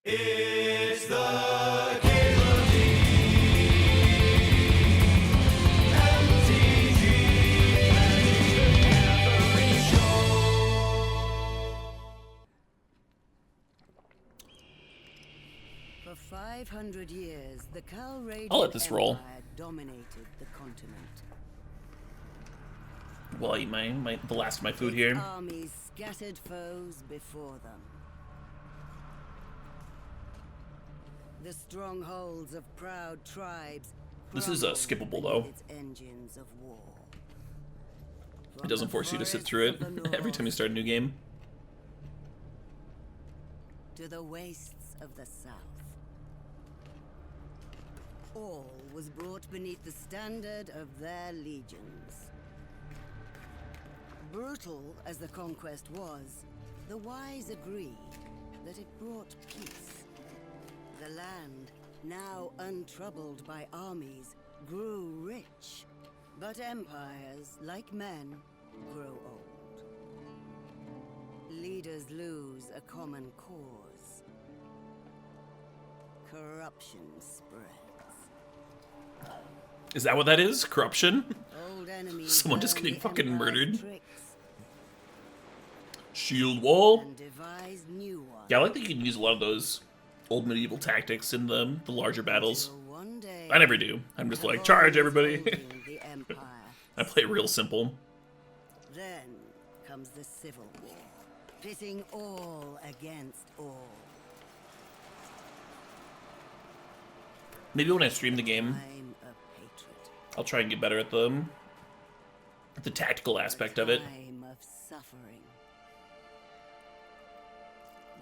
It's the CalebDMTG Show. For 500 years, the Caravan I'll let this roll. dominated the continent. Well, I eat the last of my food here. Armies scattered foes before them. The strongholds of proud tribes. This is skippable though. Its engines of war. It doesn't force you to sit through it every time you start a new game. To the wastes of the south. All was brought beneath the standard of their legions. Brutal as the conquest was, the wise agreed that it brought peace. The land, now untroubled by armies, grew rich. But empires, like men, grow old. Leaders lose a common cause. Corruption spreads. Is that what that is? Corruption? Old enemies Someone just learn getting the fucking Empire's murdered. tricks Shield wall. and devise new ones. Yeah, I like that you can use a lot of those old medieval tactics in the larger battles. Till one day, I never do. I'm just like, the charge Romans everybody. holding the empire. I play it real simple. Then comes the Civil War, pitting all against all. Maybe when I stream the game, I'm a patriot. I'll try and get better at the tactical aspect of it. Time of suffering.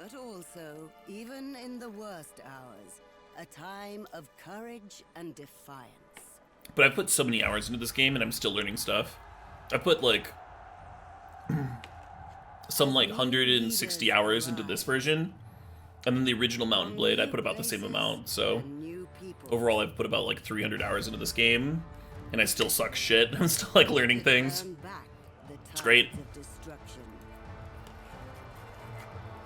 But also, even in the worst hours, a time of courage and defiance. But I've put so many hours into this game and I'm still learning stuff. I put like some like 160 hours into this version, and then the original Mountain Blade I put about the same amount. So New people. overall I've put about like 300 hours into this game, and I still suck shit. I'm still like learning things. Turn back the It's great. tides of destruction.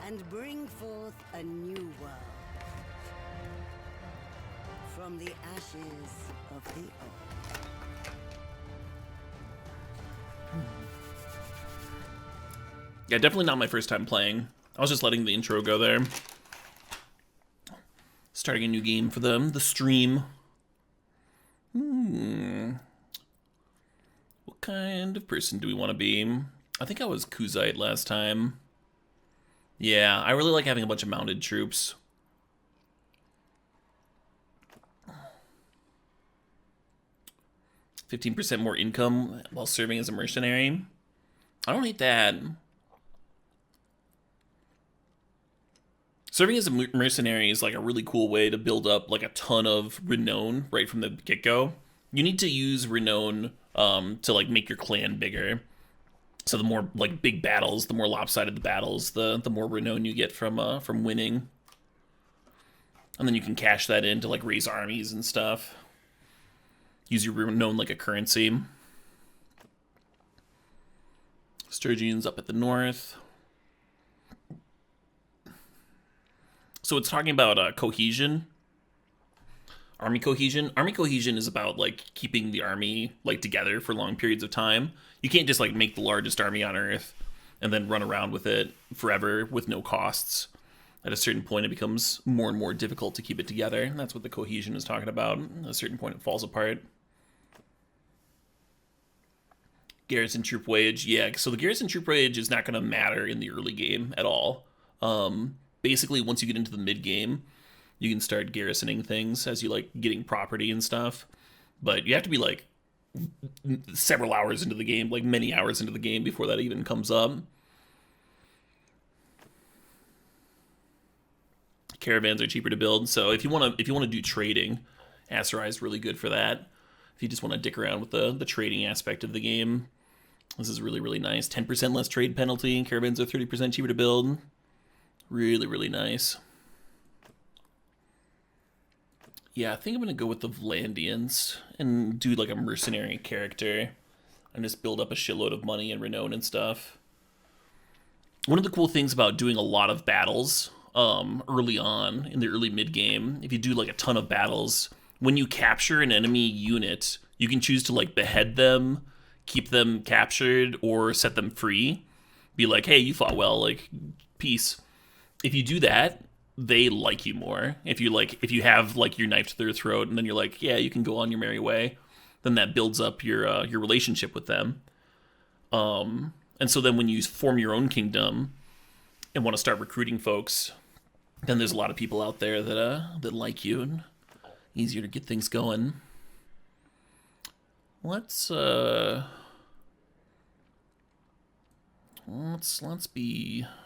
And bring forth a new world. From the ashes of the old. Yeah, definitely not my first time playing. I was just letting the intro go there. Starting a new game for the stream. What kind of person do we want to be? I think I was Kuzite last time. Yeah, I really like having a bunch of mounted troops. %15 more income while serving as a mercenary. I don't hate that. Serving as a mercenary is like a really cool way to build up like a ton of renown right from the get-go. You need to use renown to like make your clan bigger. So the more like big battles, the more lopsided the battles, the more renown you get from winning. And then you can cash that in to like raise armies and stuff. Use your renown like a currency. Sturgeon's up at the north. So it's talking about cohesion. Army cohesion. Army cohesion is about like keeping the army like together for long periods of time. You can't just like make the largest army on Earth and then run around with it forever with no costs. At a certain point, it becomes more and more difficult to keep it together. And that's what the cohesion is talking about. At a certain point, it falls apart. Garrison troop wage. Yeah, so the garrison troop wage is not going to matter in the early game at all. Basically, once you get into the mid-game, you can start garrisoning things as you, like, getting property and stuff. But you have to be, like, several hours into the game, like, many hours into the game before that even comes up. Caravans are cheaper to build, so if you want to do trading, Aserai is really good for that. If you just want to dick around with the trading aspect of the game, this is really, really nice. 10% less trade penalty, and Caravans are 30% cheaper to build. Really, really nice. Yeah, I think I'm going to go with the Vlandians and do like a mercenary character and just build up a shitload of money and renown and stuff. One of the cool things about doing a lot of battles early on in the early mid game, if you do like a ton of battles, when you capture an enemy unit, you can choose to like behead them, keep them captured, or set them free. Be like, hey, you fought well, like peace. If you do that, they like you more. If you have like your knife to their throat, and then you're like, yeah, you can go on your merry way, then that builds up your relationship with them. And so then when you form your own kingdom and want to start recruiting folks, then there's a lot of people out there that like you and easier to get things going. Let's be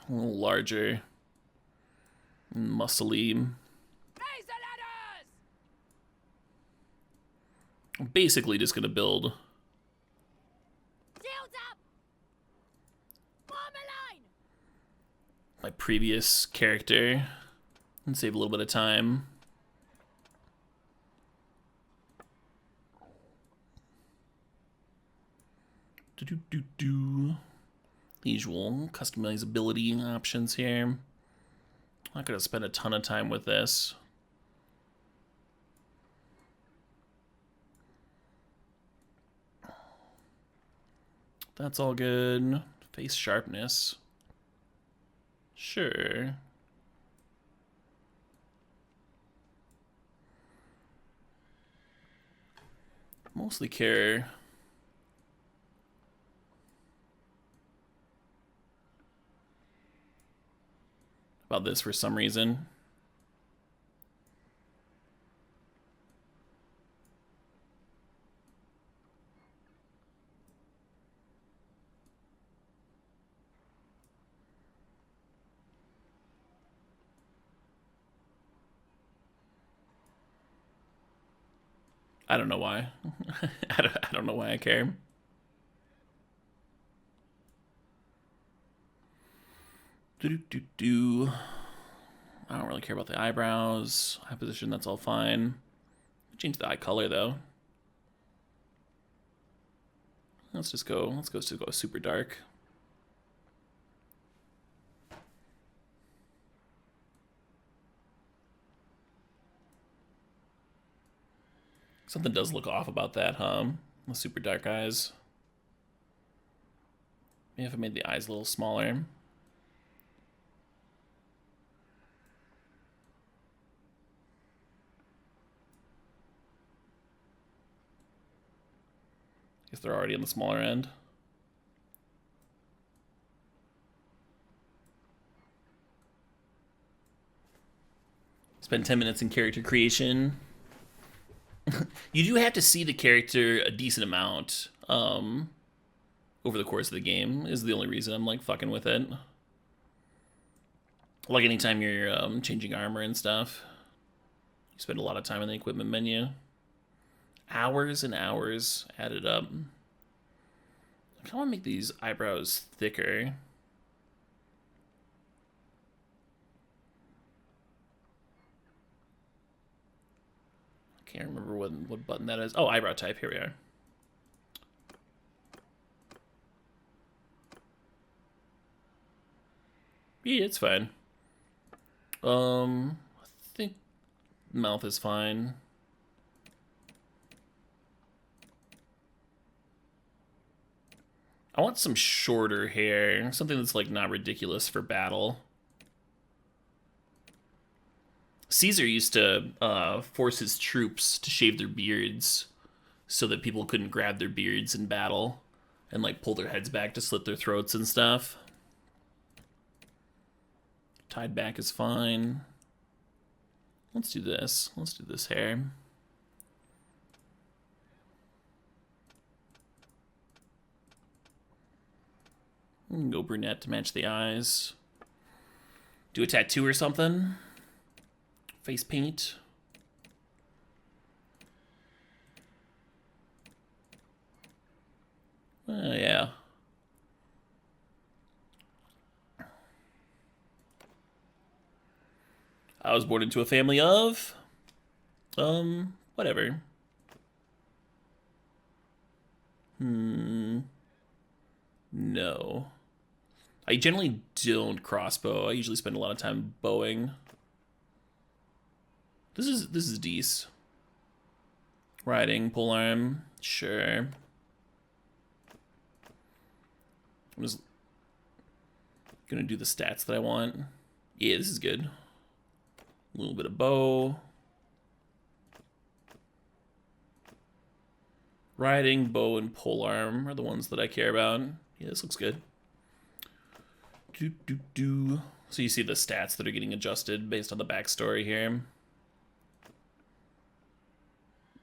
a little larger, muscly. Raise the ladders! I'm basically just gonna build Shields up! Form a line! my previous character and save a little bit of time. The usual customizability options here. I'm not gonna spend a ton of time with this. That's all good. Face sharpness. Sure. Mostly care about this for some reason. I don't know why. I don't know why I care. I don't really care about the eyebrows. Eye position, that's all fine. Change the eye color though. Let's go super dark. Something does look off about that, huh? The super dark eyes. Maybe if I made the eyes a little smaller. Guess they're already on the smaller end. Spend 10 minutes in character creation. You do have to see the character a decent amount over the course of the game, is the only reason I'm like fucking with it. Like anytime you're changing armor and stuff, you spend a lot of time in the equipment menu. Hours and hours added up. I kind of want to make these eyebrows thicker. Can't remember what button that is. Oh, eyebrow type. Here we are. Yeah, it's fine. I think mouth is fine. I want some shorter hair, something that's like not ridiculous for battle. Caesar used to force his troops to shave their beards so that people couldn't grab their beards in battle and like pull their heads back to slit their throats and stuff. Tied back is fine. Let's do this. Let's do this hair. Go brunette to match the eyes. Do a tattoo or something. Face paint. Yeah. I was born into a family of... whatever. No. I generally don't crossbow. I usually spend a lot of time bowing. This is decent. Riding, polearm, sure. I'm just gonna do the stats that I want. Yeah, this is good. A little bit of bow. Riding, bow, and polearm are the ones that I care about. Yeah, this looks good. So you see the stats that are getting adjusted based on the backstory here.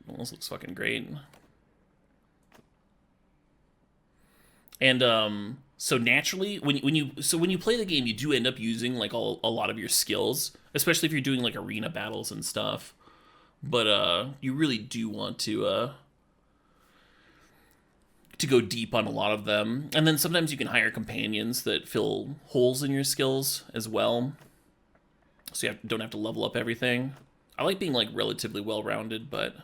Well, this looks fucking great. And so naturally, when you play the game, you do end up using like a lot of your skills, especially if you're doing like arena battles and stuff. But you really do want to go deep on a lot of them. And then sometimes you can hire companions that fill holes in your skills as well, so you don't have to level up everything. I like being like relatively well-rounded, but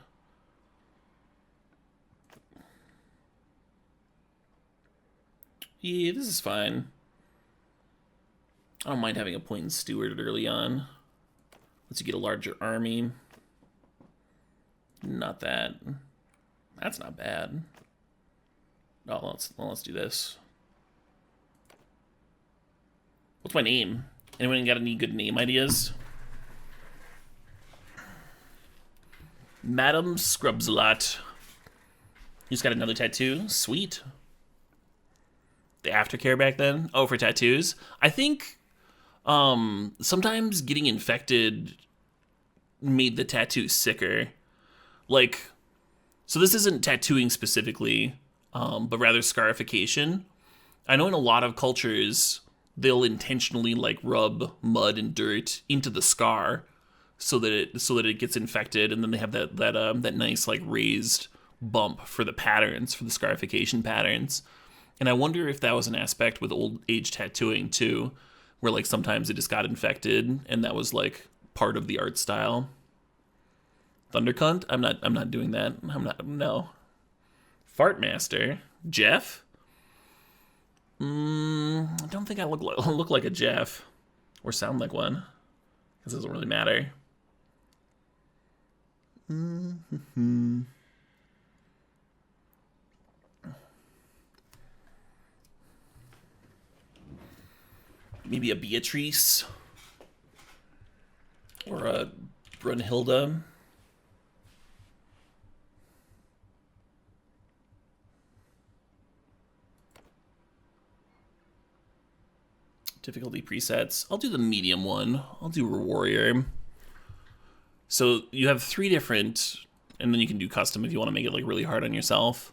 yeah, this is fine. I don't mind having a point in steward early on. Lets you get a larger army. Not that. That's not bad. Oh, let's do this. What's my name? Anyone got any good name ideas? Madam Scrubsalot. You just got another tattoo? Sweet. The aftercare back then? Oh, for tattoos? I think sometimes getting infected made the tattoo sicker. Like, so this isn't tattooing specifically, but rather scarification. I know in a lot of cultures, they'll intentionally like rub mud and dirt into the scar so that it gets infected, and then they have that nice like raised bump for the patterns, for the scarification patterns. And I wonder if that was an aspect with old age tattooing too, where like sometimes it just got infected and that was like part of the art style. Thundercunt? I'm not doing that. No. Fartmaster? Jeff? I don't think I look like a Jeff. Or sound like one. Because it doesn't really matter. Maybe a Beatrice. Or a Brunhilde. Difficulty presets. I'll do the medium one. I'll do a warrior. So you have 3 different, and then you can do custom if you want to make it like really hard on yourself.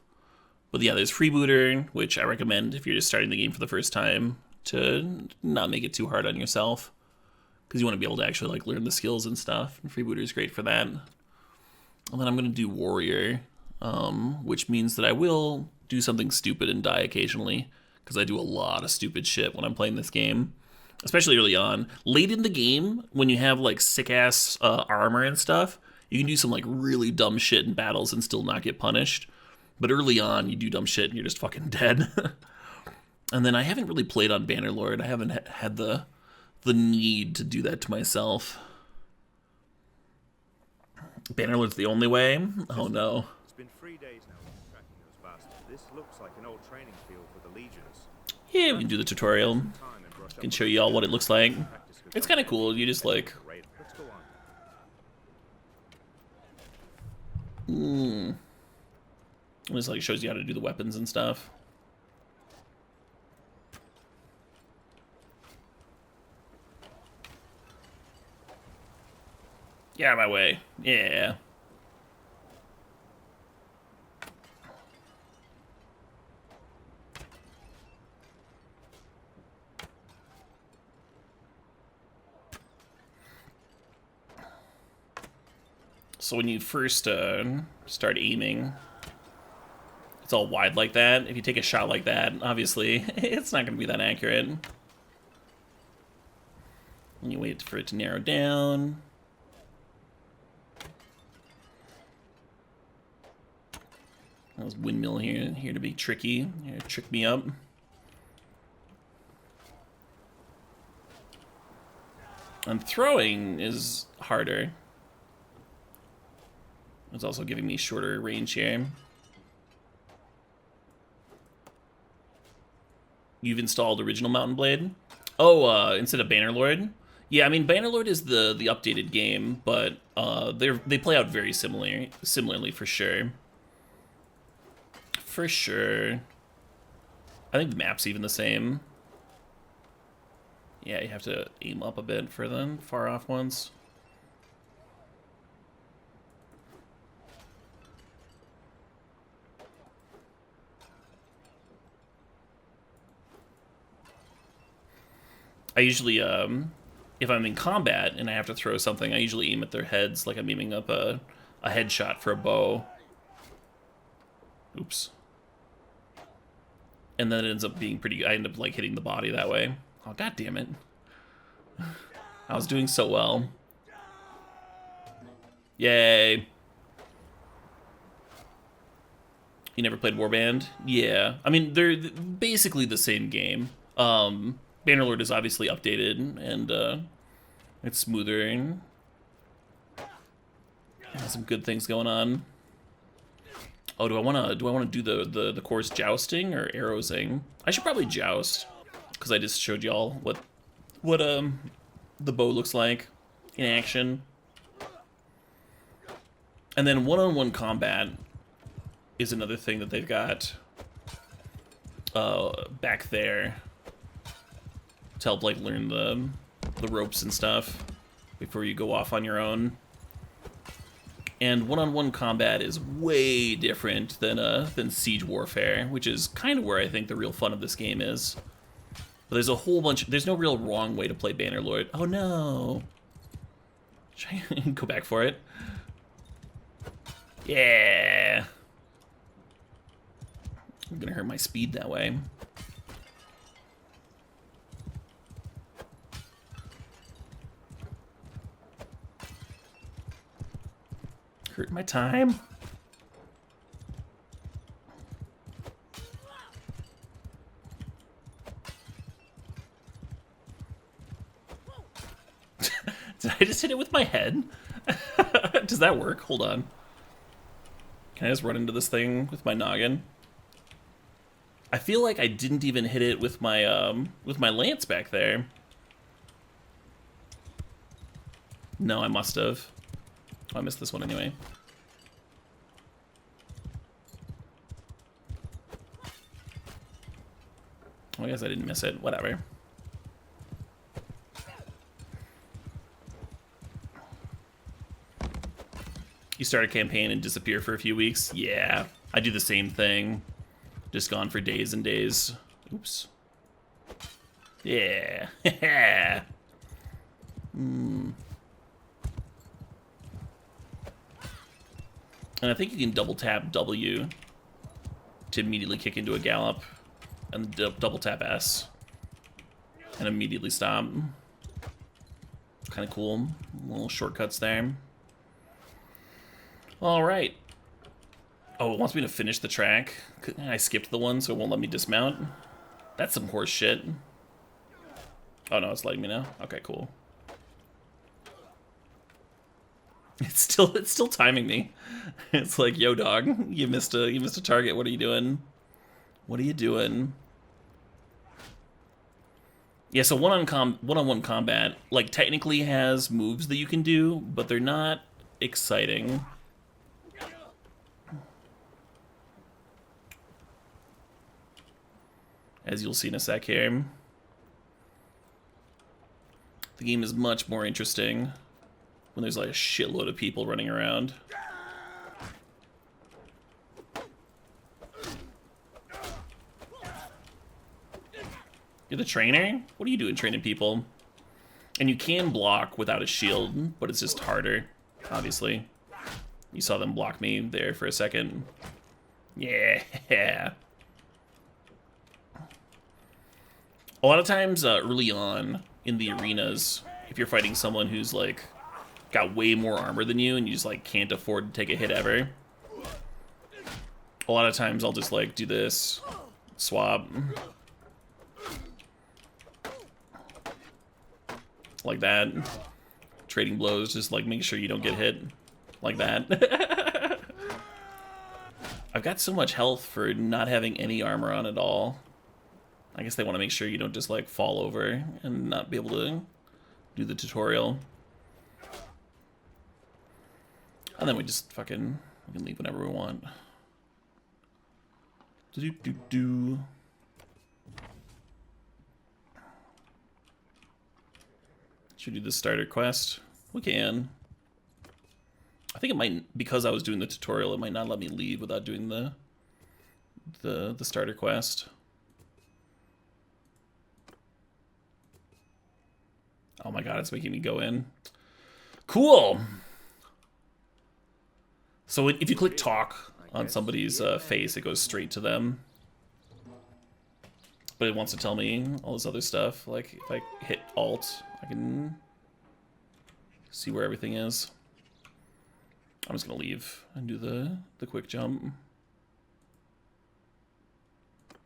But yeah, there's freebooter, which I recommend if you're just starting the game for the first time to not make it too hard on yourself, because you want to be able to actually like learn the skills and stuff. And freebooter is great for that. And then I'm gonna do warrior, which means that I will do something stupid and die occasionally, because I do a lot of stupid shit when I'm playing this game, especially early on. Late in the game, when you have like sick-ass armor and stuff, you can do some like really dumb shit in battles and still not get punished. But early on, you do dumb shit and you're just fucking dead. And then I haven't really played on Bannerlord. I haven't had the need to do that to myself. Bannerlord's the only way? Oh no. It's been 3 days now we've been tracking those bastards. This looks like an old training field for the legions. Yeah, we can do the tutorial. I can show you all what it looks like. It's kind of cool. You just like... Let's go on. It just like shows you how to do the weapons and stuff. Get out of my way. Yeah. So when you first start aiming, it's all wide like that. If you take a shot like that, obviously, it's not going to be that accurate. And you wait for it to narrow down. That was windmill here to be tricky. Here to trick me up. And throwing is harder. It's also giving me shorter range here. You've installed original Mountain Blade? Oh, instead of Bannerlord? Yeah, I mean, Bannerlord is the updated game, but they play out very similarly for sure. For sure. I think the map's even the same. Yeah, you have to aim up a bit for the far off ones. I usually, if I'm in combat and I have to throw something, I usually aim at their heads like I'm aiming up a headshot for a bow. Oops. And then it ends up being pretty, I end up like hitting the body that way. Oh, god damn it. I was doing so well. Yay. You never played Warband? Yeah. I mean, they're basically the same game. Bannerlord is obviously updated, and it's smoother and has some good things going on. Oh, do I wanna do the course jousting or arrowsing? I should probably joust, because I just showed y'all what the bow looks like in action. And then one-on-one combat is another thing that they've got back there to help like learn the ropes and stuff before you go off on your own. And one-on-one combat is way different than siege warfare, which is kind of where I think the real fun of this game is. But there's a whole bunch. There's no real wrong way to play Bannerlord. Oh no! Should I go back for it? Yeah. I'm gonna hurt my speed that way. Hurt my time. Did I just hit it with my head? Does that work? Hold on. Can I just run into this thing with my noggin? I feel like I didn't even hit it with my lance back there. No, I must have. Oh, I missed this one anyway. Oh, I guess I didn't miss it. Whatever. You start a campaign and disappear for a few weeks? Yeah, I do the same thing. Just gone for days and days. Oops. Yeah. And I think you can double tap W to immediately kick into a gallop, and double tap S and immediately stop. Kind of cool. Little shortcuts there. All right. Oh, it wants me to finish the track. I skipped the one, so it won't let me dismount. That's some horse shit. Oh no, it's letting me now. Okay, cool. It's still timing me. It's like, yo, dog, you missed a target. What are you doing? What are you doing? Yeah, so one-on-one combat, like, technically has moves that you can do, but they're not exciting. As you'll see in a sec here. The game is much more interesting when there's like a shitload of people running around. You're the trainer? What are you doing training people? And you can block without a shield, but it's just harder, obviously. You saw them block me there for a second. Yeah. A lot of times early on in the arenas, if you're fighting someone who's like got way more armor than you and you just like can't afford to take a hit ever, a lot of times I'll just like do this, swap. Like that. Trading blows, just like make sure you don't get hit. Like that. I've got so much health for not having any armor on at all. I guess they want to make sure you don't just like fall over and not be able to do the tutorial. And then we just fucking, we can leave whenever we want. Do-do-do-do. Should we do the starter quest? We can. I think it might, because I was doing the tutorial, it might not let me leave without doing the starter quest. Oh my god, it's making me go in. Cool! So if you click talk on somebody's face, it goes straight to them. But it wants to tell me all this other stuff. Like, if I hit Alt, I can see where everything is. I'm just gonna leave and do the quick jump.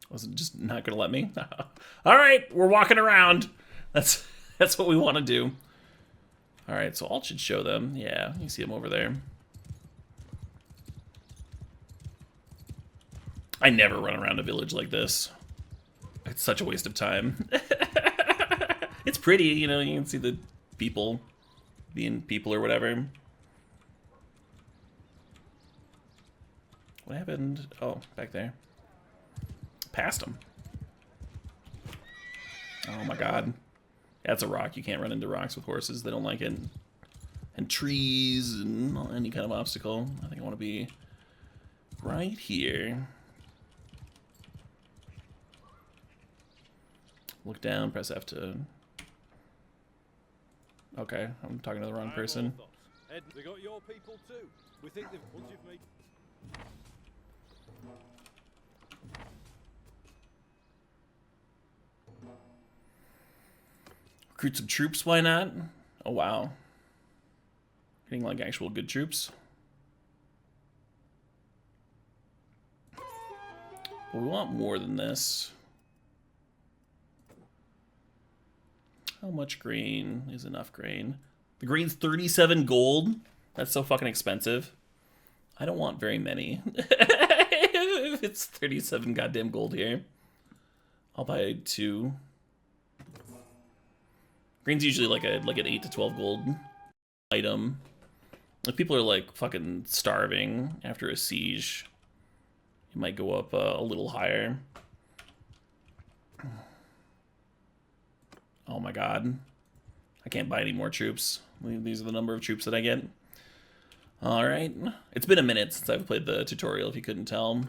Wasn't just not gonna let me? Alright, we're walking around. That's what we want to do. Alright, so Alt should show them. Yeah, you see them over there. I never run around a village like this. It's such a waste of time. It's pretty, you know, you can see the people being people or whatever. What happened? Oh, back there. Past him. Oh my god. That's a rock. You can't run into rocks with horses. They don't like it. And trees and any kind of obstacle. I think I want to be right here. Look down, press F to... Okay, I'm talking to the wrong person. Ed, they got your people too. We think they've... Once you've made... Recruit some troops, why not? Oh wow. Getting like actual good troops. But we want more than this. How much grain is enough grain? The grain's 37 gold? That's so fucking expensive. I don't want very many. It's 37 goddamn gold here. I'll buy 2. Grain's usually like an 8 to 12 gold item. If people are like fucking starving after a siege, it might go up a little higher. Oh my god. I can't buy any more troops. These are the number of troops that I get. Alright. It's been a minute since I've played the tutorial, if you couldn't tell.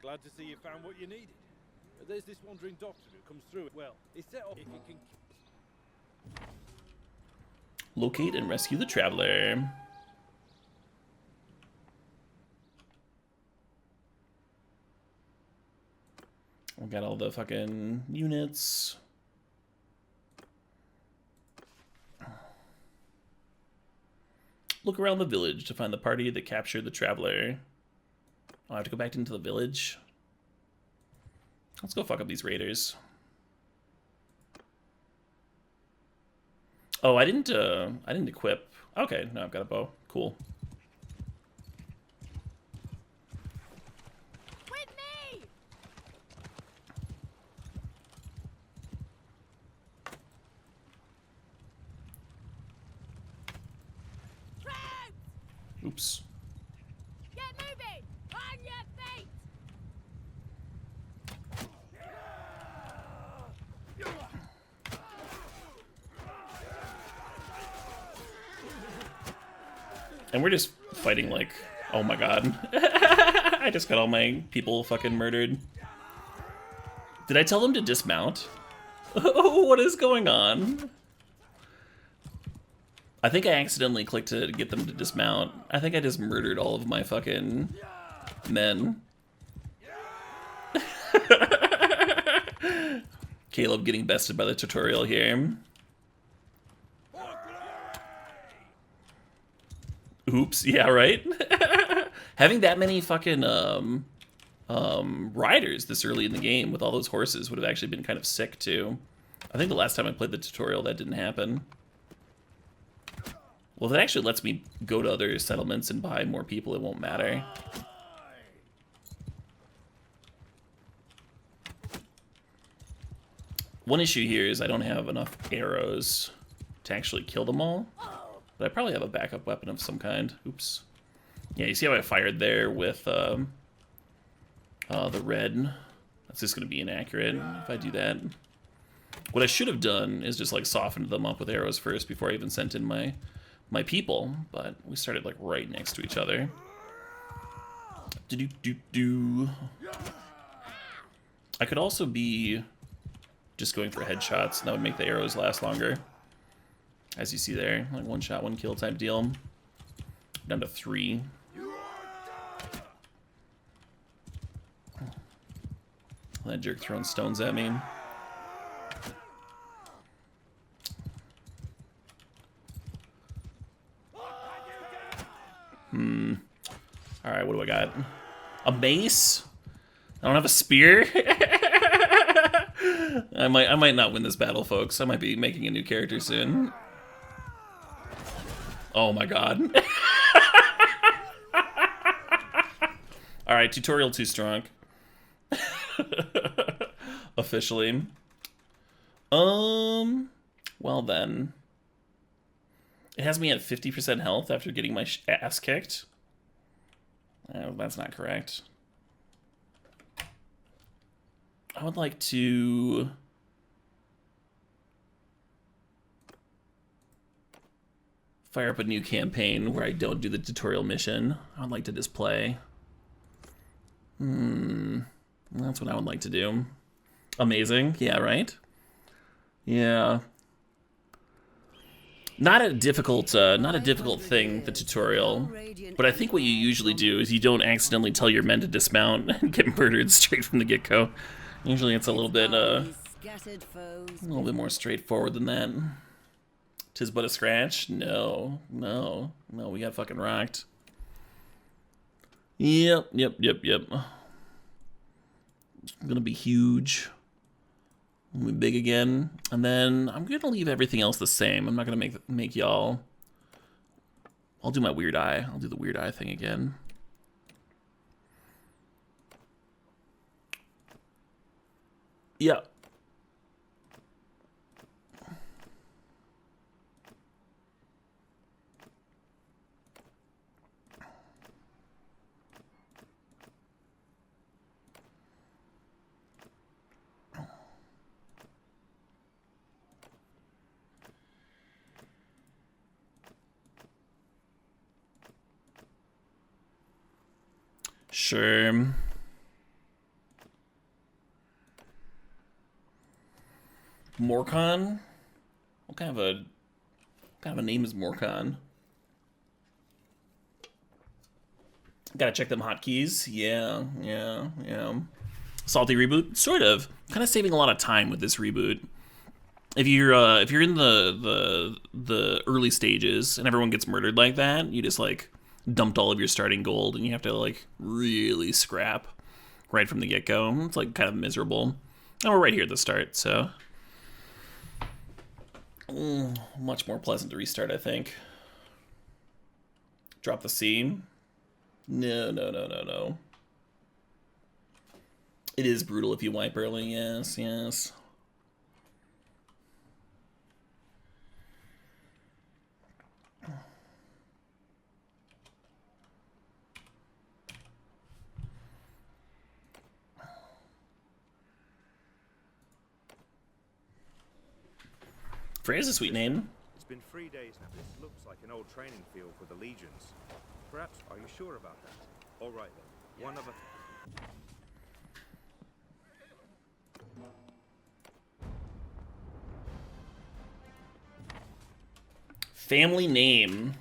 Glad to see you found what you needed. There's this wandering doctor who comes through it. Well, he set up if you can... Locate and rescue the traveler. We got all the fucking units. Look around the village to find the party that captured the traveler. Oh, I have to go back into the village. Let's go fuck up these raiders. Oh, I didn't equip. Okay, no, I've got a bow. Cool. With me! Troops! Oops. Get moving! On your feet! And we're just fighting like, oh my god. I just got all my people fucking murdered. Did I tell them to dismount? Oh, what is going on? I think I accidentally clicked to get them to dismount. I think I just murdered all of my fucking men. Caleb getting bested by the tutorial here. Oops, yeah, right? Having that many fucking riders this early in the game with all those horses would have actually been kind of sick too. I think the last time I played the tutorial that didn't happen. Well, if it actually lets me go to other settlements and buy more people, it won't matter. One issue here is I don't have enough arrows to actually kill them all. But I probably have a backup weapon of some kind. Oops. Yeah, you see how I fired there with the red? That's just going to be inaccurate if I do that. What I should have done is just like softened them up with arrows first before I even sent in my people. But we started like right next to each other. I could also be just going for headshots, and that would make the arrows last longer. As you see there, like one shot, one kill type deal. Down to 3. That jerk throwing stones at me. Alright, what do I got? A mace? I don't have a spear? I might not win this battle, folks. I might be making a new character soon. Oh my god. Alright, tutorial too strong. Officially. Well then. It has me at 50% health after getting my ass kicked. That's not correct. I would like to... fire up a new campaign where I don't do the tutorial mission. I would like to just play. That's what I would like to do. Amazing. Yeah, right? Yeah. Not a difficult thing, the tutorial. But I think what you usually do is you don't accidentally tell your men to dismount and get murdered straight from the get-go. Usually it's a little bit more straightforward than that. 'Tis but a scratch? No, we got fucking rocked. Yep. It's gonna be huge. Gonna be big again. And then I'm gonna leave everything else the same. I'm not gonna make y'all... I'll do my weird eye. I'll do the weird eye thing again. Yeah. Sure. Morcon? What kind of a name is Morcon? Gotta check them hotkeys. Yeah. Salty reboot? Sort of. Kind of saving a lot of time with this reboot. If you're in the early stages and everyone gets murdered like that, you just like dumped all of your starting gold and you have to like really scrap right from the get-go. It's like kind of miserable. And we're right here at the start, so much more pleasant to restart, I think. Drop the C. No. It is brutal if you wipe early, yes. Freya's a sweet name. It's been 3 days now. This looks like an old training field for the legions. Perhaps, are you sure about that? All right then. One other... Family name.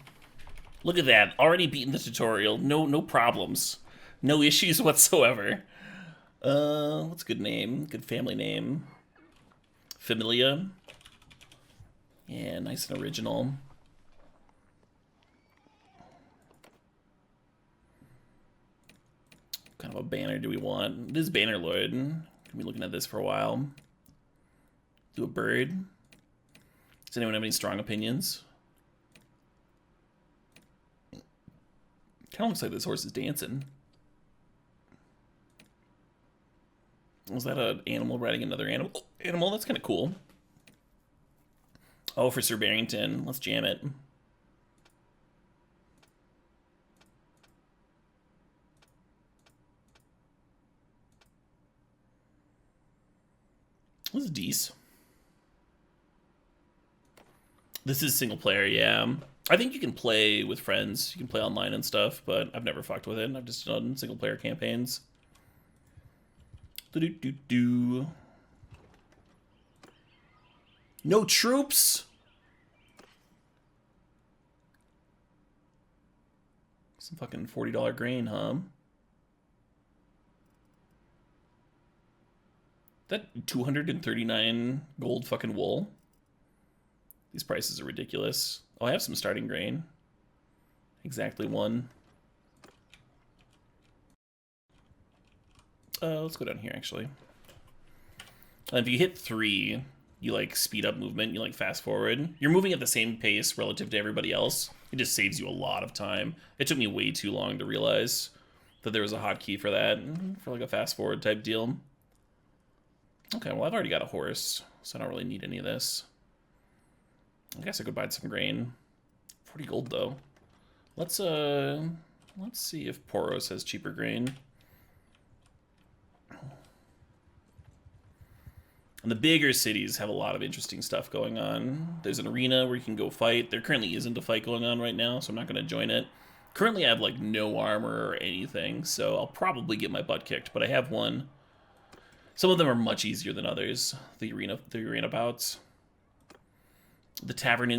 Look at that. Already beaten the tutorial. No problems. No issues whatsoever. What's a good name? Good family name. Familia. Yeah, nice and original. kind of a banner do we want? It is Bannerlord. Gonna be looking at this for a while. Do a bird. Does anyone have any strong opinions? Kind of looks like this horse is dancing. Was that an animal riding another animal? Animal, that's kind of cool. Oh, for Sir Barrington. Let's jam it. This is decent. This is single player, yeah. I think you can play with friends. You can play online and stuff, but I've never fucked with it. I've just done single player campaigns. Do-do-do-do. No troops? Some fucking $40 grain, huh? That 239 gold fucking wool? These prices are ridiculous. Oh, I have some starting grain. Exactly one. Let's go down here, actually. If you hit 3, you, like, speed up movement, you, like, fast forward. You're moving at the same pace relative to everybody else. It just saves you a lot of time. It took me way too long to realize that there was a hotkey for that, for, like, a fast forward type deal. Okay, well, I've already got a horse, so I don't really need any of this. I guess I could buy some grain. 40 gold, though. Let's see if Poros has cheaper grain. And the bigger cities have a lot of interesting stuff going on. There's an arena where you can go fight. There currently isn't a fight going on right now, so I'm not going to join it. Currently, I have, like, no armor or anything, so I'll probably get my butt kicked, but I have one. Some of them are much easier than others, the arena bouts. The Tavern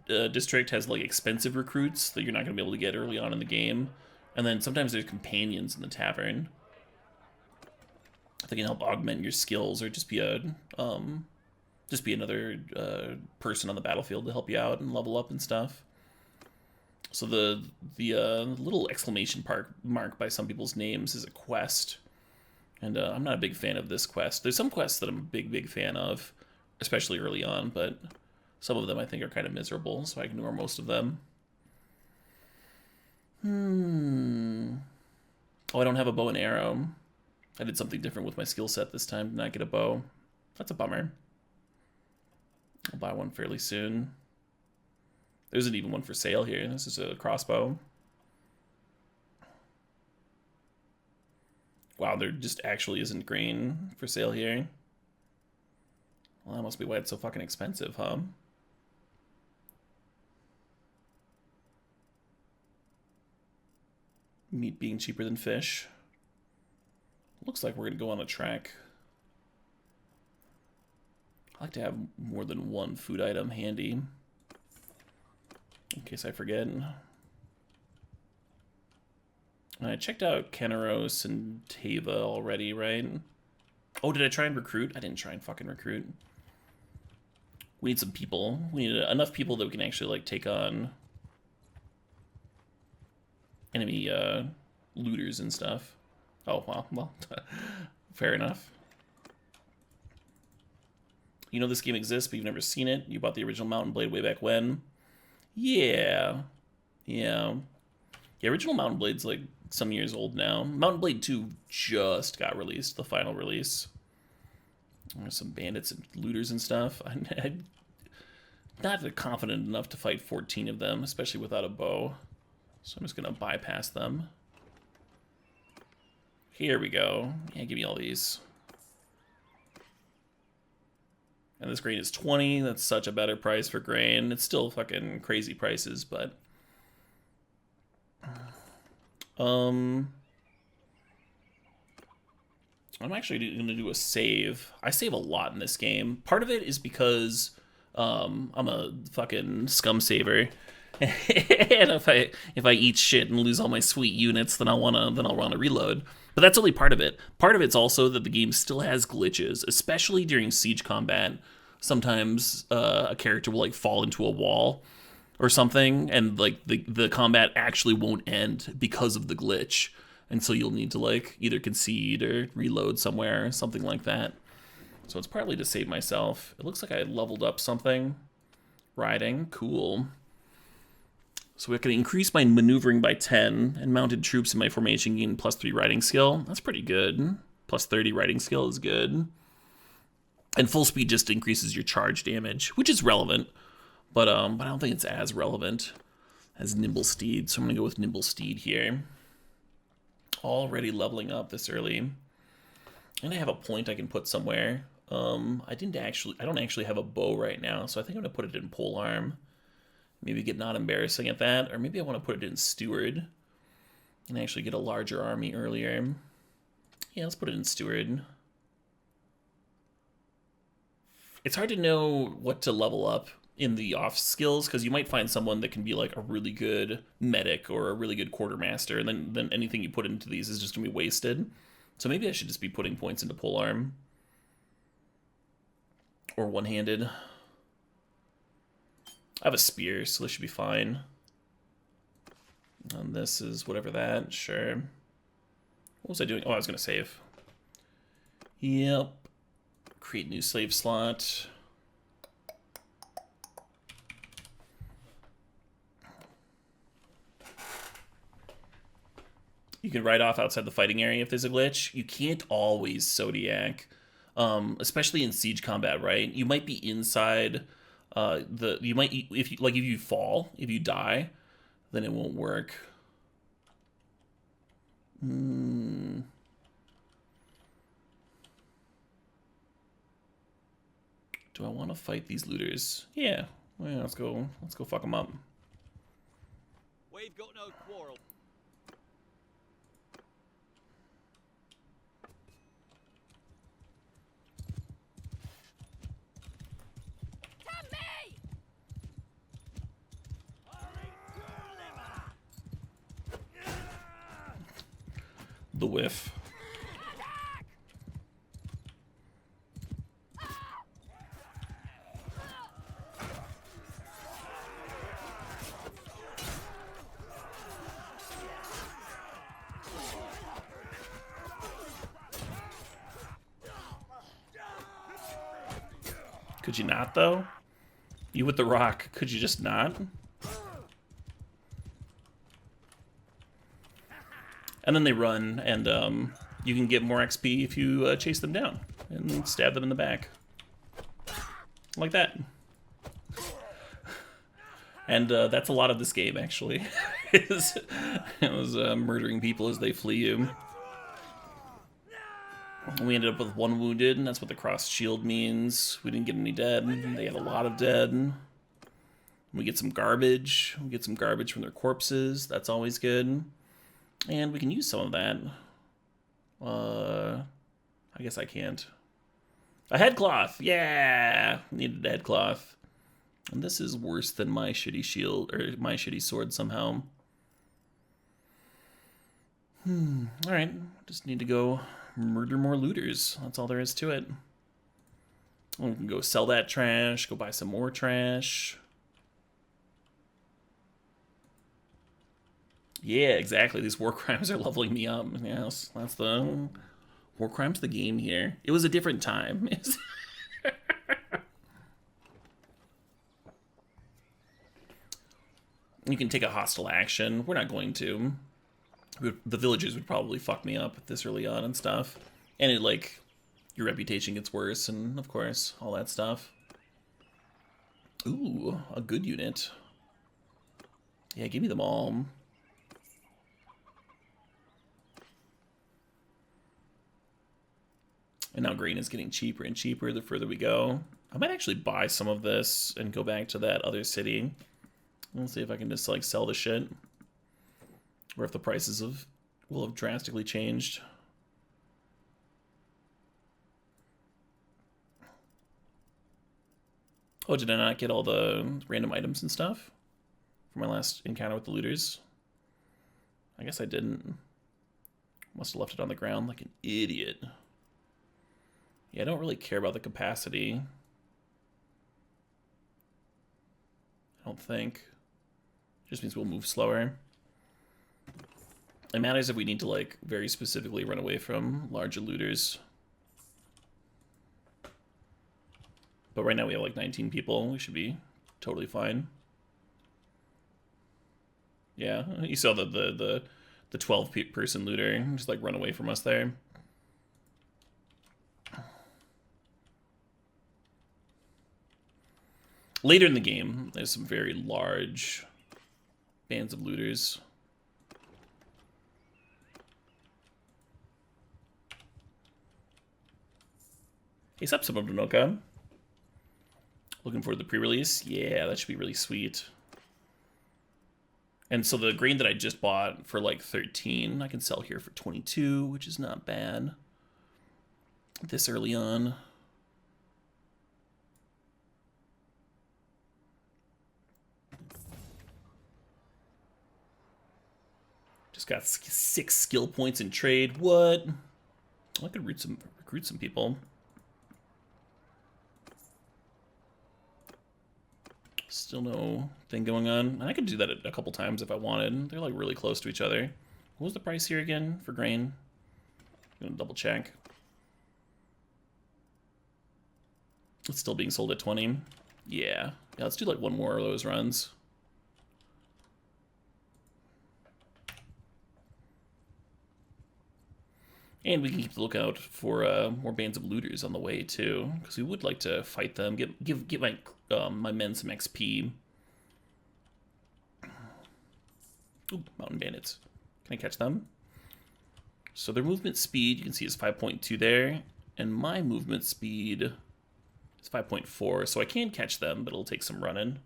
district has, like, expensive recruits that you're not going to be able to get early on in the game. And then sometimes there's companions in the tavern that can help augment your skills or just be another person on the battlefield to help you out and level up and stuff. So the little exclamation mark by some people's names is a quest. And I'm not a big fan of this quest. There's some quests that I'm a big fan of, especially early on, but some of them I think are kind of miserable, so I ignore most of them. Oh, I don't have a bow and arrow. I did something different with my skill set this time to not get a bow. That's a bummer. I'll buy one fairly soon. There isn't even one for sale here. This is a crossbow. Wow, there just actually isn't grain for sale here. Well, that must be why it's so fucking expensive, huh? Meat being cheaper than fish. Looks like we're gonna go on a track. I like to have more than one food item handy, in case I forget. I checked out Keneros and Teva already, right? Oh, did I try and recruit? I didn't try and fucking recruit. We need some people. We need enough people that we can actually, like, take on enemy looters and stuff. Oh, well, fair enough. You know this game exists, but you've never seen it. You bought the original Mountain Blade way back when. Yeah. Original Mountain Blade's like some years old now. Mountain Blade 2 just got released, the final release. There's some bandits and looters and stuff. I'm not confident enough to fight 14 of them, especially without a bow. So I'm just gonna bypass them. Here we go. Yeah, give me all these. And this grain is 20. That's such a better price for grain. It's still fucking crazy prices, but I'm actually going to do a save. I save a lot in this game. Part of it is because I'm a fucking scum saver. And if I eat shit and lose all my sweet units, then I'll wanna reload. But that's only part of it. Part of it's also that the game still has glitches, especially during siege combat. Sometimes a character will like fall into a wall or something, and like the combat actually won't end because of the glitch. And so you'll need to like either concede or reload somewhere, something like that. So it's partly to save myself. It looks like I leveled up something. Riding, cool. So we can increase my maneuvering by 10, and mounted troops in my formation gain +3 riding skill. That's pretty good. +30 riding skill is good. And full speed just increases your charge damage, which is relevant, but I don't think it's as relevant as nimble steed. So I'm gonna go with nimble steed here. Already leveling up this early, and I have a point I can put somewhere. I don't actually have a bow right now, so I think I'm gonna put it in polearm. Maybe get not embarrassing at that, or maybe I want to put it in steward and actually get a larger army earlier. Yeah, let's put it in steward. It's hard to know what to level up in the off skills, because you might find someone that can be like a really good medic or a really good quartermaster, and then anything you put into these is just gonna be wasted. So maybe I should just be putting points into polearm or one-handed. I have a spear, so this should be fine. And this is whatever that, sure. What was I doing? Oh, I was gonna save. Yep. Create new slave slot. You can ride off outside the fighting area if there's a glitch. You can't always Zodiac, especially in siege combat, right? You might be inside if you fall, if you die, then it won't work. Do I want to fight these looters? Yeah. Well, let's go fuck them up. We've got no quarrel. The whiff. Could you not, though? You with the rock, could you just not? And then they run, and you can get more XP if you chase them down and stab them in the back. Like that. And that's a lot of this game, actually. It was murdering people as they flee you. We ended up with 1 wounded, and that's what the crossed shield means. We didn't get any dead. They had a lot of dead. We get some garbage. We get some garbage from their corpses. That's always good. And we can use some of that. I guess I can't. A headcloth! Yeah! Needed a headcloth. And this is worse than my shitty shield, or my shitty sword somehow. Alright, just need to go murder more looters. That's all there is to it. We can go sell that trash, go buy some more trash. Yeah, exactly. These war crimes are leveling me up. Yes, that's the war crimes the game here. It was a different time. You can take a hostile action. We're not going to. The villagers would probably fuck me up this early on and stuff. And it, like, your reputation gets worse, and of course, all that stuff. Ooh, a good unit. Yeah, give me them all. And now grain is getting cheaper and cheaper the further we go. I might actually buy some of this and go back to that other city. We'll see if I can just, like, sell the shit. Or if the prices will have drastically changed. Oh, did I not get all the random items and stuff from my last encounter with the looters? I guess I didn't. Must have left it on the ground like an idiot. Yeah, I don't really care about the capacity. I don't think. Just means we'll move slower. It matters if we need to, like, very specifically run away from larger looters. But right now we have, like, 19 people. We should be totally fine. Yeah, you saw the 12-person looter just, like, run away from us there. Later in the game, there's some very large bands of looters. Hey, sup, Subnoka. Looking forward to the pre-release? Yeah, that should be really sweet. And so the grain that I just bought for like 13, I can sell here for 22, which is not bad. This early on. Just got 6 skill points in trade. What? I could recruit some people. Still no thing going on. I could do that a couple times if I wanted. They're like really close to each other. What was the price here again for grain? I'm gonna double check. It's still being sold at 20. Yeah, let's do like one more of those runs. And we can keep the lookout for more bands of looters on the way too, because we would like to fight them. Give my men some XP. Ooh, mountain bandits. Can I catch them? So their movement speed, you can see, is 5.2 there, and my movement speed is 5.4. So I can catch them, but it'll take some running.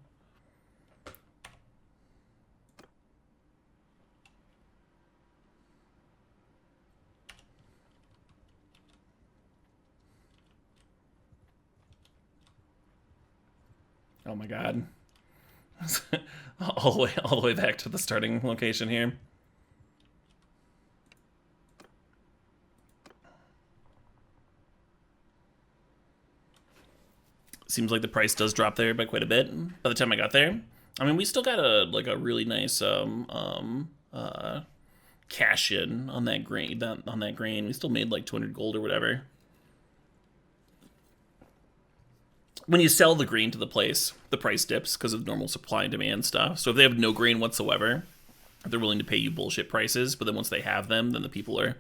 Oh my god. all the way back to the starting location here. Seems like the price does drop there by quite a bit by the time I got there. I mean, we still got a really nice cash in on that grain. We still made like 200 gold or whatever. When you sell the grain to the place, the price dips because of normal supply and demand stuff. So if they have no grain whatsoever, they're willing to pay you bullshit prices. But then once they have them, then the people are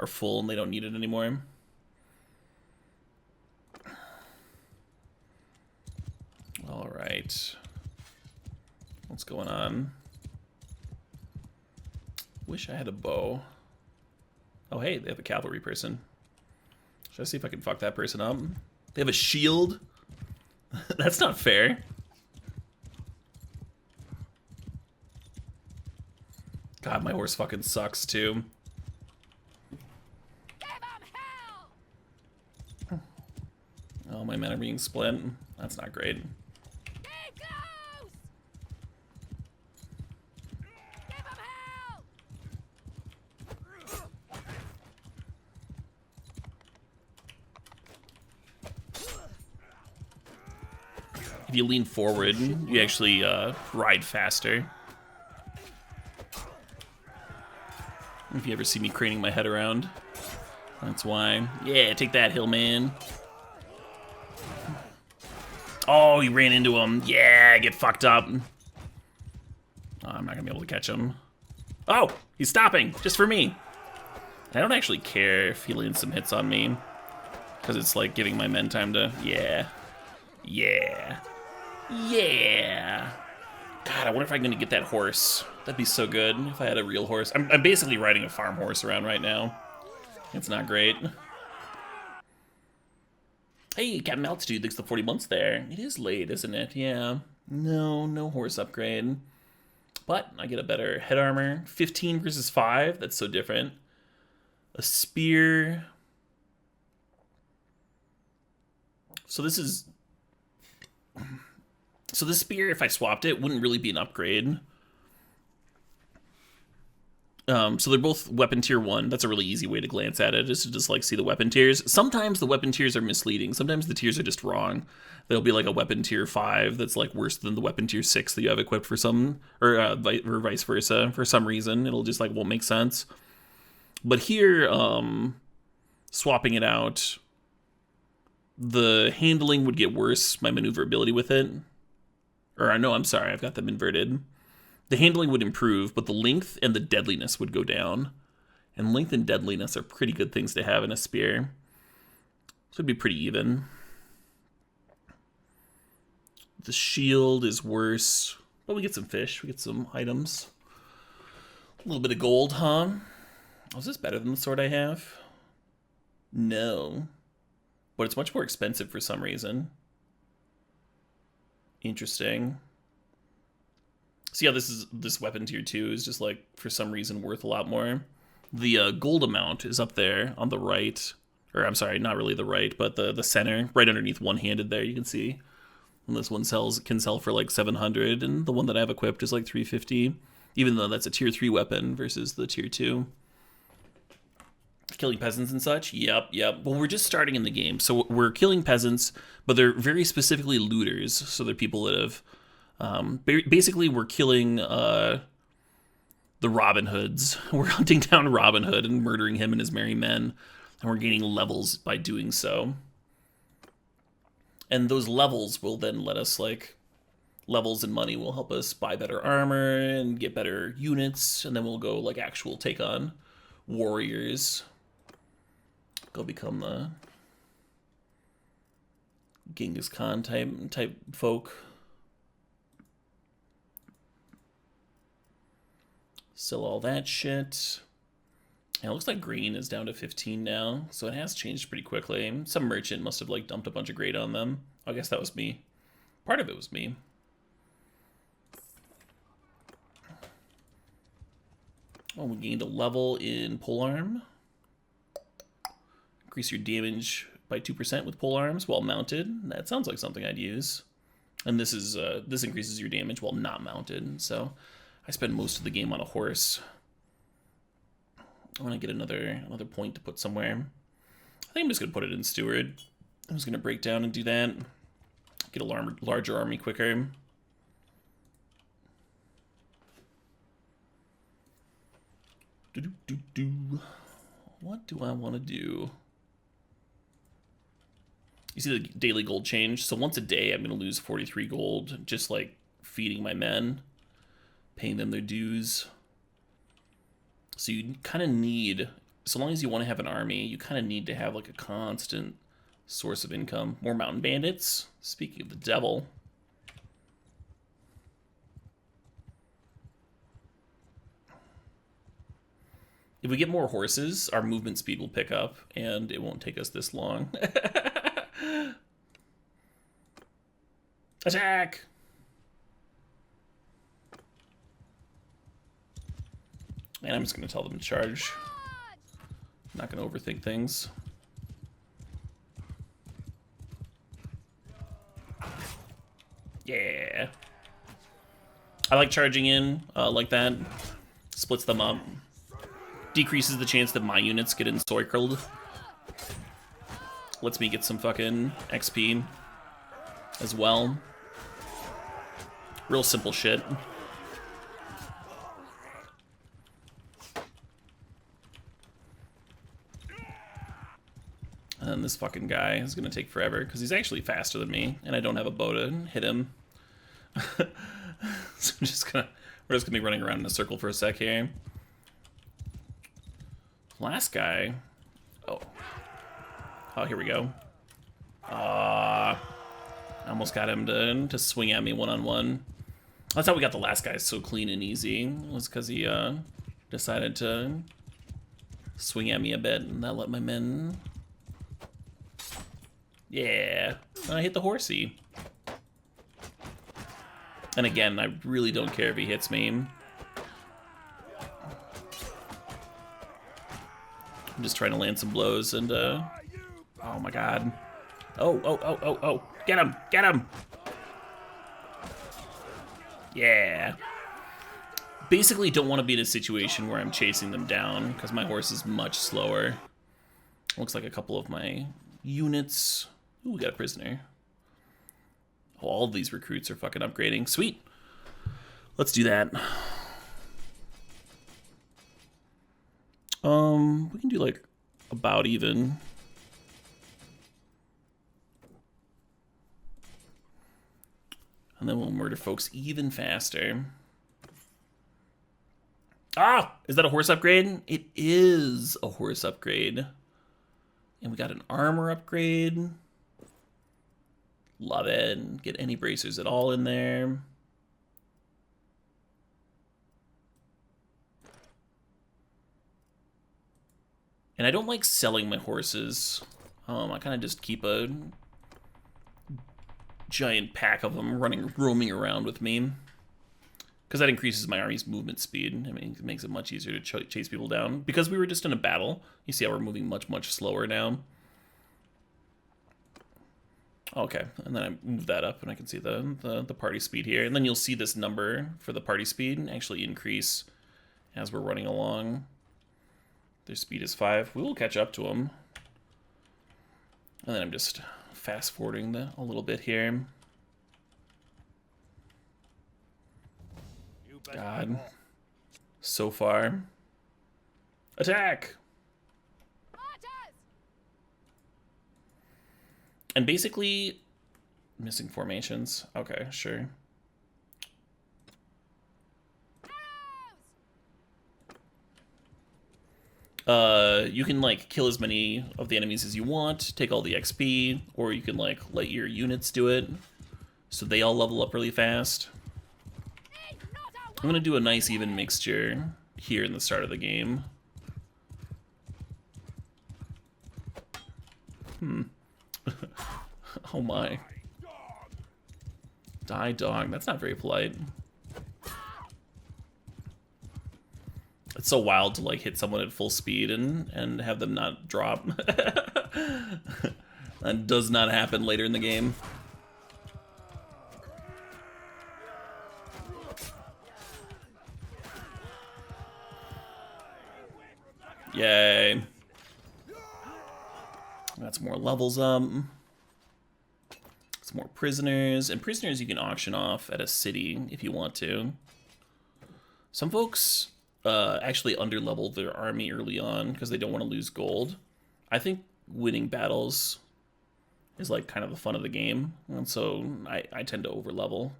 full and they don't need it anymore. All right. What's going on? Wish I had a bow. Oh, hey, they have a cavalry person. Should I see if I can fuck that person up? They have a shield? That's not fair. God, my horse fucking sucks too. Give 'em hell! Oh, my men are being split. That's not great. Keep close! Give 'em hell! If you lean forward, you actually ride faster. If you ever see me craning my head around, that's why. Yeah, take that, Hillman. Oh, he ran into him. Yeah, get fucked up. Oh, I'm not gonna be able to catch him. Oh, he's stopping, just for me. I don't actually care if he lands some hits on me, because it's like giving my men time to, yeah. God, I wonder if I'm gonna get that horse. That'd be so good if I had a real horse. I'm basically riding a farm horse around right now. It's not great. Hey, Captain Altitude, thanks for the 40 months there. It is late, isn't it? Yeah. No horse upgrade. But I get a better head armor. 15 versus 5, that's so different. A spear. So this is... So this spear, if I swapped it, wouldn't really be an upgrade. So they're both weapon tier 1. That's a really easy way to glance at it, is to just like see the weapon tiers. Sometimes the weapon tiers are misleading. Sometimes the tiers are just wrong. There'll be like a weapon tier 5 that's like worse than the weapon tier 6 that you have equipped for some, or vice versa. For some reason, it'll just like won't make sense. But here, swapping it out, the handling would get worse, my maneuverability with it. Or no, I'm sorry, I've got them inverted. The handling would improve, but the length and the deadliness would go down. And length and deadliness are pretty good things to have in a spear. So it'd be pretty even. The shield is worse, but we get some fish, we get some items. A little bit of gold, huh? Oh, is this better than the sword I have? No. But it's much more expensive for some reason. Interesting. So yeah, this weapon tier 2 is just like, for some reason, worth a lot more. The gold amount is up there on the right. Or I'm sorry, not really the right, but the center, right underneath one-handed there, you can see. And this one can sell for like 700, and the one that I have equipped is like 350, even though that's a tier 3 weapon versus the tier 2. Killing peasants and such? Yep. Well, we're just starting in the game, so we're killing peasants, but they're very specifically looters, so they're people that have... basically, we're killing the Robin Hoods. We're hunting down Robin Hood and murdering him and his merry men, and we're gaining levels by doing so. And those levels will then let us, like, levels and money will help us buy better armor and get better units, and then we'll go, like, actual take on warriors. Go become the Genghis Khan type folk. Sell all that shit. And it looks like green is down to 15 now, so it has changed pretty quickly. Some merchant must have like dumped a bunch of grade on them. I guess that was me. Part of it was me. Oh, we gained a level in polearm. Increase your damage by 2% with polearms while mounted. That sounds like something I'd use. And this is this increases your damage while not mounted. So I spend most of the game on a horse. I want to get another point to put somewhere. I think I'm just gonna put it in steward. I'm just gonna break down and do that. Get a larger army quicker. What do I want to do? You see the daily gold change? So once a day, I'm going to lose 43 gold, just like feeding my men, paying them their dues. So you kind of need, so long as you want to have an army, you kind of need to have like a constant source of income. More mountain bandits. Speaking of the devil. If we get more horses, our movement speed will pick up, and it won't take us this long. Attack! And I'm just going to tell them to charge. I'm not going to overthink things. Yeah. I like charging in like that. Splits them up. Decreases the chance that my units get encircled. Lets me get some fucking XP as well. Real simple shit. And this fucking guy is gonna take forever because he's actually faster than me, and I don't have a bow to hit him. So we're just gonna be running around in a circle for a sec here. Last guy. Oh, here we go. I almost got him to swing at me one-on-one. That's how we got the last guy so clean and easy. It was because he decided to swing at me a bit, and that let my men... Yeah, I hit the horsey. And again, I really don't care if he hits me. I'm just trying to land some blows and, oh my god. Oh. Get him! Get him! Yeah. basically don't want to be in a situation where I'm chasing them down, because my horse is much slower. Looks like a couple of my units... Ooh, we got a prisoner. Oh, all of these recruits are fucking upgrading. Sweet. Let's do that. We can do like about even. And then we'll murder folks even faster. Ah! Is that a horse upgrade? It is a horse upgrade. And we got an armor upgrade. Love it. Get any bracers at all in there. And I don't like selling my horses. I kind of just keep a giant pack of them roaming around with me. Because that increases my army's movement speed. I mean, it makes it much easier to chase people down. Because we were just in a battle, you see how we're moving much, much slower now. Okay, and then I move that up and I can see the party speed here. And then you'll see this number for the party speed actually increase as we're running along. Their speed is 5. We will catch up to them. And then I'm just fast forwarding a little bit here. God. So far. Attack! And basically, missing formations. Okay, sure. You can like kill as many of the enemies as you want, take all the XP, or you can like let your units do it, so they all level up really fast. I'm gonna do a nice even mixture here in the start of the game. Oh my. Die dog. That's not very polite. It's so wild to like hit someone at full speed and have them not drop. That does not happen later in the game. Yay. Got some more levels up. Some more prisoners. And prisoners you can auction off at a city if you want to. Some folks actually underlevel their army early on because they don't want to lose gold. I think winning battles is like kind of the fun of the game. And so I tend to overlevel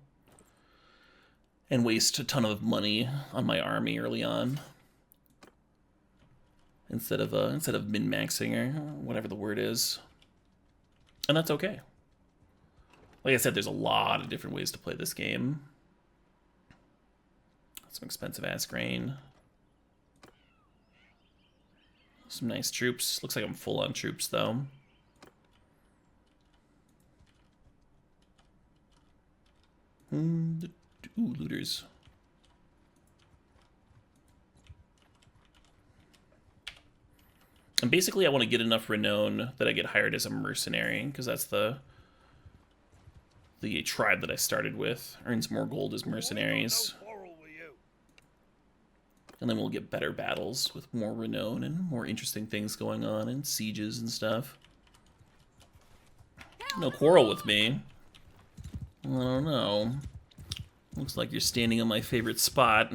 and waste a ton of money on my army early on. Instead of min-maxing or whatever the word is. And that's okay. Like I said, there's a lot of different ways to play this game. Some expensive ass grain. Some nice troops. Looks like I'm full on troops though. Ooh, looters. And basically I want to get enough renown that I get hired as a mercenary, because that's the tribe that I started with. Earns more gold as mercenaries. And then we'll get better battles with more renown and more interesting things going on and sieges and stuff. No quarrel with me. I don't know. Looks like you're standing on my favorite spot.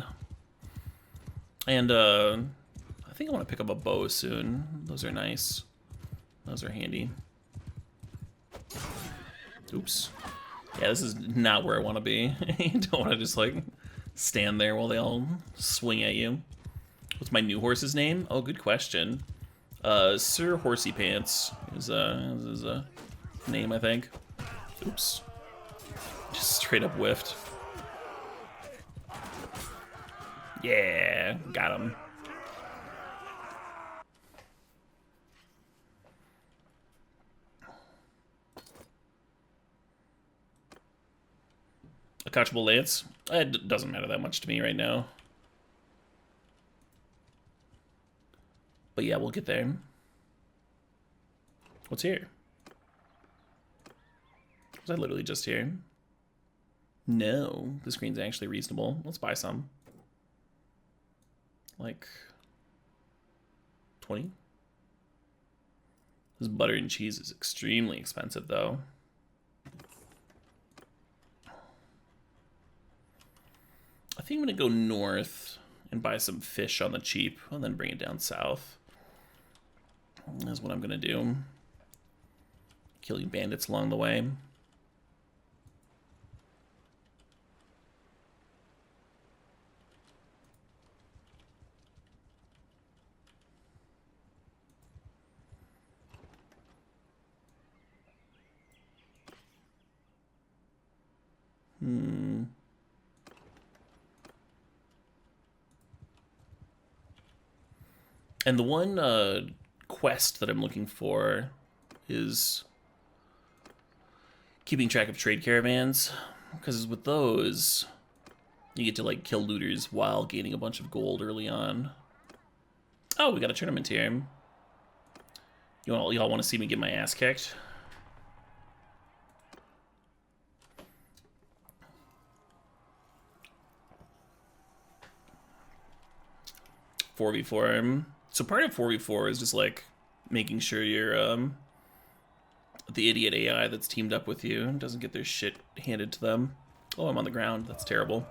And I think I want to pick up a bow soon. Those are nice. Those are handy. Oops. Yeah, this is not where I want to be. You don't want to just like stand there while they all swing at you. What's my new horse's name? Oh, good question. Sir Horsey Pants is a name, I think. Oops. Just straight up whiffed. Yeah, got him. A catchable lance? It doesn't matter that much to me right now. But yeah, we'll get there. What's here? Was I literally just here? No, the screen's actually reasonable. Let's buy some. Like 20? This butter and cheese is extremely expensive, though. I think I'm gonna go north and buy some fish on the cheap, and then bring it down south. That's what I'm gonna do. Killing bandits along the way. And the one quest that I'm looking for is keeping track of trade caravans, because with those, you get to like kill looters while gaining a bunch of gold early on. Oh, we got a tournament here. Y'all want to see me get my ass kicked? .4v4. So part of 4v4 is just like making sure you're the idiot AI that's teamed up with you doesn't get their shit handed to them. Oh, I'm on the ground. That's terrible.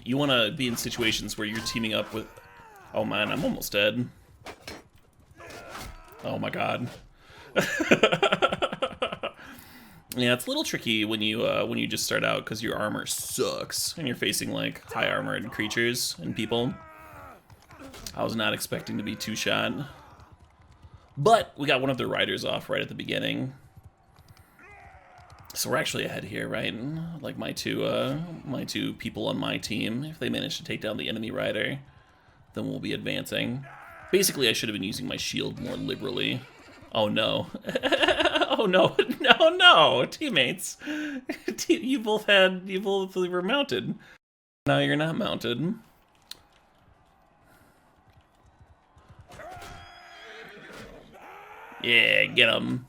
You want to be in situations where you're teaming up with... Oh man, I'm almost dead. Oh my god. Yeah, it's a little tricky when you just start out because your armor sucks and you're facing like high armored creatures and people. I was not expecting to be two-shot, but we got one of their riders off right at the beginning, so we're actually ahead here, right? Like my two people on my team, if they manage to take down the enemy rider, then we'll be advancing. Basically, I should have been using my shield more liberally. Oh no. Oh no. No, no. Teammates. You both were mounted. Now you're not mounted. Yeah, get him.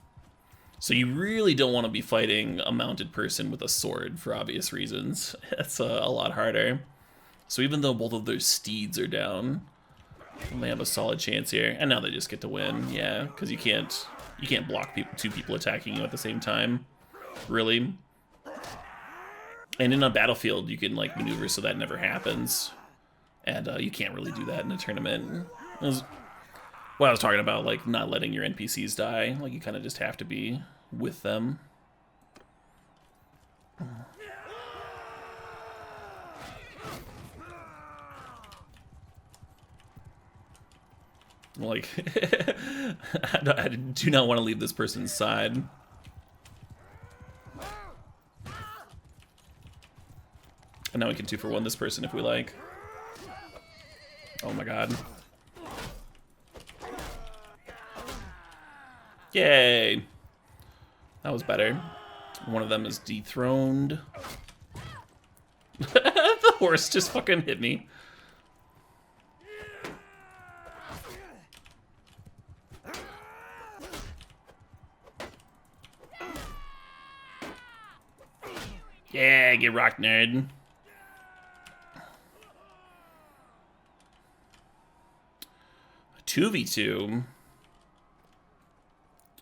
So you really don't want to be fighting a mounted person with a sword for obvious reasons. That's a lot harder. So even though both of their steeds are down, they have a solid chance here, and now they just get to win. Yeah, because you can't block two people attacking you at the same time, really. And in a battlefield, you can like maneuver so that never happens, and you can't really do that in a tournament. What I was talking about, like not letting your NPCs die. Like you kind of just have to be with them. Like, I do not want to leave this person's side. And now we can 2-for-1 this person if we like. Oh my god. Yay! That was better. One of them is dethroned. The horse just fucking hit me. Yeah, get rocked, nerd. A 2v2.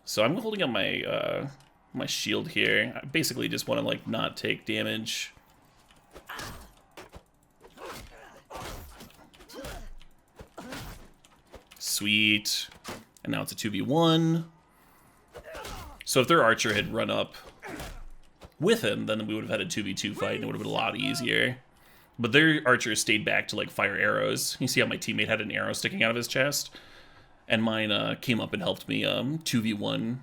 So I'm holding up my my shield here. I basically just want to like not take damage. Sweet. And now it's a 2v1. So if their archer had run up with him, then we would have had a 2v2 fight and it would have been a lot easier. But their archer stayed back to like fire arrows. You see how my teammate had an arrow sticking out of his chest? And mine came up and helped me 2v1.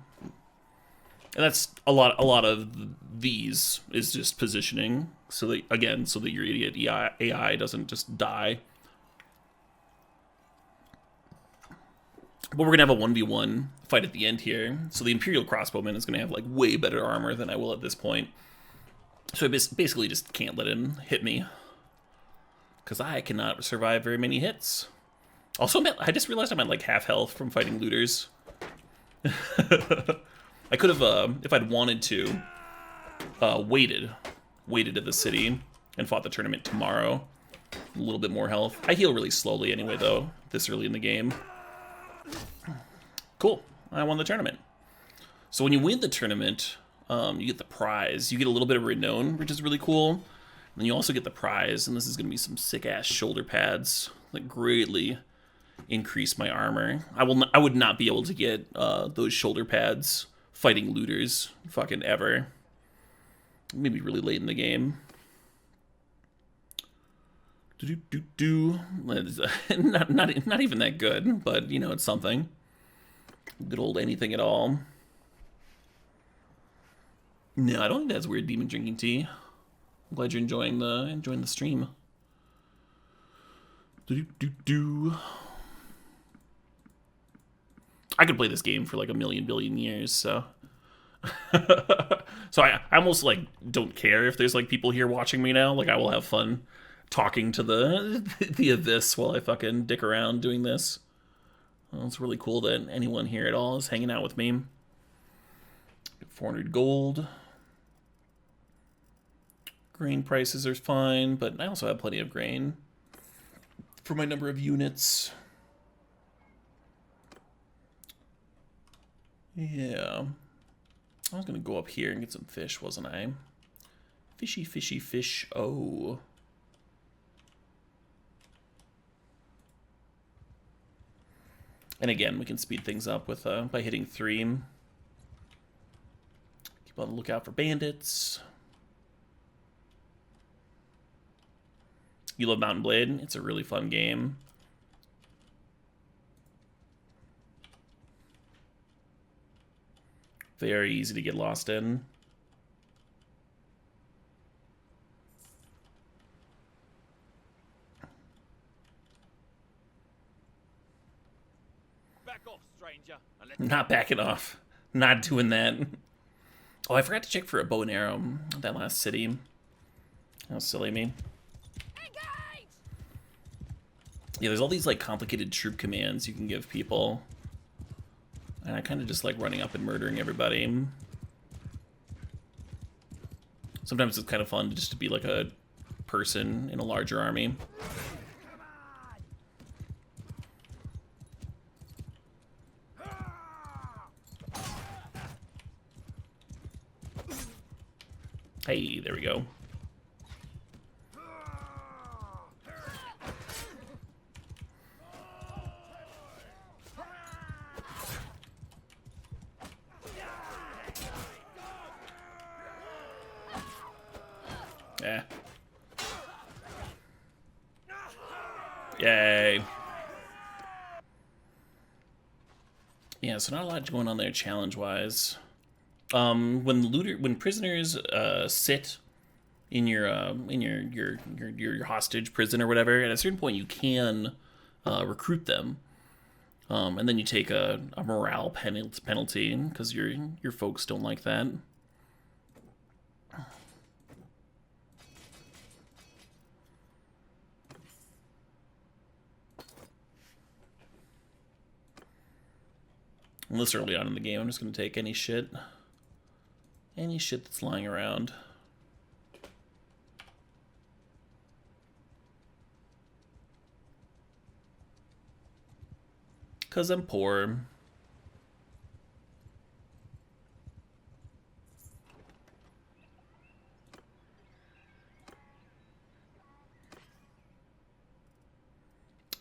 And that's a lot of these is just positioning. So that, again, so that your idiot AI doesn't just die. But we're going to have a 1v1 fight at the end here. So the Imperial Crossbowman is going to have like way better armor than I will at this point. So I basically just can't let him hit me, because I cannot survive very many hits. Also, I just realized I'm at like half health from fighting looters. I could have, if I'd wanted to, waited at the city and fought the tournament tomorrow. A little bit more health. I heal really slowly anyway, though, this early in the game. Cool. I won the tournament. So when you win the tournament, you get the prize. You get a little bit of renown, which is really cool. And then you also get the prize, and this is going to be some sick-ass shoulder pads that greatly increase my armor. I would not be able to get those shoulder pads fighting looters fucking ever. Maybe really late in the game. Not even that good, but you know, it's something. Good old anything at all. No, I don't think that's weird, Demon drinking tea. I'm glad you're enjoying the stream. I could play this game for like a million billion years, so so I almost like don't care if there's like people here watching me now. Like I will have fun talking to the abyss while I fucking dick around doing this. Well, it's really cool that anyone here at all is hanging out with me. 400 gold. Grain prices are fine, but I also have plenty of grain for my number of units. Yeah. I was going to go up here and get some fish, wasn't I? Fishy, fishy, fish. Oh. And again, we can speed things up with by hitting 3. Keep on the lookout for bandits. You love Mountain Blade? It's a really fun game. Very easy to get lost in. Back off, stranger. Not backing off. Not doing that. Oh, I forgot to check for a bow and arrow at that last city. How silly me. Yeah, there's all these like complicated troop commands you can give people. And I kind of just like running up and murdering everybody. Sometimes it's kind of fun just to be like a person in a larger army. Hey, there we go. Yeah. Yay. Yeah, so not a lot going on there challenge-wise. When prisoners sit in your hostage prison or whatever, at a certain point you can recruit them, and then you take a morale penalty because your folks don't like that. And this early on in the game, I'm just going to take any shit that's lying around. Because I'm poor.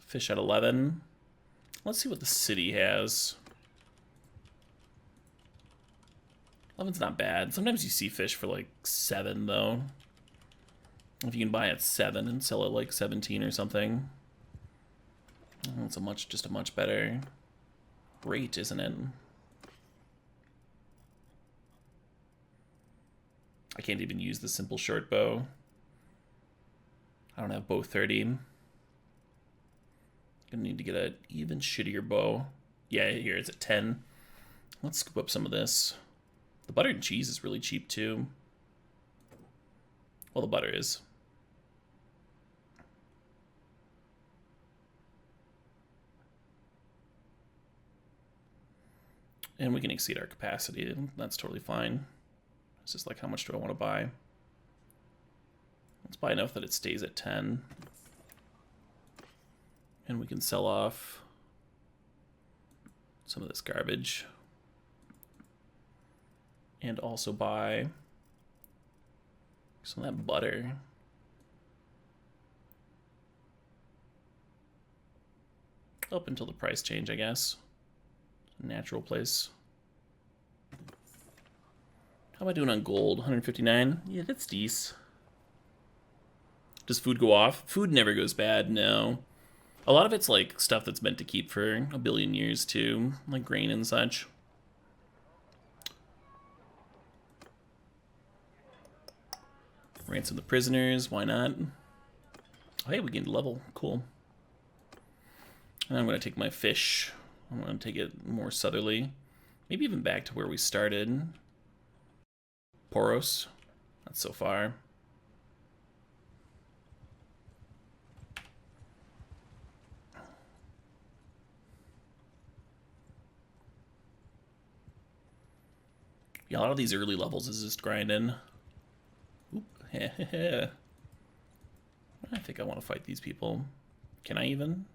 Fish at 11. Let's see what the city has. 11's not bad. Sometimes you see fish for like 7 though. If you can buy at 7 and sell it like 17 or something. It's just a much better rate, isn't it? I can't even use the simple short bow. I don't have bow 30. Gonna need to get an even shittier bow. Yeah, here it's at 10. Let's scoop up some of this. The butter and cheese is really cheap too. Well, the butter is. And we can exceed our capacity. That's totally fine. It's just like, how much do I want to buy? Let's buy enough that it stays at 10. And we can sell off some of this garbage. And also buy some of that butter. Up until the price change, I guess. Natural place. How am I doing on gold? 159? Yeah, that's decent. Does food go off? Food never goes bad, no. A lot of it's like stuff that's meant to keep for a billion years too, like grain and such. Ransom the prisoners, why not? Oh, hey, we gained a level, cool. And I'm gonna take my fish. I'm gonna take it more southerly. Maybe even back to where we started. Poros, that's so far. Yeah, a lot of these early levels is just grinding. Oop. I think I want to fight these people. Can I even?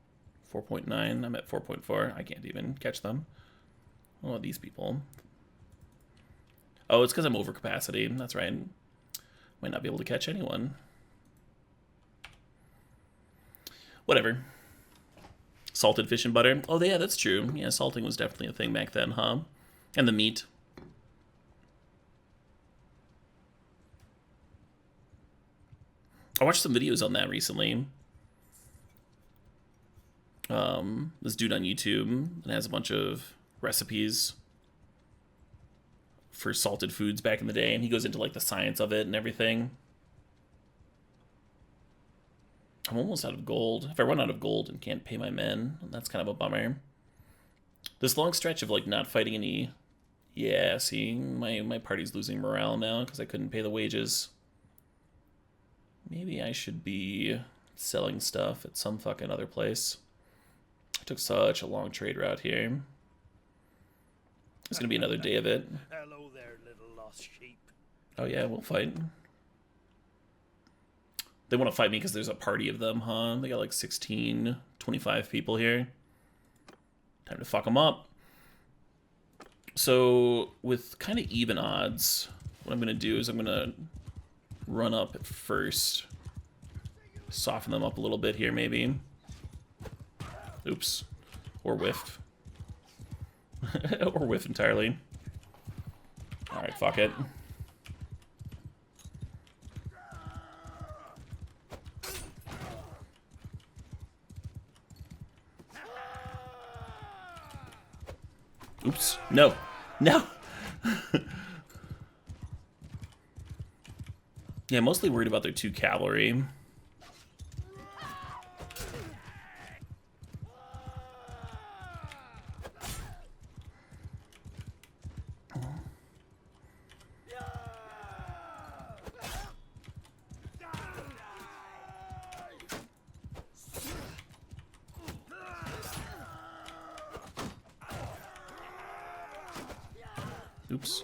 4.9. I'm at 4.4. I can't even catch them. Oh, these people. Oh, it's because I'm over capacity. That's right. Might not be able to catch anyone. Whatever. Salted fish and butter. Oh, yeah, that's true. Yeah, salting was definitely a thing back then, huh? And the meat. I watched some videos on that recently. This dude on YouTube that has a bunch of recipes for salted foods back in the day, and he goes into like the science of it and everything. I'm almost out of gold. If I run out of gold and can't pay my men, that's kind of a bummer. This long stretch of like not fighting any... Yeah, see, my party's losing morale now because I couldn't pay the wages. Maybe I should be selling stuff at some fucking other place. I took such a long trade route here. It's gonna be another day of it. Hello there, little lost sheep. Oh yeah, we'll fight. They want to fight me because there's a party of them, huh? They got like 16, 25 people here. Time to fuck them up. So, with kind of even odds, what I'm gonna do is I'm gonna run up at first. Soften them up a little bit here, maybe. Oops. Or whiff. Or whiff entirely. Alright, fuck it. Oops. No. No! Yeah, mostly worried about their 2 cavalry. Oops.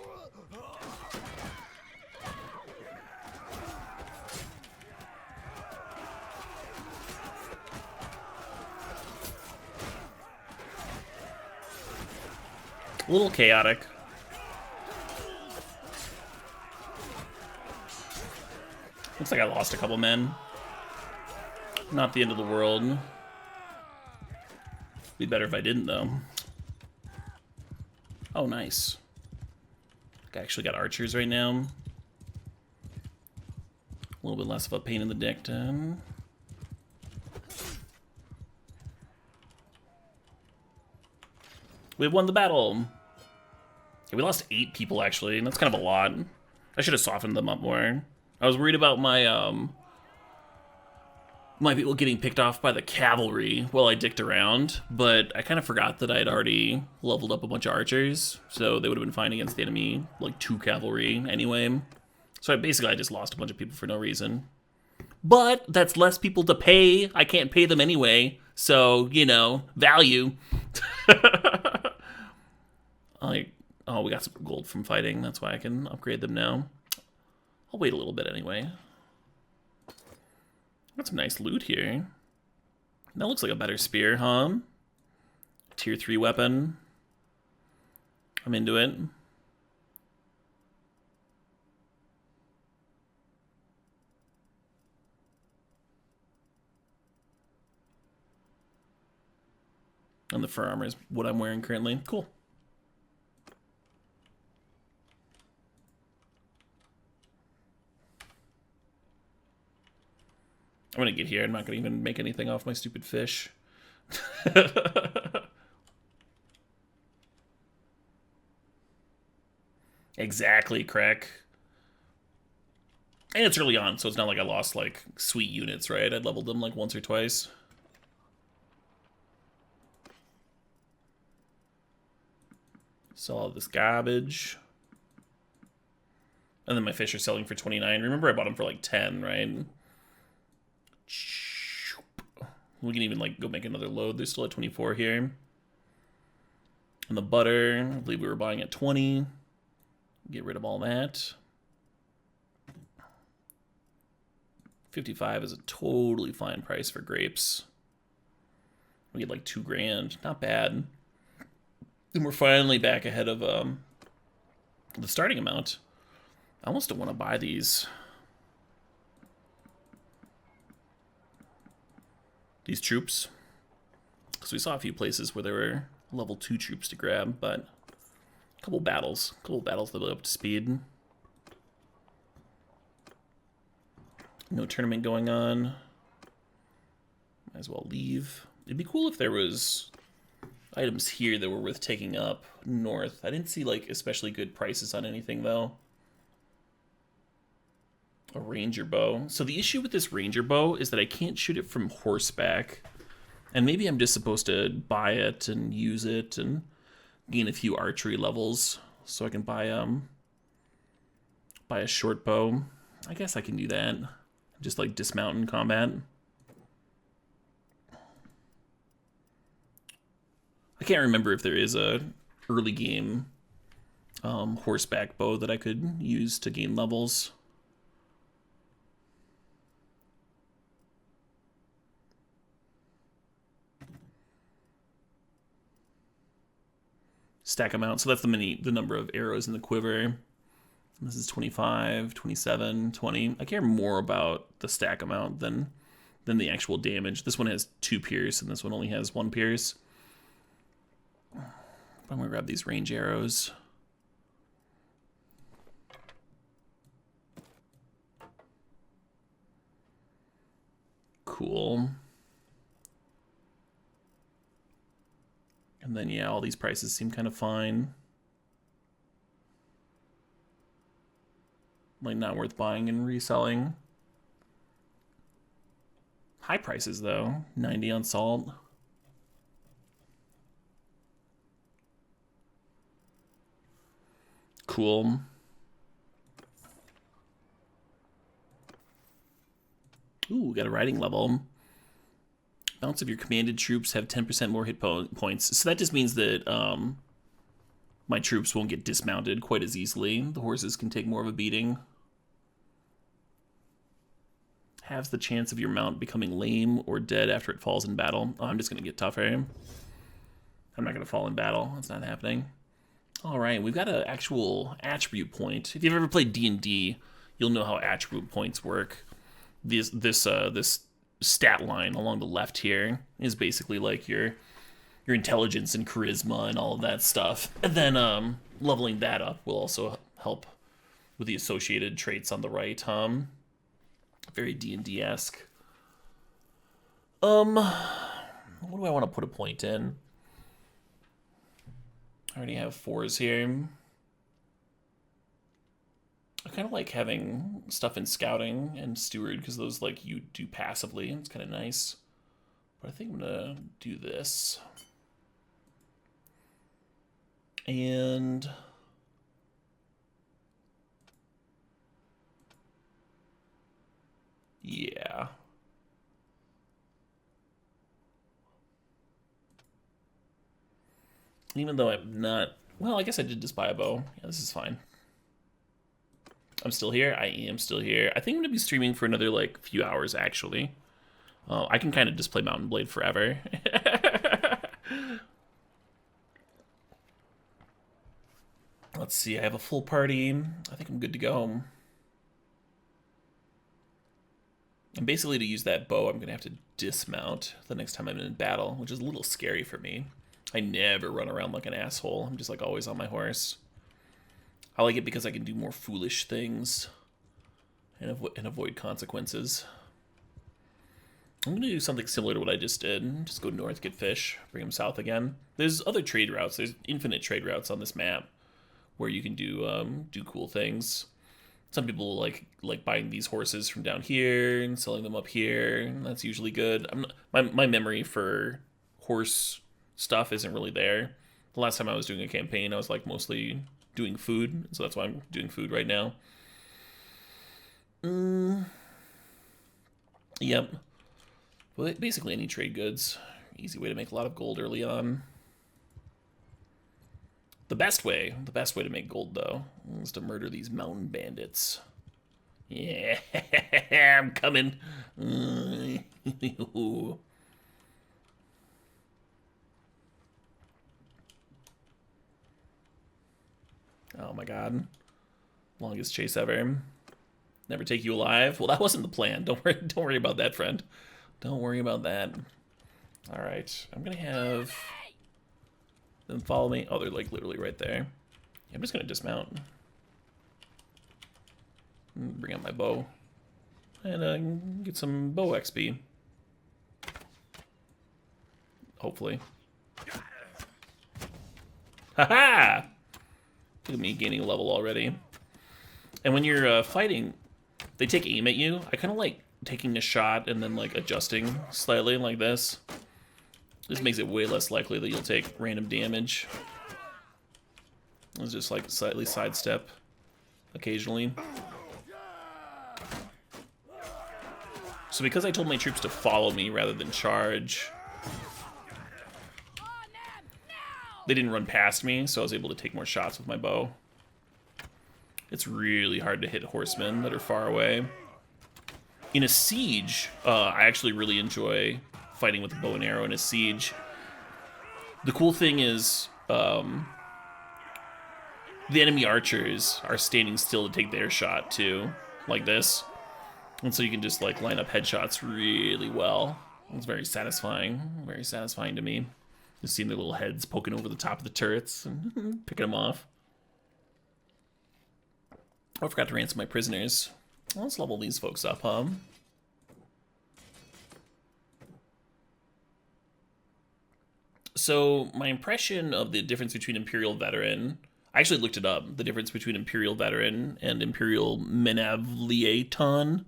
A little chaotic. Looks like I lost a couple men. Not the end of the world. Be better if I didn't, though. Oh, nice. I actually got archers right now. A little bit less of a pain in the dick to... We won the battle. Okay, we lost 8 people, actually, and that's kind of a lot. I should have softened them up more. I was worried about my, my people getting picked off by the cavalry while I dicked around, but I kind of forgot that I had already leveled up a bunch of archers, so they would have been fine against the enemy, like 2 cavalry anyway. So I just lost a bunch of people for no reason. But that's less people to pay. I can't pay them anyway, so, you know, value. Oh, we got some gold from fighting. That's why I can upgrade them now. I'll wait a little bit anyway. Got some nice loot here. That looks like a better spear, huh? Tier 3 weapon. I'm into it. And the fur armor is what I'm wearing currently. Cool. I'm gonna get here. I'm not gonna even make anything off my stupid fish. Exactly, Crack. And it's early on, so it's not like I lost, like, sweet units, right? I leveled them, like, once or twice. Sell all this garbage. And then my fish are selling for 29. Remember I bought them for, like, 10, right? We can even, like, go make another load. They're still at 24 here. And the butter, I believe we were buying at 20. Get rid of all that. 55 is a totally fine price for grapes. We get like 2 grand. Not bad. And we're finally back ahead of the starting amount. I almost don't want to buy these. These troops. Because we saw a few places where there were level 2 troops to grab, but a couple battles to build up to speed. No tournament going on. Might as well leave. It'd be cool if there was items here that were worth taking up north. I didn't see, like, especially good prices on anything, though. A ranger bow. So the issue with this ranger bow is that I can't shoot it from horseback. And maybe I'm just supposed to buy it and use it and gain a few archery levels so I can buy a short bow. I guess I can do that. Just like dismount in combat. I can't remember if there is a early game horseback bow that I could use to gain levels. Stack amount. So that's the number of arrows in the quiver. This is 25, 27, 20. I care more about the stack amount than the actual damage. This one has 2 pierce, and this one only has 1 pierce. I'm gonna grab these range arrows. Cool. And then, yeah, all these prices seem kind of fine. Like, not worth buying and reselling. High prices, though. 90 on salt. Cool. Ooh, got a riding level. Mounts of your commanded troops have 10% more hit points. So that just means that my troops won't get dismounted quite as easily. The horses can take more of a beating. Halves the chance of your mount becoming lame or dead after it falls in battle. Oh, I'm just going to get tougher. I'm not going to fall in battle. That's not happening. All right, we've got an actual attribute point. If you've ever played D&D, you'll know how attribute points work. This stat line along the left here is basically like your intelligence and charisma and all of that stuff. And then leveling that up will also help with the associated traits on the right. Very D&D-esque. What do I want to put a point in? I already have 4s here. I kind of like having stuff in scouting and steward because those, like, you do passively. It's kind of nice. But I think I'm gonna do this. And yeah. Even though I'm not Well, I guess I did just buy a bow. Yeah, this is fine. I'm still here. I am still here. I think I'm going to be streaming for another, like, few hours, actually. I can kind of just play Mountain Blade forever. Let's see. I have a full party. I think I'm good to go. And basically, to use that bow, I'm going to have to dismount the next time I'm in battle, which is a little scary for me. I never run around like an asshole. I'm just, like, always on my horse. I like it because I can do more foolish things and avoid consequences. I'm going to do something similar to what I just did. Just go north, get fish, bring them south again. There's other trade routes. There's infinite trade routes on this map where you can do cool things. Some people like buying these horses from down here and selling them up here, and that's usually good. My memory for horse stuff isn't really there. The last time I was doing a campaign, I was like mostly doing food, so that's why I'm doing food right now. Yep. Well, basically any trade goods. Easy way to make a lot of gold early on. The best way to make gold, though, is to murder these mountain bandits. Yeah, I'm coming. Oh my god. Longest chase ever. Never take you alive. Well, that wasn't the plan. Don't worry about that, friend. Don't worry about that. Alright. I'm gonna have them follow me. Oh, they're like literally right there. I'm just gonna dismount. Bring out my bow. And get some bow XP. Hopefully. Haha! Look at me gaining a level already. And when you're fighting, they take aim at you. I kind of like taking a shot and then like adjusting slightly like this. This makes it way less likely that you'll take random damage. Let's just like slightly sidestep occasionally. So because I told my troops to follow me rather than charge, they didn't run past me, so I was able to take more shots with my bow. It's really hard to hit horsemen that are far away. In a siege, I actually really enjoy fighting with a bow and arrow in a siege. The cool thing is, the enemy archers are standing still to take their shot too, like this. And so you can just like line up headshots really well. It's very satisfying to me. Just seeing their little heads poking over the top of the turrets and picking them off. Oh, I forgot to ransom my prisoners. Well, let's level these folks up, huh? So, my impression of the difference between Imperial Veteran... I actually looked it up. The difference between Imperial Veteran and Imperial Manavliaton.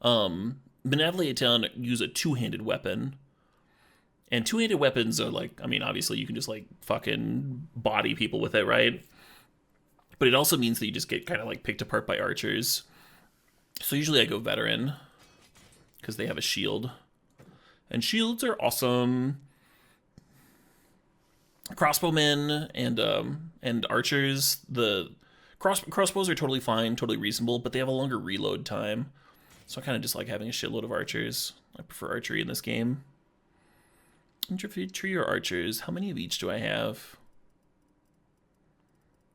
Manavliaton use a two-handed weapon. And two-handed weapons are like... I mean, obviously, you can just, like, fucking body people with it, right? But it also means that you just get kind of like picked apart by archers. So usually I go veteran because they have a shield. And shields are awesome. Crossbowmen and archers, the crossbows are totally fine, totally reasonable, but they have a longer reload time. So I kind of just like having a shitload of archers. I prefer archery in this game. Infantry or archers, how many of each do I have?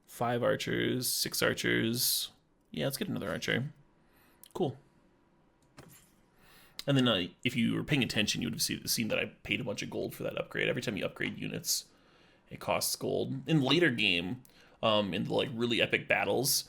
5 archers, 6 archers. Yeah, let's get another archer. Cool. And then if you were paying attention, you would have seen that I paid a bunch of gold for that upgrade. Every time you upgrade units, it costs gold. In later game, in the like really epic battles,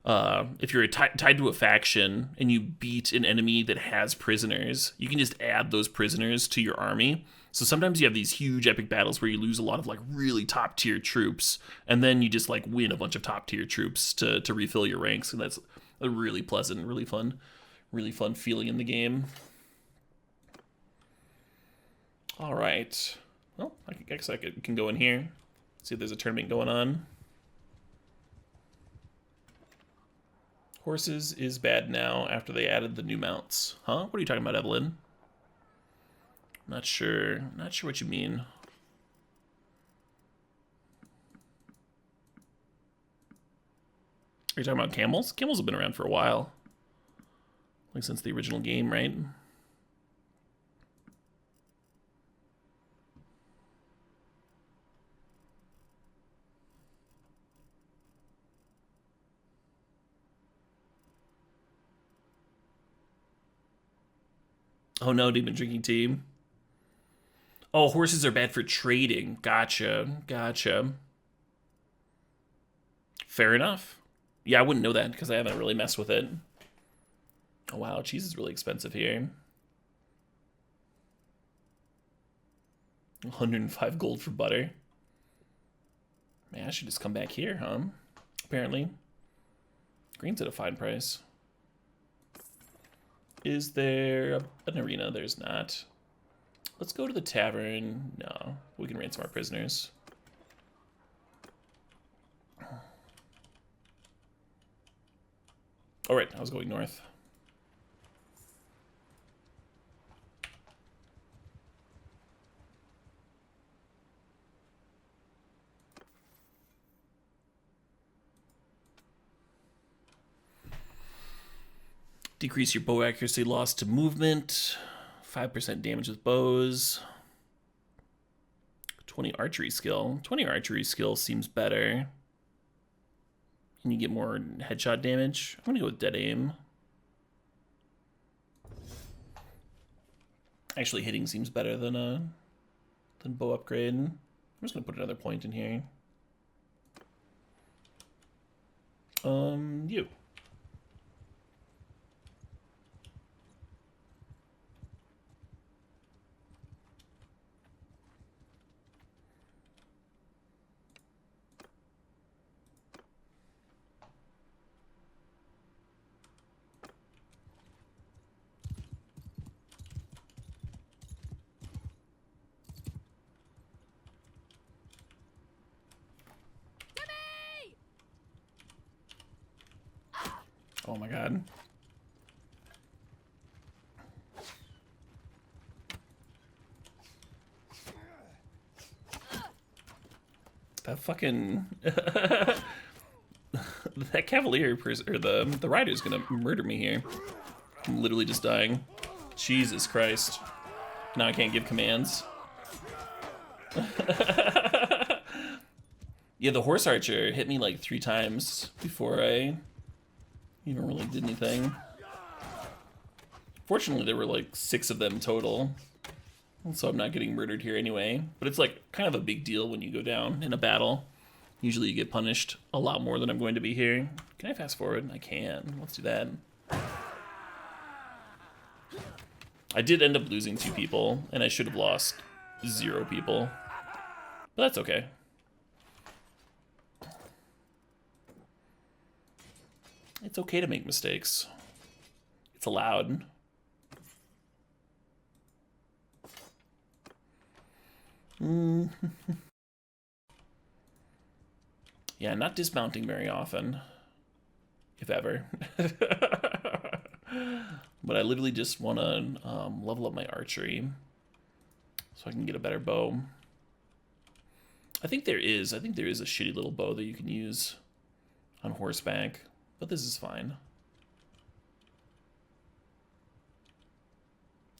if you're tied to a faction and you beat an enemy that has prisoners, you can just add those prisoners to your army. So sometimes you have these huge epic battles where you lose a lot of like really top tier troops, and then you just like win a bunch of top tier troops to refill your ranks, and that's a really pleasant, really fun feeling in the game. All right, well, I guess I can go in here, see if there's a tournament going on. Horses is bad now after they added the new mounts. Huh? What are you talking about, Evelyn? Not sure what you mean. Are you talking about camels? Camels have been around for a while. Like since the original game, right? Oh no, demon drinking tea. Oh, horses are bad for trading. Gotcha. Gotcha. Fair enough. Yeah, I wouldn't know that because I haven't really messed with it. Oh wow, cheese is really expensive here. 105 gold for butter. Man, I should just come back here, huh? Apparently. Green's at a fine price. Is there an arena? There's not. Let's go to the tavern. No, we can ransom our prisoners. All right, I was going north. Decrease your bow accuracy loss to movement. 5% damage with bows. 20 archery skill. 20 archery skill seems better. And you get more headshot damage. I'm gonna go with dead aim. Actually, hitting seems better than bow upgrade. I'm just gonna put another point in here. You. Oh my god. That fucking that cavalier person or the rider's gonna murder me here. I'm literally just dying. Jesus Christ. Now I can't give commands. Yeah, the horse archer hit me like 3 times before I even really did anything. Fortunately, there were like 6 of them total, so I'm not getting murdered here anyway. But it's like kind of a big deal when you go down in a battle. Usually you get punished a lot more than I'm going to be here. Can I fast forward? I can. Let's do that. I did end up losing 2 people, and I should have lost 0 people. But that's okay. It's okay to make mistakes. It's allowed. Yeah, not dismounting very often. If ever. But I literally just want to level up my archery so I can get a better bow. I think there is a shitty little bow that you can use on horseback, but this is fine.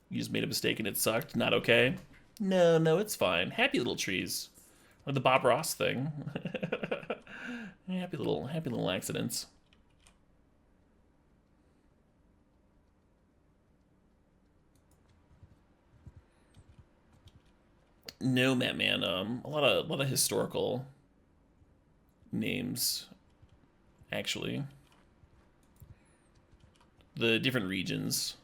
You just made a mistake and it sucked? Not okay? No, it's fine. Happy little trees. Or the Bob Ross thing. happy little accidents. No, man. A lot of historical names, actually. The different regions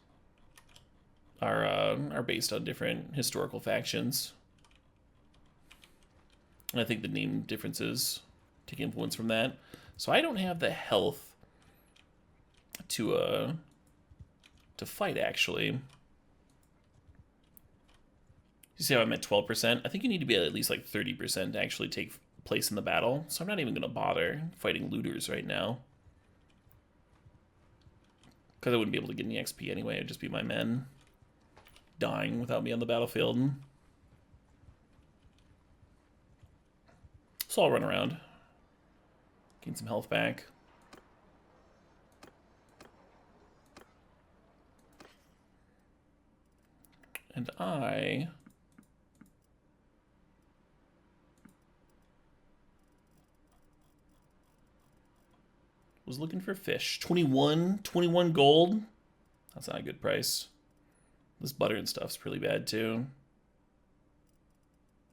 are based on different historical factions. And I think the name differences take influence from that. So I don't have the health to fight, actually. You see how I'm at 12%? I think you need to be at least like 30% to actually take place in the battle. So I'm not even going to bother fighting looters right now. Because I wouldn't be able to get any XP anyway. It would just be my men dying without me on the battlefield. So I'll run around. Gain some health back. And I was looking for fish. 21 gold. That's not a good price. This butter and stuff's pretty bad too.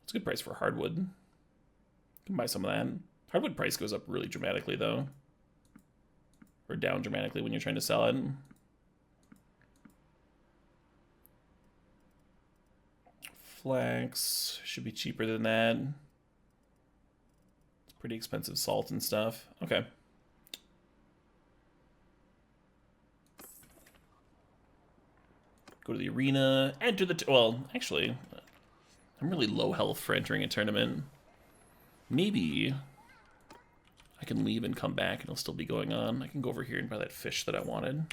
It's a good price for hardwood. You can buy some of that. Hardwood price goes up really dramatically though. Or down dramatically when you're trying to sell it. Flax should be cheaper than that. It's pretty expensive salt and stuff. Okay. Go to the arena, enter the... well, actually, I'm really low health for entering a tournament. Maybe I can leave and come back and it'll still be going on. I can go over here and buy that fish that I wanted.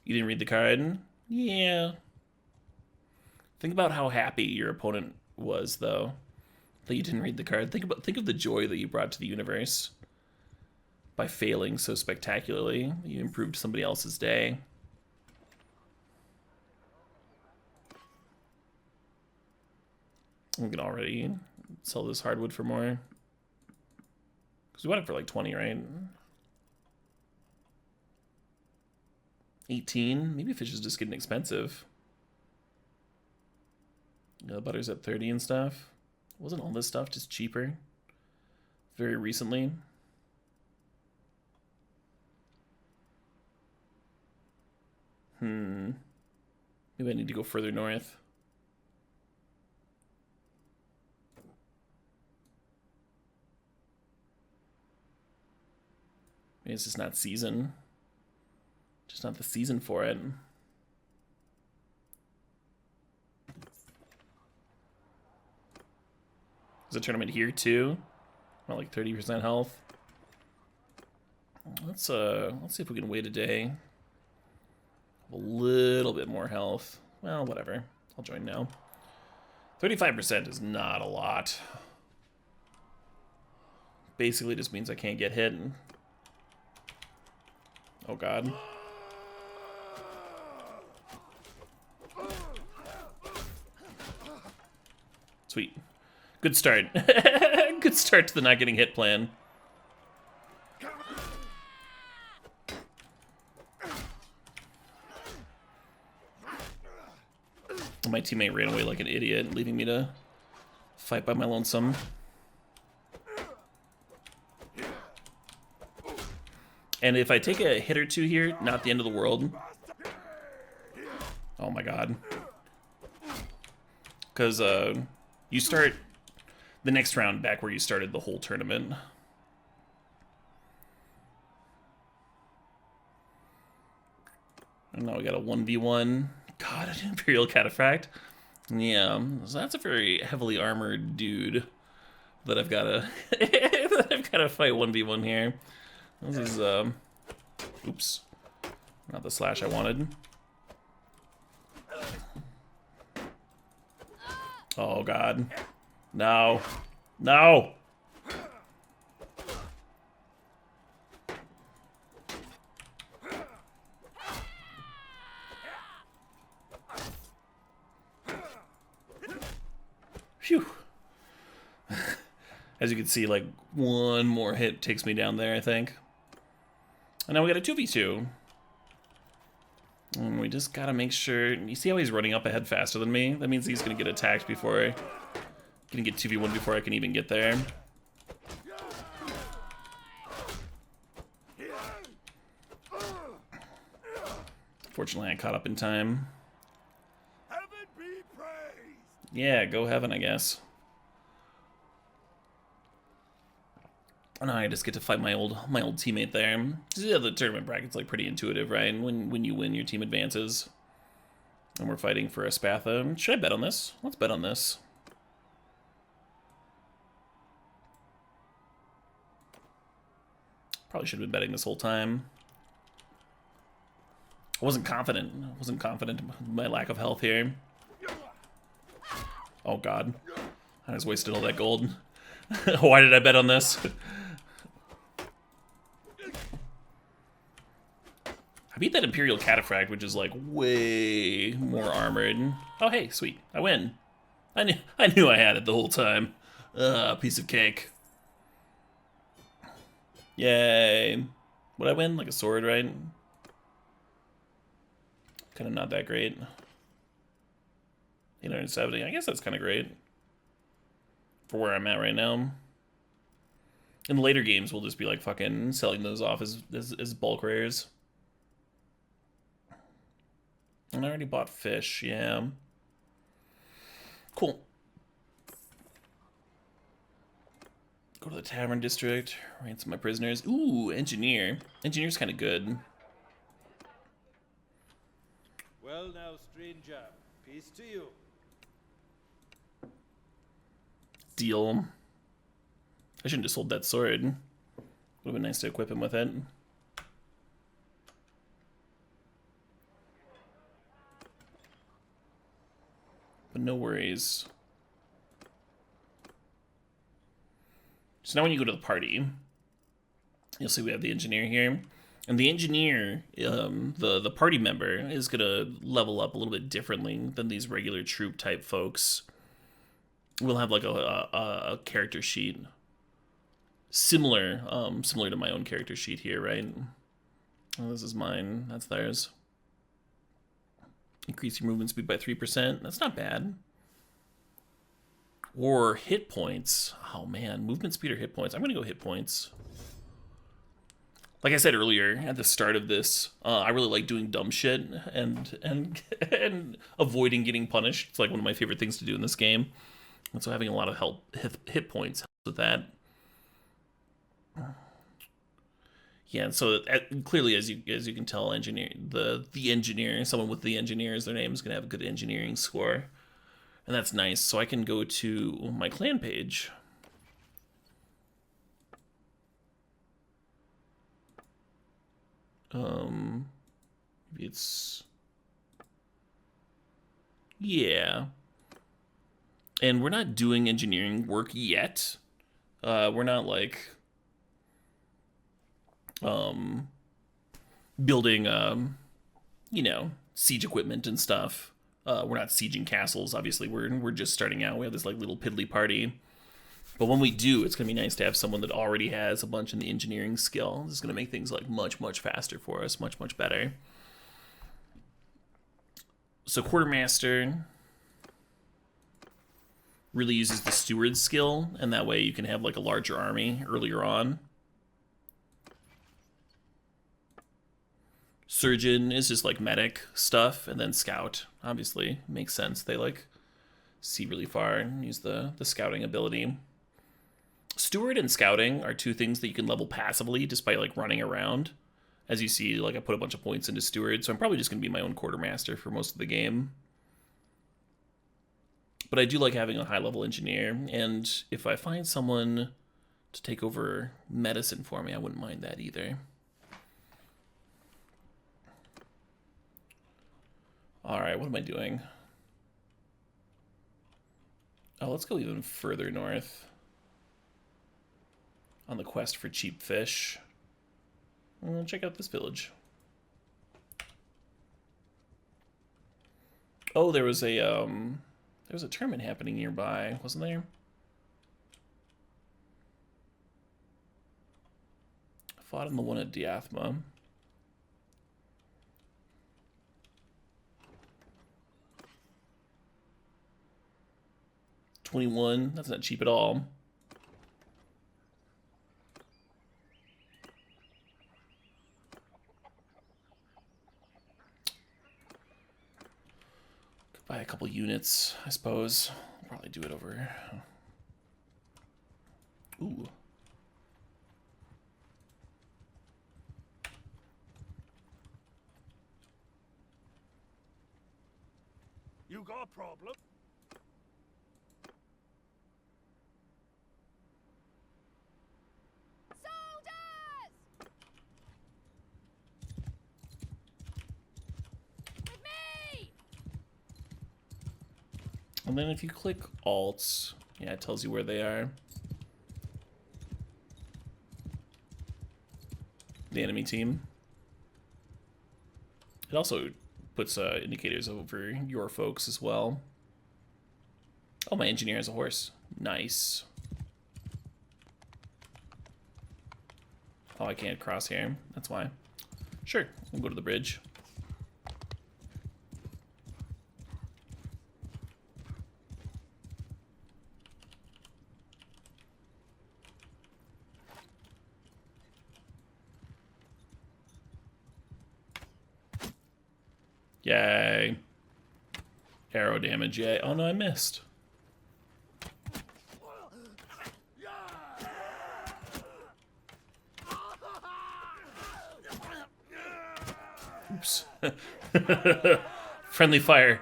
You didn't read the card? Yeah. Think about how happy your opponent was, though, that you didn't read the card. Think of the joy that you brought to the universe by failing so spectacularly. You improved somebody else's day. We can already sell this hardwood for more. Because we bought it for like 20, right? 18? Maybe fish is just getting expensive. Yeah, the butter's at 30 and stuff. Wasn't all this stuff just cheaper very recently? Maybe I need to go further north. Maybe it's just not season. Just not the season for it. There's a tournament here too. About like 30% health. Let's see if we can wait a day. A little bit more health. Well, whatever. I'll join now. 35% is not a lot. Basically just means I can't get hit. Oh god. Sweet. Good start. Good start to the not getting hit plan. My teammate ran away like an idiot, leaving me to fight by my lonesome. And if I take a hit or two here, not the end of the world. Oh my god. Because you start the next round back where you started the whole tournament. And now we got a 1v1. God, an Imperial Cataphract. Yeah, so that's a very heavily armored dude that I've got to that I've got to fight 1v1 here. This is oops, not the slash I wanted. Oh god, no, no. Phew. As you can see, like, one more hit takes me down there, I think. And now we got a 2v2. And we just gotta make sure... You see how he's running up ahead faster than me? That means he's gonna get attacked before... Gonna get 2v1 before I can even get there. Fortunately, I caught up in time. Yeah, go heaven, I guess. And I just get to fight my old teammate there. Yeah, the tournament bracket's like pretty intuitive, right? When you win, your team advances. And we're fighting for a Spatha. Should I bet on this? Let's bet on this. Probably should have been betting this whole time. I wasn't confident. I wasn't confident in my lack of health here. Oh god. I just wasted all that gold. Why did I bet on this? I beat that Imperial Cataphract, which is like way more armored. Oh hey, sweet, I win. I knew I had it the whole time. Piece of cake. Yay. Would I win? Like a sword, right? Kind of not that great. 870. I guess that's kind of great for where I'm at right now. In the later games, we'll just be like fucking selling those off as bulk rares. And I already bought fish, yeah. Cool. Go to the tavern district, ransom my prisoners. Ooh, engineer. Engineer's kind of good. Well now, stranger, peace to you. Deal. I shouldn't have sold that sword. Would have been nice to equip him with it. But no worries. So now when you go to the party, you'll see we have the engineer here. And the engineer, the party member, is going to level up a little bit differently than these regular troop type folks. We'll have like a character sheet. Similar to my own character sheet here, right? Oh, this is mine. That's theirs. Increase your movement speed by 3%. That's not bad. Or hit points. Oh man, movement speed or hit points. I'm gonna go hit points. Like I said earlier at the start of this, I really like doing dumb shit and avoiding getting punished. It's like one of my favorite things to do in this game. And so having a lot of hit points helps with that. Yeah, and so clearly, as you can tell, the engineer, someone with the engineer as their name, is gonna have a good engineering score, and that's nice. So I can go to my clan page. Maybe it's yeah, and we're not doing engineering work yet. We're not like building you know, siege equipment and stuff. We're not sieging castles, obviously. We're just starting out. We have this like little piddly party. But when we do, it's gonna be nice to have someone that already has a bunch in the engineering skill. This is gonna make things like much faster for us, much better. So quartermaster really uses the steward skill, and that way you can have like a larger army earlier on. Surgeon is just like medic stuff, and then scout obviously makes sense. They like see really far and use the scouting ability. Steward and scouting are two things that you can level passively just by like running around. As you see, like I put a bunch of points into steward, so I'm probably just gonna be my own quartermaster for most of the game. But I do like having a high level engineer, and if I find someone to take over medicine for me, I wouldn't mind that either. Alright, what am I doing? Oh, let's go even further north. On the quest for cheap fish. Check out this village. Oh, there was a tournament happening nearby, wasn't there? I fought in the one at Diathma. $21, that's not cheap at all. Could buy a couple units, I suppose. I'll probably do it over. Ooh. You got a problem? And then if you click Alt, yeah, it tells you where they are. The enemy team. It also puts indicators over your folks as well. Oh, my engineer has a horse. Nice. Oh, I can't cross here. That's why. Sure, we'll go to the bridge. Yay. Arrow damage, yay. Oh no, I missed. Oops. Friendly fire.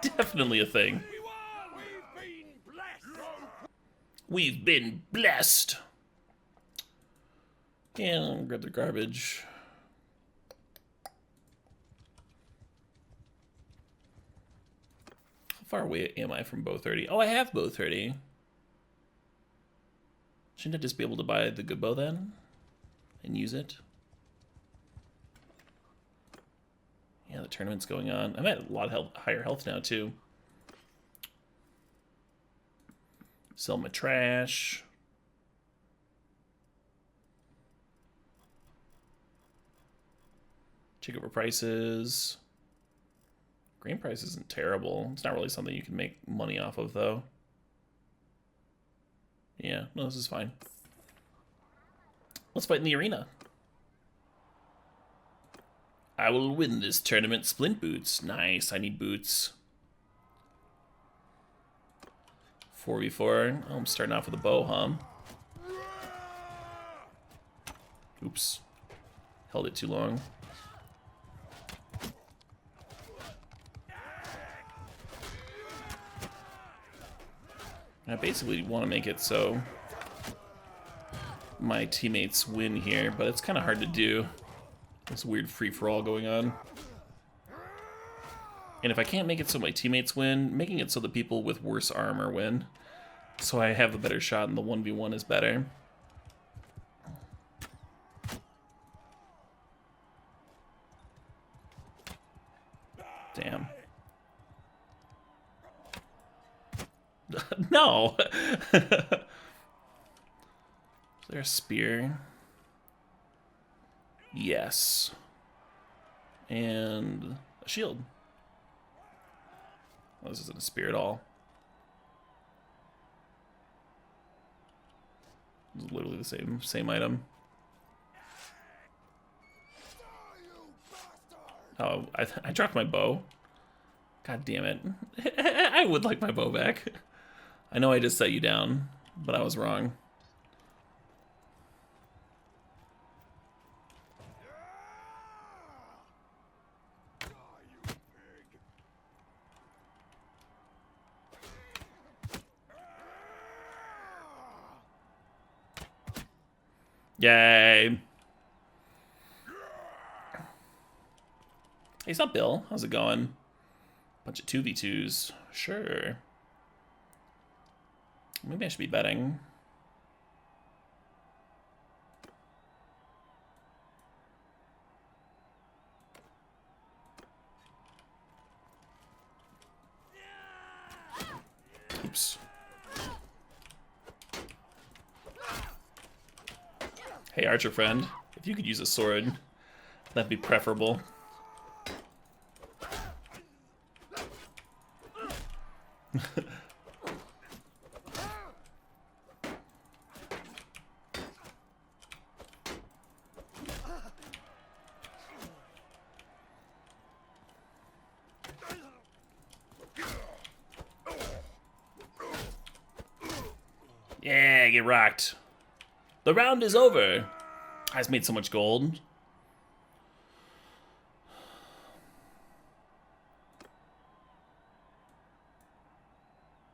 Definitely a thing. We've been blessed. Yeah, I'll grab the garbage. How far away am I from bow 30? Oh, I have bow 30. Shouldn't I just be able to buy the good bow then? And use it? Yeah, the tournament's going on. I'm at a lot of health, higher health now, too. Sell my trash. Check over prices. Grain price isn't terrible. It's not really something you can make money off of, though. Yeah, no, this is fine. Let's fight in the arena. I will win this tournament. Splint boots. Nice, I need boots. 4v4. Oh, I'm starting off with a bow, huh? Oops. Held it too long. I basically want to make it so my teammates win here, but it's kind of hard to do. This weird free-for-all going on. And if I can't make it so my teammates win, making it so the people with worse armor win, so I have a better shot in the 1v1 is better. Damn. No! Is there a spear? Yes. And a shield. Oh, this isn't a spear at all. It's literally the same item. Oh, I dropped my bow. God damn it. I would like my bow back. I know I just set you down, but I was wrong. Yay. Hey, what's up, Bill? How's it going? Bunch of 2v2s. Sure. Maybe I should be betting. Oops. Hey, archer friend, if you could use a sword, that'd be preferable. Yeah, get rocked. The round is over. I just made so much gold.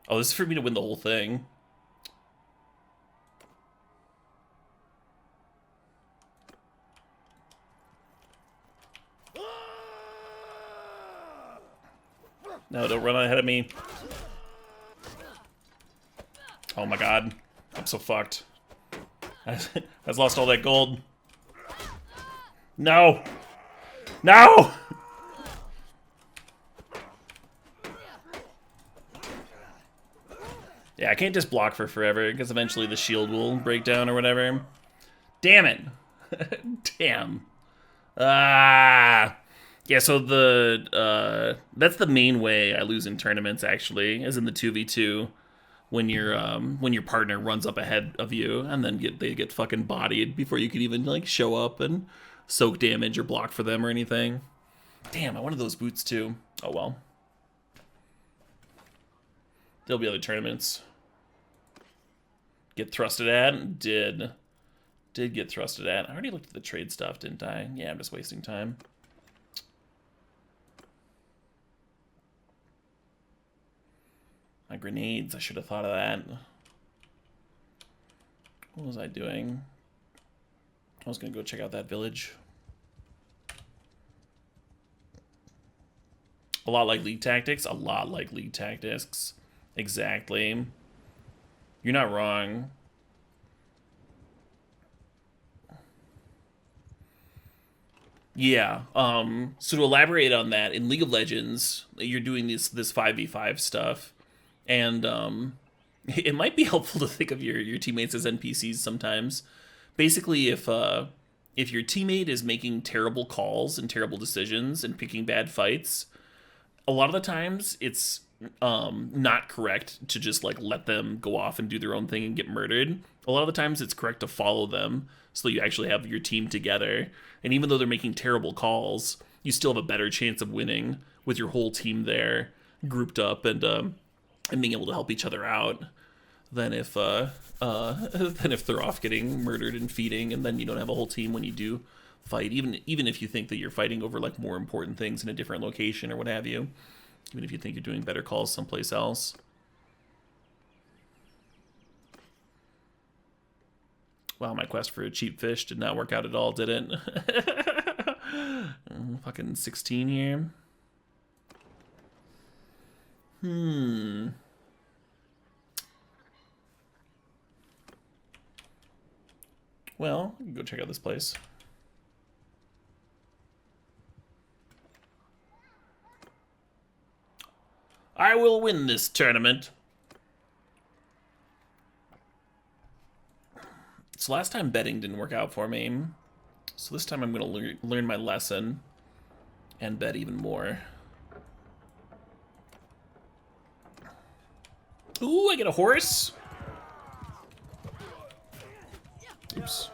Oh, this is for me to win the whole thing. No, don't run ahead of me. Oh my god. I'm so fucked. I just lost all that gold. No! No! Yeah, I can't just block for forever, because eventually the shield will break down or whatever. Damn it. Damn. Ah. Yeah, so that's the main way I lose in tournaments, actually, is in the 2v2. When your partner runs up ahead of you, and then they get fucking bodied before you can even, like, show up and soak damage or block for them or anything. Damn, I wanted those boots too. Oh well. There'll be other tournaments. Get thrusted at? Did get thrusted at. I already looked at the trade stuff, didn't I? Yeah, I'm just wasting time. My grenades, I should have thought of that. What was I doing? I was gonna go check out that village. A lot like League Tactics? A lot like League Tactics. Exactly. You're not wrong. Yeah. So to elaborate on that, in League of Legends, you're doing this 5v5 stuff, and it might be helpful to think of your teammates as NPCs sometimes. Basically, if your teammate is making terrible calls and terrible decisions and picking bad fights, a lot of the times it's not correct to just like let them go off and do their own thing and get murdered. A lot of the times it's correct to follow them so that you actually have your team together. And even though they're making terrible calls, you still have a better chance of winning with your whole team there, grouped up and being able to help each other out, than if they're off getting murdered and feeding, and then you don't have a whole team when you do fight. Even if you think that you're fighting over like more important things in a different location or what have you. Even if you think you're doing better calls someplace else. Wow, my quest for a cheap fish did not work out at all, did it? Fucking 16 here. Well, I can go check out this place. I will win this tournament. So last time betting didn't work out for me. So this time I'm going to learn my lesson and bet even more. Ooh, I get a horse. Oops.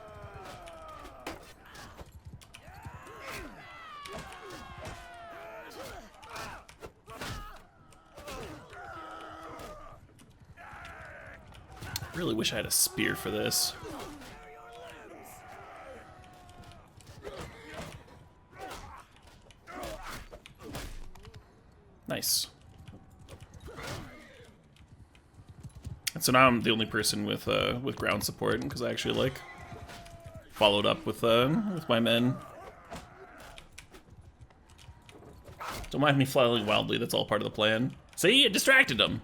Really wish I had a spear for this. Nice. And so now I'm the only person with ground support because I actually like followed up with my men. Don't mind me flailing wildly. That's all part of the plan. See, it distracted them.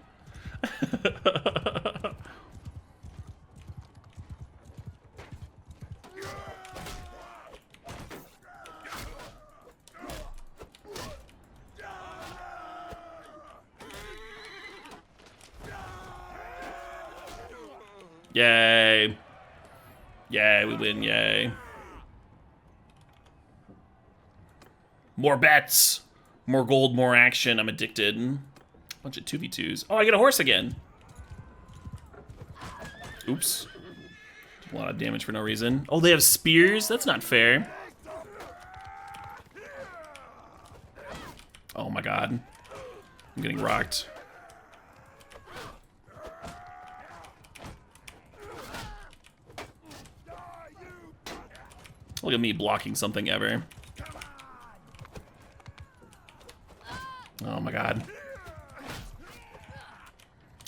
Yay. Yay, we win, yay. More bets. More gold, more action. I'm addicted. Bunch of 2v2s. Oh, I get a horse again. Oops. A lot of damage for no reason. Oh, they have spears? That's not fair. Oh my god. I'm getting rocked. Look at me blocking something ever. Oh my god.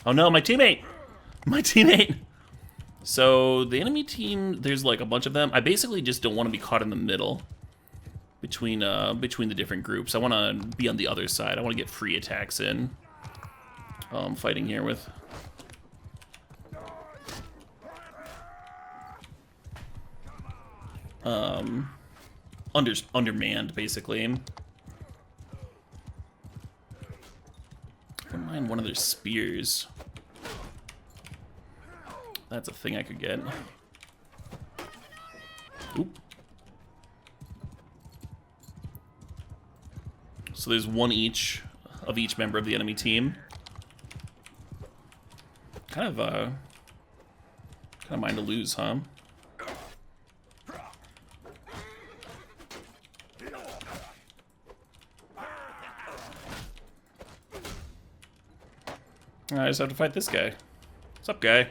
Oh no, my teammate! My teammate! So, the enemy team, there's like a bunch of them. I basically just don't want to be caught in the middle between the different groups. I want to be on the other side. I want to get free attacks in. I'm fighting here with... undermanned, basically. I wouldn't mind one of their spears. That's a thing I could get. Oop. So there's one each of each member of the enemy team. Kind of mind to lose, huh? I just have to fight this guy. What's up, guy?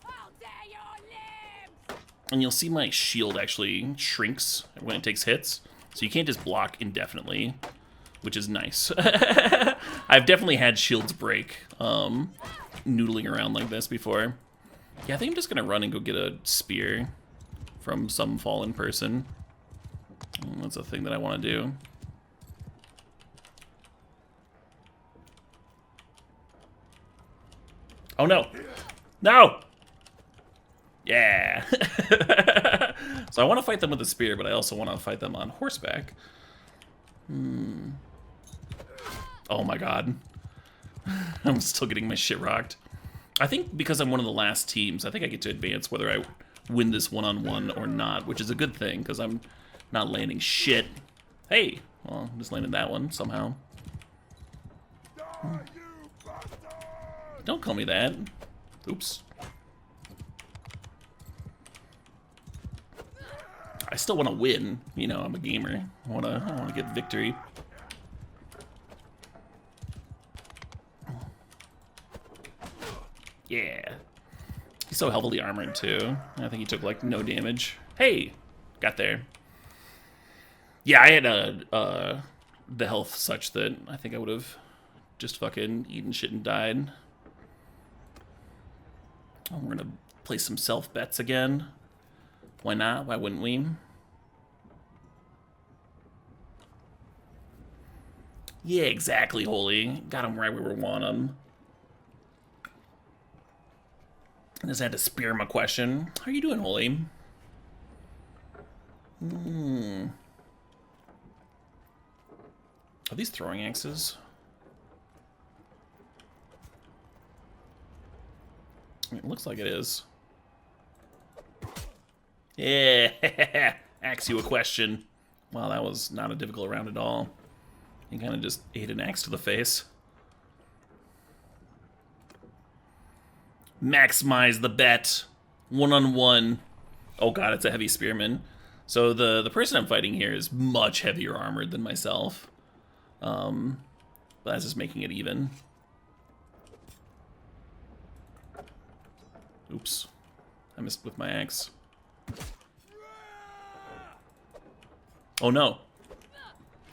I'll tear your limbs! And you'll see my shield actually shrinks when it takes hits. So you can't just block indefinitely, which is nice. I've definitely had shields break noodling around like this before. Yeah, I think I'm just going to run and go get a spear from some fallen person. That's a thing that I want to do. Oh, no. No! Yeah. So I want to fight them with a spear, but I also want to fight them on horseback. Oh my god. I'm still getting my shit rocked. I think because I'm one of the last teams, I think I get to advance whether I win this one-on-one or not, which is a good thing, because I'm not landing shit. Hey! Well, I'm just landing that one, somehow. Don't call me that. Oops. I still want to win. You know, I'm a gamer. I want to get victory. Yeah. He's so heavily armored, too. I think he took, like, no damage. Hey! Got there. Yeah, I had the health such that I think I would have just fucking eaten shit and died. Oh, we're gonna play some self bets again. Why not? Why wouldn't we? Yeah, exactly, Holy. Got him right where we want him. I just had to spear him a question. How are you doing, Holy? Are these throwing axes? I mean, it looks like it is. Yeah, ask you a question. Wow, that was not a difficult round at all. You kind of just ate an axe to the face. Maximize the bet. One-on-one. Oh god, it's a heavy spearman. So the person I'm fighting here is much heavier armored than myself. But that's just making it even. Oops. I missed with my axe. Oh no.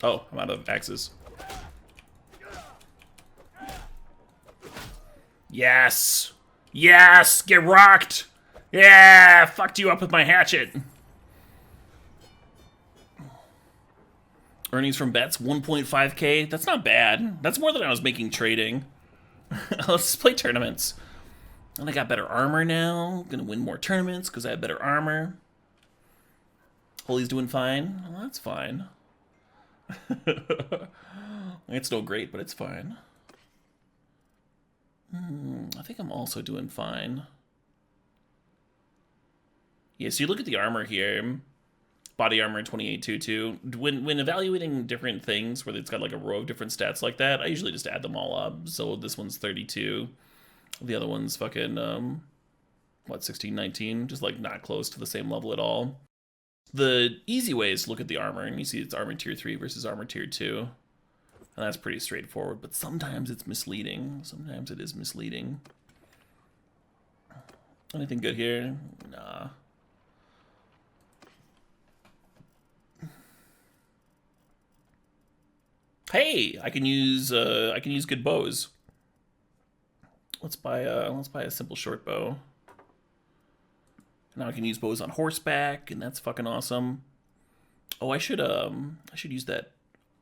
Oh, I'm out of axes. Yes! Yes! Get rocked! Yeah! Fucked you up with my hatchet! Earnings from bets, 1.5k. That's not bad. That's more than I was making trading. Let's play tournaments. And I got better armor now. Gonna win more tournaments because I have better armor. Holy's doing fine. Well, that's fine. It's no great, but it's fine. I think I'm also doing fine. Yeah, so you look at the armor here. Body armor 2822. When evaluating different things where it's got like a row of different stats like that, I usually just add them all up. So this one's 32. The other one's fucking, what, 16, 19? Just like not close to the same level at all. The easy way is to look at the armor, and you see it's armor tier 3 versus armor tier 2. And that's pretty straightforward, but sometimes it's misleading. Sometimes it is misleading. Anything good here? Nah. Hey, I can use good bows. Let's buy a simple short bow. Now I can use bows on horseback, and that's fucking awesome. Oh, I should use that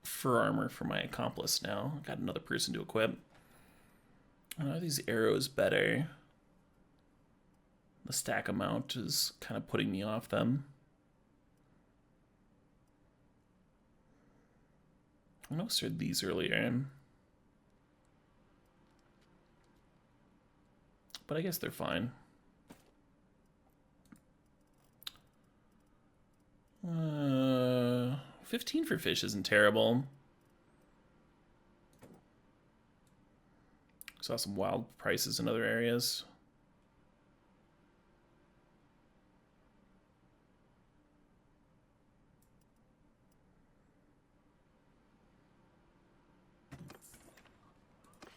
fur armor for my accomplice now. I got another person to equip. Are these arrows better? The stack amount is kind of putting me off them. I noticed these earlier. But I guess they're fine. 15 for fish isn't terrible. Saw some wild prices in other areas.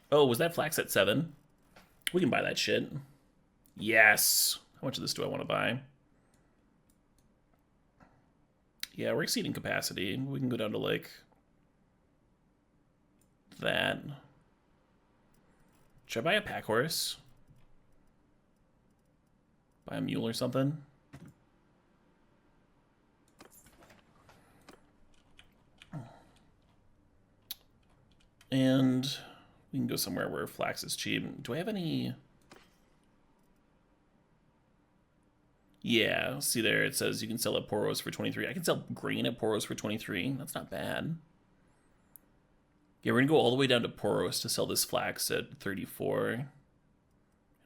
Oh, was that flax at 7? We can buy that shit. Yes. How much of this do I want to buy? Yeah, we're exceeding capacity. We can go down to, like, that. Should I buy a pack horse? Buy a mule or something? And we can go somewhere where flax is cheap. Do I have any... Yeah, see there, it says you can sell at Poros for 23. I can sell grain at Poros for 23. That's not bad. Yeah, we're gonna go all the way down to Poros to sell this flax at 34.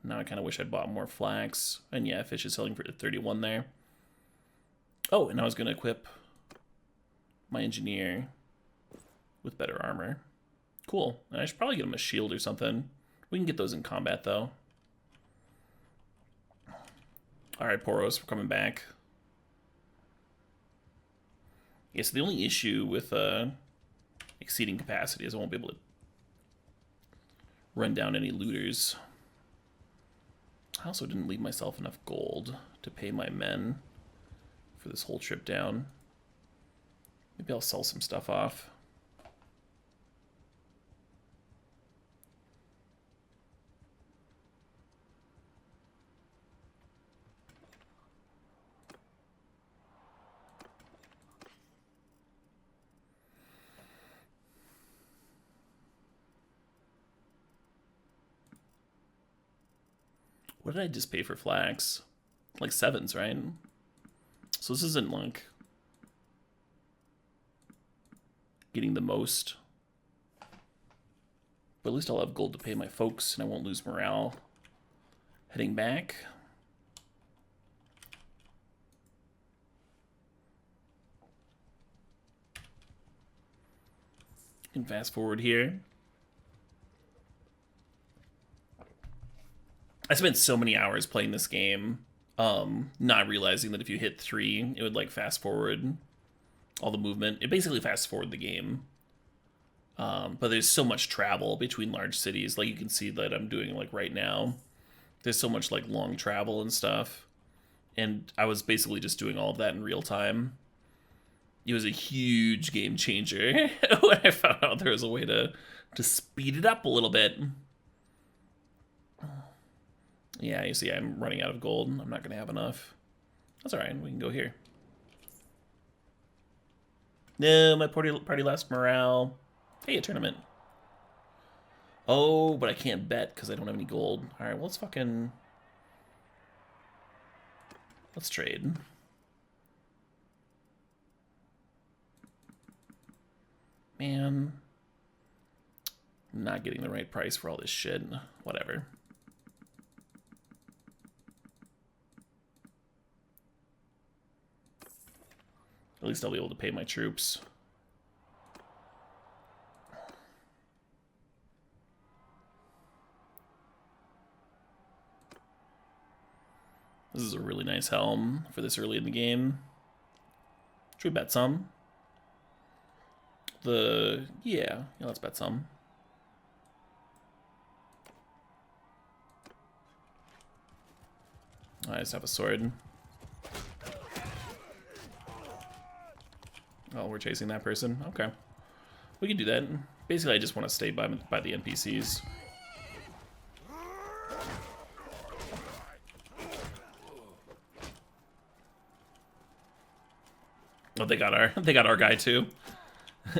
Now I kind of wish I'd bought more flax. And yeah, fish is selling for 31 there. Oh, and I was gonna equip my engineer with better armor. Cool. And I should probably get him a shield or something. We can get those in combat though. Alright, Poros, we're coming back. Yeah, so the only issue with exceeding capacity is I won't be able to run down any looters. I also didn't leave myself enough gold to pay my men for this whole trip down. Maybe I'll sell some stuff off. What did I just pay for flax? Like 7s, right? So this isn't like getting the most. But at least I'll have gold to pay my folks and I won't lose morale heading back. You can fast forward here. I spent so many hours playing this game, not realizing that if you hit 3, it would like fast forward all the movement. It basically fast forward the game. But there's so much travel between large cities, like you can see that I'm doing like right now. There's so much like long travel and stuff. And I was basically just doing all of that in real time. It was a huge game changer when I found out there was a way to speed it up a little bit. Yeah, you see I'm running out of gold. I'm not going to have enough. That's alright, we can go here. No, my party lost morale. Hey, a tournament. Oh, but I can't bet because I don't have any gold. Alright, well, let's trade. Man. I'm not getting the right price for all this shit. Whatever. At least I'll be able to pay my troops. This is a really nice helm for this early in the game. Should we bet some? Yeah, let's bet some. I just have a sword. Oh, we're chasing that person? Okay. We can do that. Basically, I just want to stay by the NPCs. Oh, they got our guy too.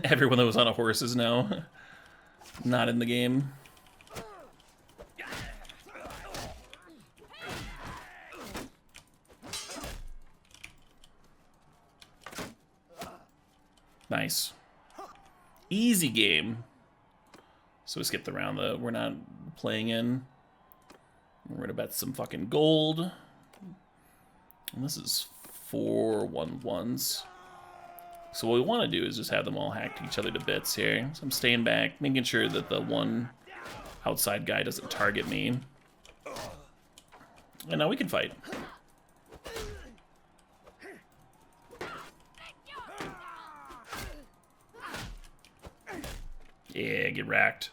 Everyone that was on a horse is now not in the game. Nice. Easy game. So we skipped the round that we're not playing in. We're gonna bet some fucking gold. And this is 4 1-1s. So what we want to do is just have them all hack each other to bits here. So I'm staying back, making sure that the one outside guy doesn't target me. And now we can fight. Yeah, get racked.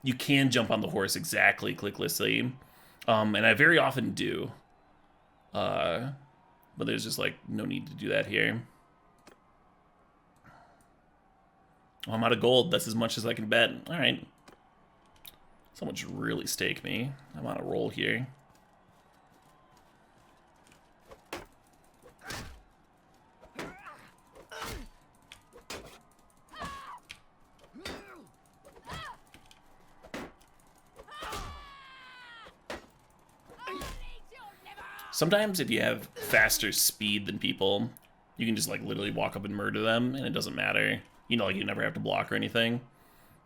You can jump on the horse exactly clicklessly. And I very often do. But there's just like no need to do that here. Oh, I'm out of gold. That's as much as I can bet. All right. Someone should really stake me. I'm on a roll here. Sometimes if you have faster speed than people, you can just like literally walk up and murder them and it doesn't matter. You know, like you never have to block or anything.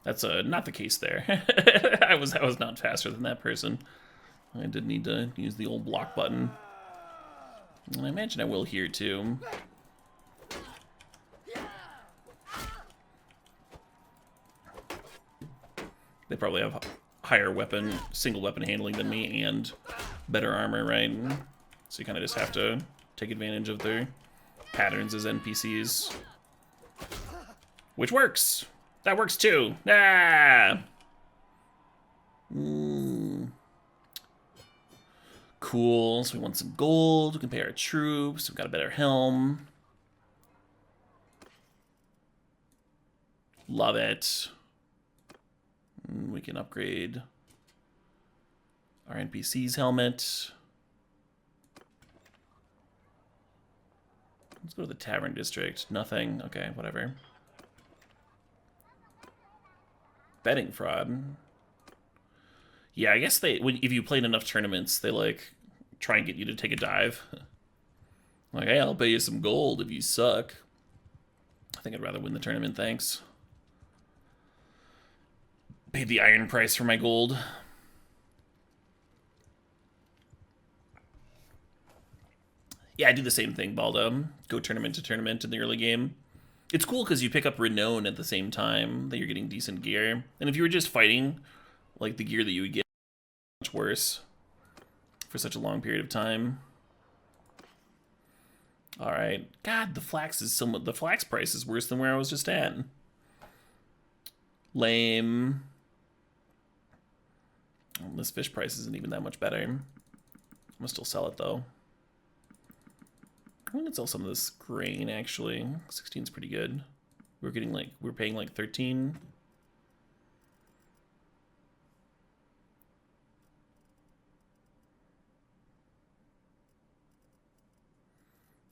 That's not the case there. I was not faster than that person. I did need to use the old block button. And I imagine I will here too. They probably have higher single weapon handling than me and better armor, right? So you kind of just have to take advantage of their patterns as NPCs. Which works! That works too! Ah! Cool, so we want some gold, we can pay our troops, we've got a better helm. Love it. We can upgrade our NPC's helmet. Let's go to the Tavern District. Nothing. Okay, whatever. Betting fraud. Yeah, I guess if you played enough tournaments, they like try and get you to take a dive. Like, hey, I'll pay you some gold if you suck. I think I'd rather win the tournament, thanks. Paid the iron price for my gold. Yeah, I do the same thing, Baldo. Go tournament to tournament in the early game. It's cool because you pick up renown at the same time that you're getting decent gear. And if you were just fighting, like the gear that you would get much worse for such a long period of time. All right. God, the flax price is worse than where I was just at. Lame. Well, this fish price isn't even that much better. I'm gonna still sell it though. I'm gonna sell some of this grain actually. 16 is pretty good. We're paying like 13.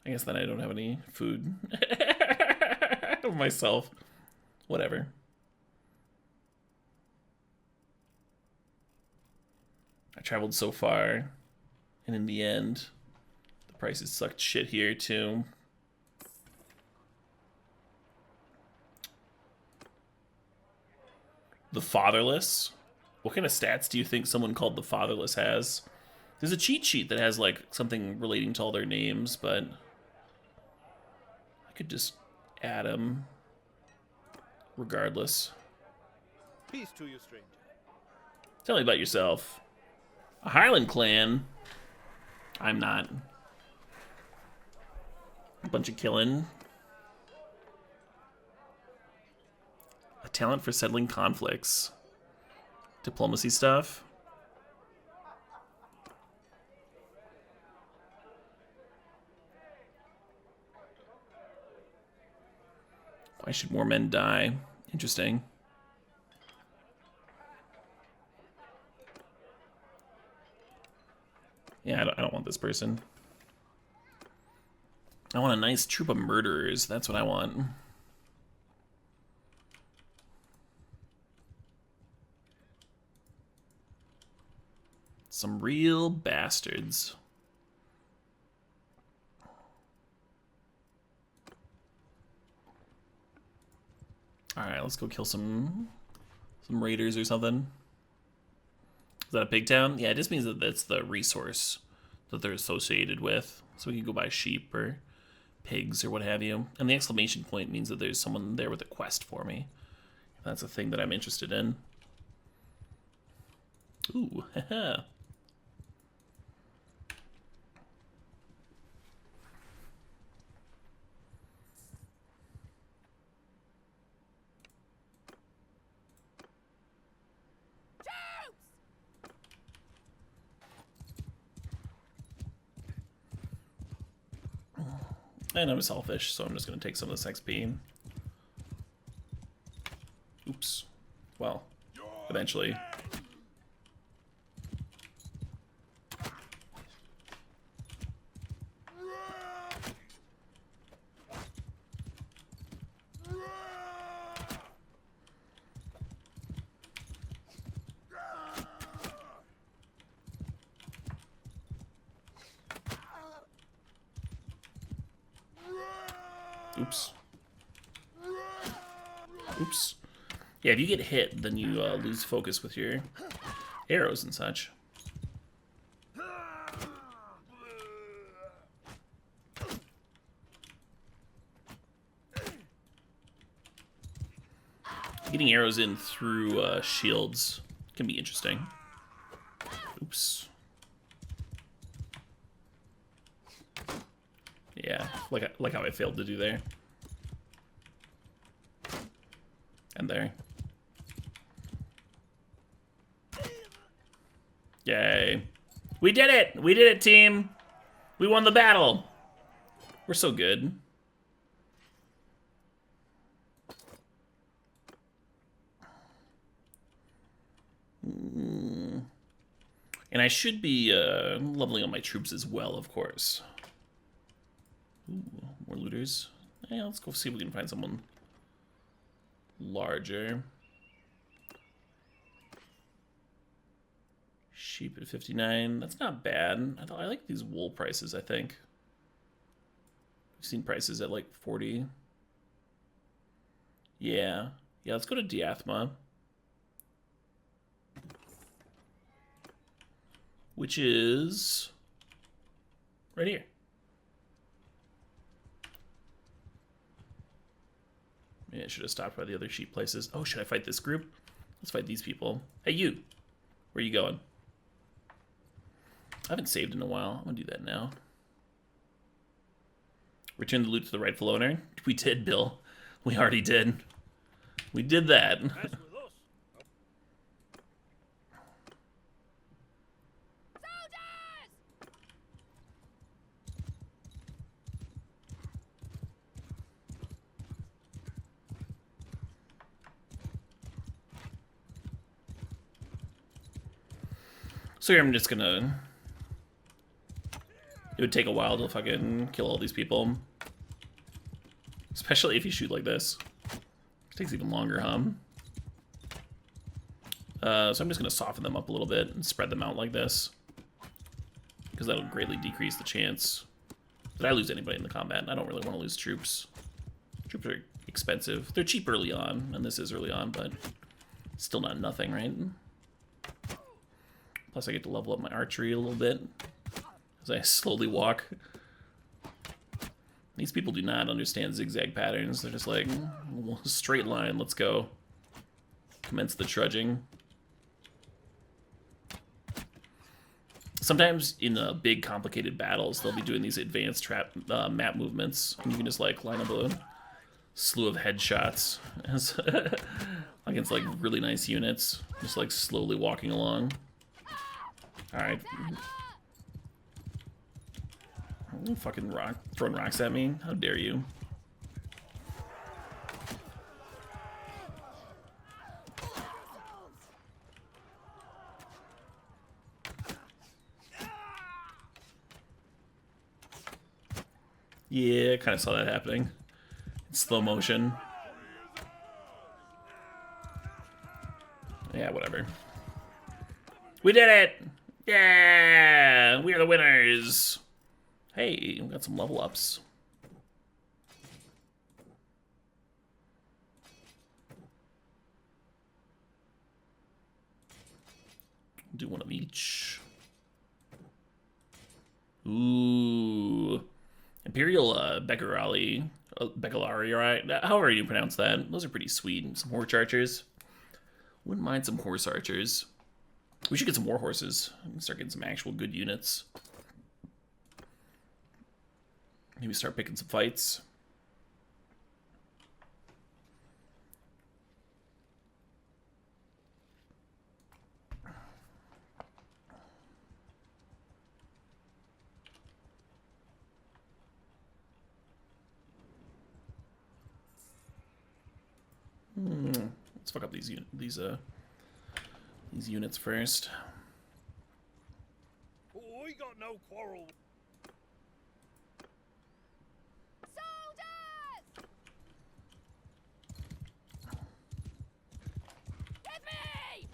I guess then I don't have any food myself. Whatever. I traveled so far, and in the end, the prices sucked shit here too. The Fatherless? What kind of stats do you think someone called the Fatherless has? There's a cheat sheet that has like something relating to all their names, but I could just add them regardless. Peace to you, stranger. Tell me about yourself. A Highland clan? I'm not. A bunch of killing. A talent for settling conflicts. Diplomacy stuff. Why should more men die? Interesting. Yeah, I don't want this person. I want a nice troop of murderers. That's what I want. Some real bastards. let's go kill some raiders or something. Is that a pig town? Yeah, it just means that that's the resource that they're associated with. So we can go buy sheep or pigs or what have you. And the exclamation point means that there's someone there with a quest for me. That's a thing that I'm interested in. Ooh, haha. And I'm selfish, so I'm just going to take some of this XP. Oops. Well, eventually. Oops. Oops. Yeah, if you get hit, then you lose focus with your arrows and such. Getting arrows in through shields can be interesting. Oops. Yeah, like how I failed to do there. And there. Yay. We did it! We did it, team! We won the battle! We're so good. And I should be leveling up my troops as well, of course. Ooh, more looters. Yeah, let's go see if we can find someone larger. Sheep at 59. That's not bad. I like these wool prices, I think. We've seen prices at like 40. Yeah. Yeah, let's go to Diathma. Which is right here. Yeah, I should have stopped by the other sheep places. Oh, should I fight this group? Let's fight these people. Hey, you. Where are you going? I haven't saved in a while. I'm going to do that now. Return the loot to the rightful owner. We did, Bill. We already did. We did that. So here I'm just gonna... It would take a while to fucking kill all these people. Especially if you shoot like this. It takes even longer, huh? So I'm just gonna soften them up a little bit and spread them out like this. Because that'll greatly decrease the chance that I lose anybody in the combat. And I don't really want to lose troops. Troops are expensive. They're cheap early on, and this is early on, but still not nothing, right? Plus I get to level up my archery a little bit as I slowly walk. These people do not understand zigzag patterns. They're just like, straight line, let's go. Commence the trudging. Sometimes in big complicated battles, they'll be doing these advanced map movements. And you can just like line up a slew of headshots against like really nice units. Just like slowly walking along. Alright. Fucking throwing rocks at me. How dare you? Yeah, I kind of saw that happening. In slow motion. Yeah, whatever. We did it! Yeah! We are the winners! Hey, we got some level ups. Do one of each. Ooh. Imperial Beccarali. Becalari, right? However you pronounce that. Those are pretty sweet. Some horse archers. Wouldn't mind some horse archers. We should get some war horses. Start getting some actual good units. Maybe start picking some fights. Let's fuck up these units first. Oh, we got no quarrel. Soldiers! With me!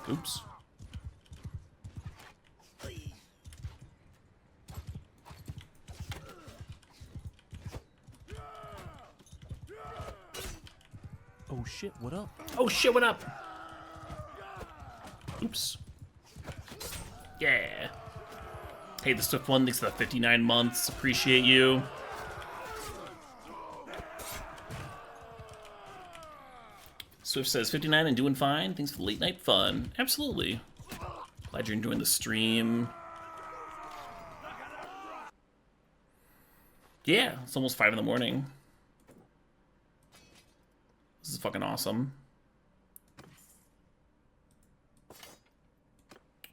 Oops. Oh shit, what up? Oh shit, what up? Oops. Yeah. Hey, the Swift one, thanks for the 59 months. Appreciate you. Swift says 59 and doing fine. Thanks for the late night fun. Absolutely. Glad you're enjoying the stream. Yeah, it's almost 5 in the morning. This is fucking awesome.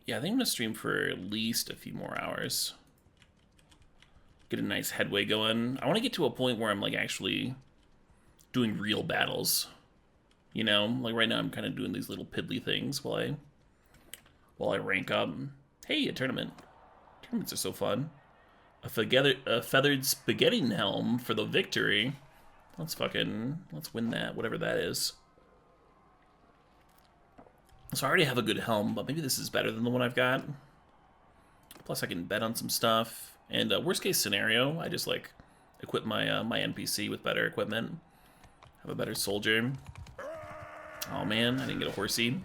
Yeah, I think I'm gonna stream for at least a few more hours. Get a nice headway going. I want to get to a point where I'm like actually doing real battles. You know, like right now I'm kind of doing these little piddly things while I rank up. Hey, a tournament. Tournaments are so fun. A feathered spaghetti helm for the victory. Let's win that, whatever that is. So I already have a good helm, but maybe this is better than the one I've got. Plus I can bet on some stuff. And worst case scenario, I just like equip my my NPC with better equipment. Have a better soldier. Oh man, I didn't get a horsey.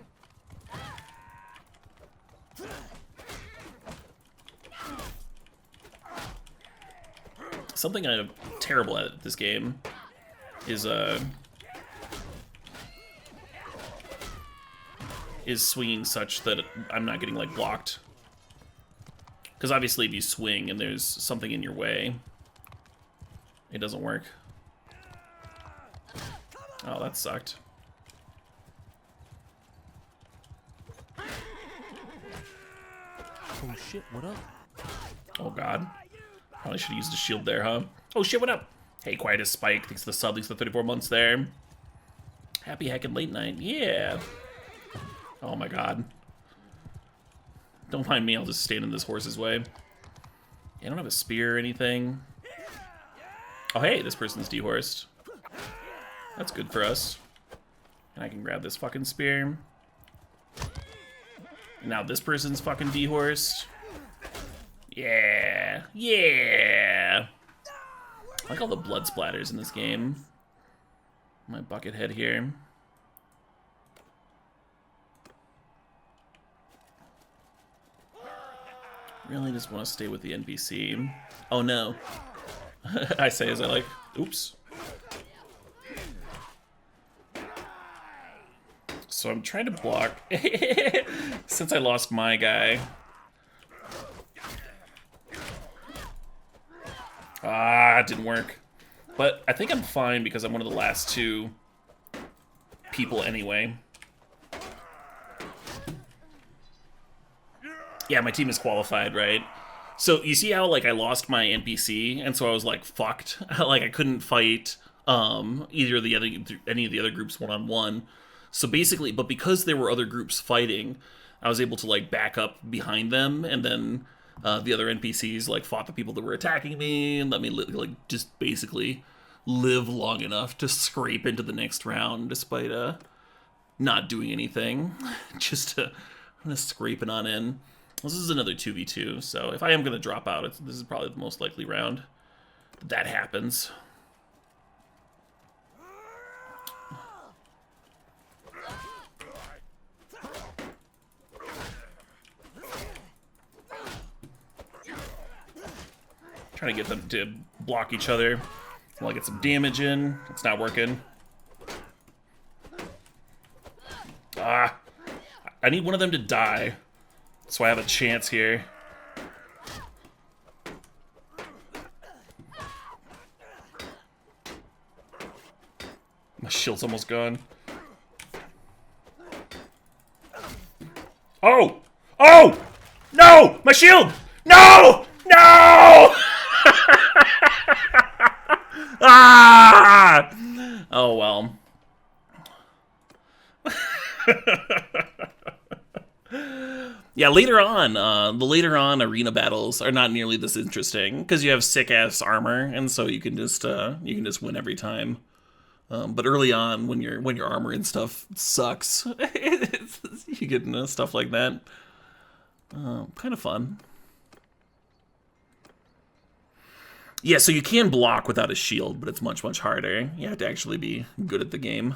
Something I'm terrible at this game is swinging such that I'm not getting like blocked. Because obviously if you swing and there's something in your way, it doesn't work. Oh, that sucked. Oh shit, what up? Oh god. Probably should have used a shield there, huh? Oh shit, what up? Hey, quiet as Spike. Thanks for the sub. Thanks for the 34 months there. Happy hacking late night. Yeah. Oh my god. Don't mind me. I'll just stand in this horse's way. Yeah, I don't have a spear or anything. Oh, hey, this person's dehorsed. That's good for us. And I can grab this fucking spear. And now this person's fucking dehorsed. Yeah. Yeah. I like all the blood splatters in this game. My bucket head here. Really just want to stay with the NPC. Oh no. I say as I like. Oops. So I'm trying to block. Since I lost my guy. Ah, it didn't work. But I think I'm fine because I'm one of the last two people anyway. Yeah, my team is qualified, right? So you see how like I lost my NPC, and so I was like fucked. Like I couldn't fight any of the other groups one-on-one. So basically, but because there were other groups fighting, I was able to like back up behind them, and then the other NPCs like fought the people that were attacking me and let me like just basically live long enough to scrape into the next round despite not doing anything. Just scraping on in. This is another 2v2, so if I am going to drop out, this is probably the most likely round that happens. Trying to get them to block each other while I get some damage in. It's not working. Ah, I need one of them to die, so I have a chance here. My shield's almost gone. Oh! Oh! No! My shield! No! No! Ah! Oh, well. Yeah, later on, the later on arena battles are not nearly this interesting because you have sick ass armor, and so you can just win every time. But early on, when your armor and stuff sucks, you get stuff like that. Kind of fun. Yeah, so you can block without a shield, but it's much, much harder. You have to actually be good at the game.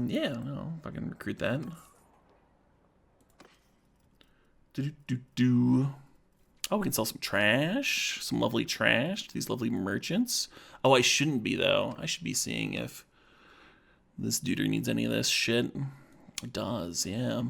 Yeah, no, if I can recruit that. Oh, we can sell some trash. Some lovely trash to these lovely merchants. Oh, I shouldn't be, though. I should be seeing if this duder needs any of this shit. It does, yeah.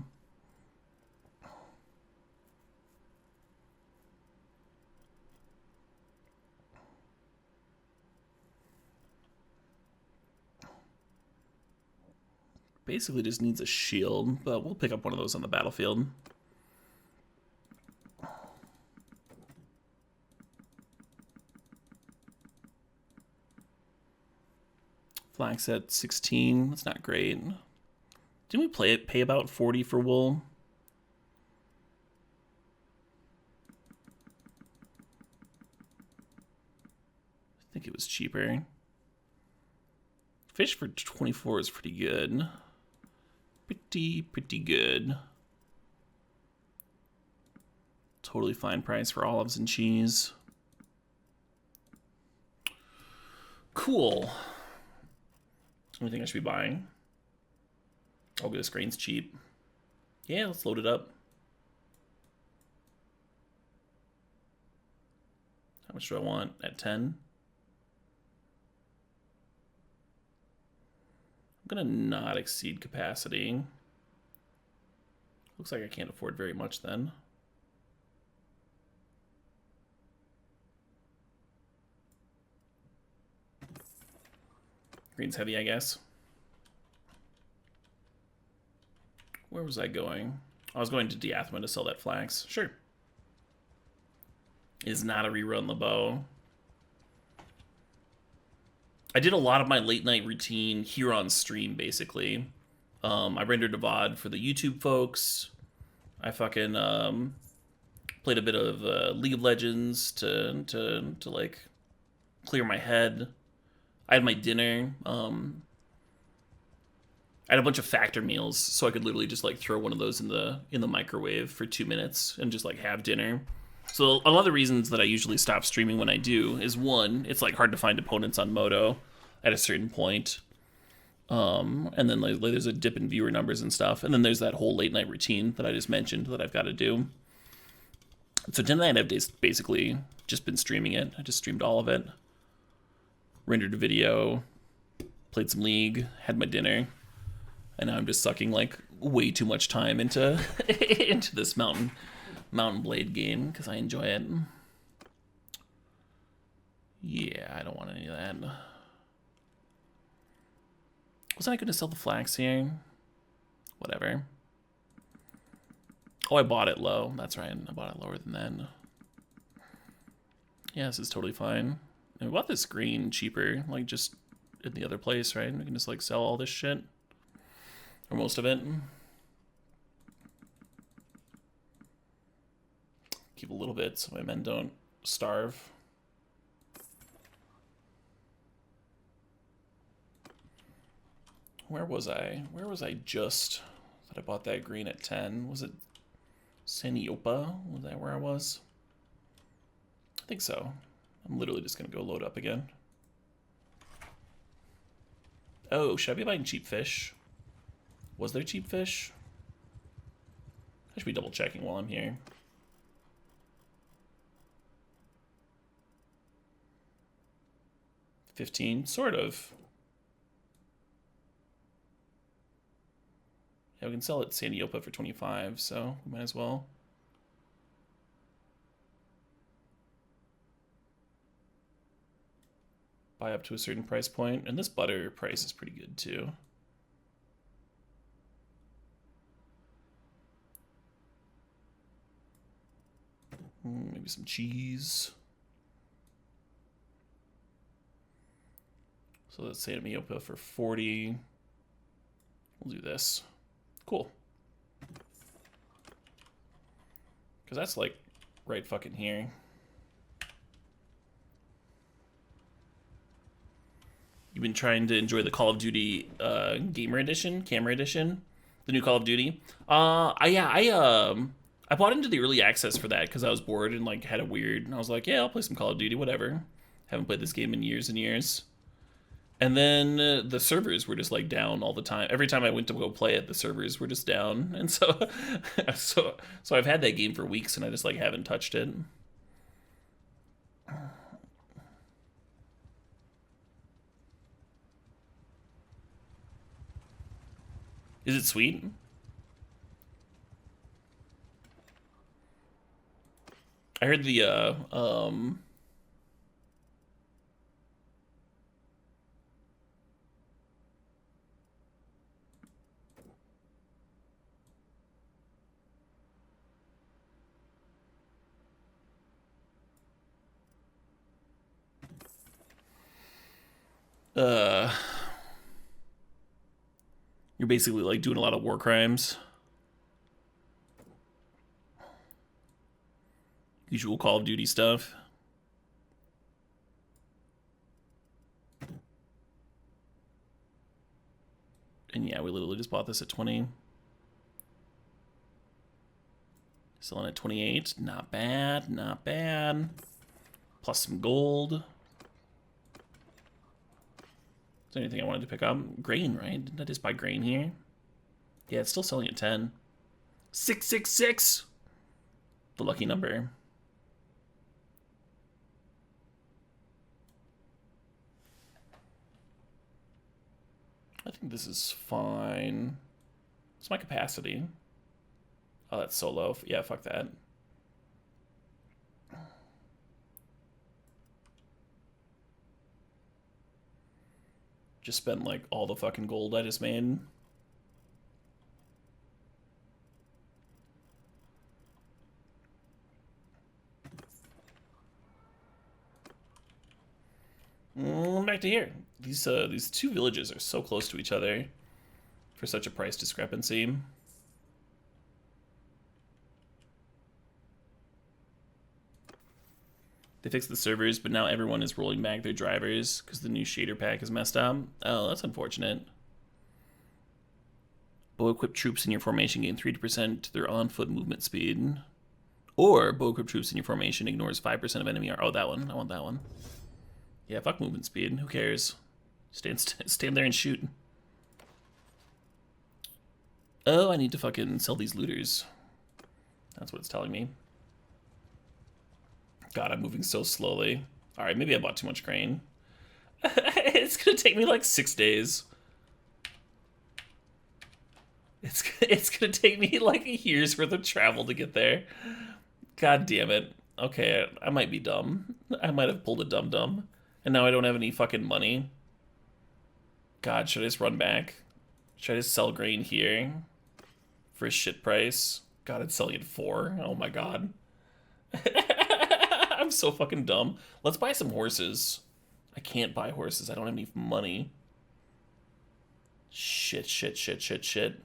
Basically just needs a shield, but we'll pick up one of those on the battlefield. Flax at 16, that's not great. Didn't we pay about 40 for wool? I think it was cheaper. Fish for 24 is pretty good. Pretty good. Totally fine price for olives and cheese. Cool. Anything I should be buying? Oh, this grain's cheap. Yeah, let's load it up. How much do I want? At 10? I'm gonna not exceed capacity. Looks like I can't afford very much then. Green's heavy, I guess. Where was I going? I was going to Diathma to sell that flax. Sure. Is not a rerun the bow. I did a lot of my late night routine here on stream, basically. I rendered a VOD for the YouTube folks. I fucking played a bit of League of Legends to like clear my head. I had my dinner. I had a bunch of factor meals, so I could literally just like throw one of those in the microwave for 2 minutes and just like have dinner. So a lot of the reasons that I usually stop streaming when I do is, one, it's like hard to find opponents on Moto at a certain point. And then like there's a dip in viewer numbers and stuff. And then there's that whole late night routine that I just mentioned that I've got to do. So tonight I've basically just been streaming it. I just streamed all of it. Rendered a video, played some League, had my dinner. And now I'm just sucking like way too much time into into this Mountain Blade game because I enjoy it. Yeah, I don't want any of that. Wasn't I going to sell the flax here? Whatever. Oh, I bought it low. That's right. I bought it lower than that. Yeah, this is totally fine. And we bought this green cheaper, like just in the other place, right? We can just like sell all this shit. Or most of it. Keep a little bit so my men don't starve. Where was I? Where was I just that I bought that green at 10? Was it Saniopa? Was that where I was? I think so. I'm literally just gonna go load up again. Oh, should I be buying cheap fish? Was there cheap fish? I should be double checking while I'm here. $15, sort of. Yeah, we can sell it Saniopa for 25, so we might as well. Buy up to a certain price point, and this butter price is pretty good too. Maybe some cheese. So let's say Saniopa for 40. We'll do this. Cool. Because that's like right fucking here. You've been trying to enjoy the Call of Duty Gamer Edition, Camera Edition, the new Call of Duty. I bought into the early access for that because I was bored and like had a weird. And I was like, yeah, I'll play some Call of Duty, whatever. Haven't played this game in years and years. And then the servers were just like down all the time. Every time I went to go play it, the servers were just down, and so so I've had that game for weeks and I just like haven't touched it. Is it sweet? I heard the you're basically like doing a lot of war crimes. Usual Call of Duty stuff. And yeah, we literally just bought this at 20. Selling at 28. Not bad, not bad. Plus some gold. Is there anything I wanted to pick up? Grain, right? Didn't I just buy grain here? Yeah, it's still selling at 10. 666! The lucky number. I think this is fine. What's my capacity? Oh, that's so low. Yeah, fuck that. Just spent like all the fucking gold I just made. Back to here. These two villages are so close to each other for such a price discrepancy. They fixed the servers, but now everyone is rolling back their drivers because the new shader pack is messed up. Oh, that's unfortunate. Bow-equipped troops in your formation gain 30% to their on-foot movement speed. Or bow-equipped troops in your formation ignores 5% of enemy armor. Oh, that one. I want that one. Yeah, fuck movement speed. Who cares? Stand there and shoot. Oh, I need to fucking sell these looters. That's what it's telling me. God, I'm moving so slowly. Alright, maybe I bought too much grain. It's gonna take me like 6 days. It's gonna take me like a year's worth of travel to get there. God damn it. Okay, I might be dumb. I might have pulled a dum-dum. And now I don't have any fucking money. God, should I just run back? Should I just sell grain here? For a shit price? God, it's selling at 4. Oh my god. I'm so fucking dumb. Let's buy some horses. I can't buy horses. I don't have any money. Shit, shit, shit, shit, shit.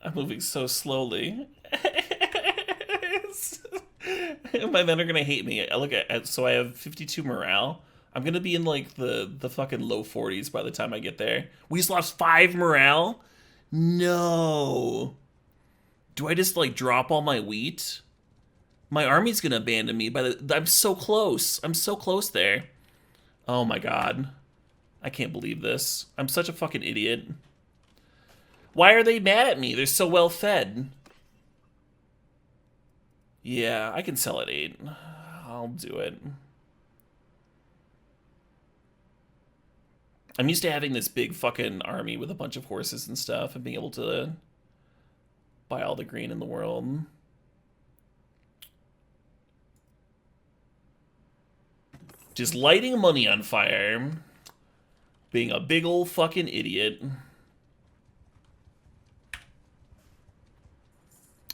I'm moving so slowly. My men are gonna hate me. I look at so I have 52 morale. I'm gonna be in like the fucking low 40s by the time I get there. We just lost 5 morale? No. Do I just like drop all my wheat? My army's gonna abandon me by the I'm so close. I'm so close there. Oh my god. I can't believe this. I'm such a fucking idiot. Why are they mad at me? They're so well fed. Yeah, I can sell at 8. I'll do it. I'm used to having this big fucking army with a bunch of horses and stuff and being able to buy all the grain in the world. Just lighting money on fire. Being a big old fucking idiot.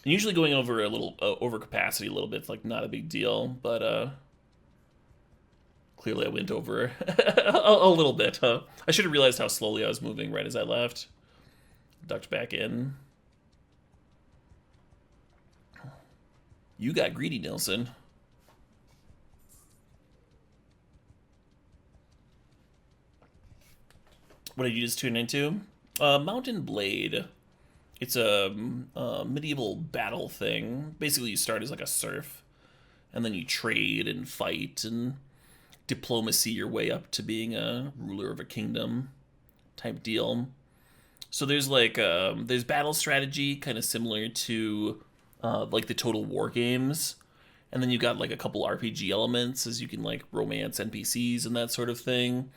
And usually going over a little over capacity a little bit is like not a big deal, but clearly I went over a little bit, huh? I should have realized how slowly I was moving right as I left. Ducked back in. You got greedy, Nilsson. What did you just tune into? Mountain Blade. It's a medieval battle thing. Basically, you start as like a serf, and then you trade and fight and diplomacy your way up to being a ruler of a kingdom type deal. So there's like there's battle strategy, kind of similar to like the Total War games, and then you got like a couple RPG elements, as you can like romance NPCs and that sort of thing.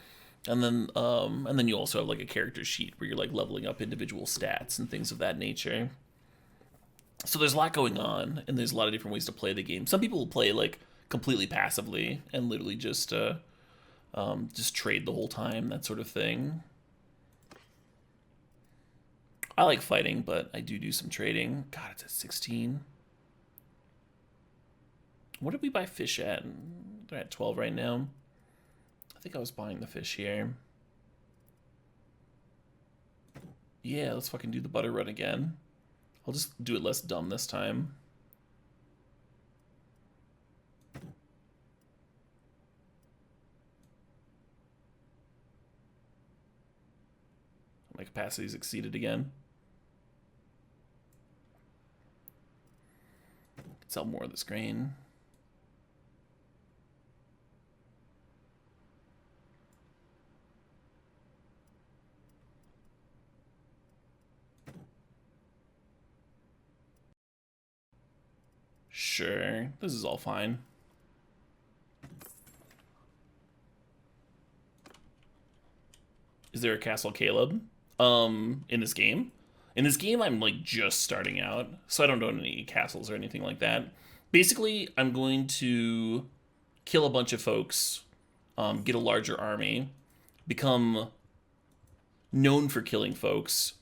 And then you also have like a character sheet where you're like leveling up individual stats and things of that nature. So there's a lot going on, and there's a lot of different ways to play the game. Some people will play like completely passively and literally just trade the whole time, that sort of thing. I like fighting, but I do some trading. God, it's at 16. What did we buy fish at? They're at 12 right now. I think I was buying the fish here. Yeah, let's fucking do the butter run again. I'll just do it less dumb this time. My capacity's exceeded again. Sell more of this grain. Sure, this is all fine. Is there a Castle Caleb in this game? In this game, I'm like just starting out, so I don't own any castles or anything like that. Basically, I'm going to kill a bunch of folks, get a larger army, become known for killing folks,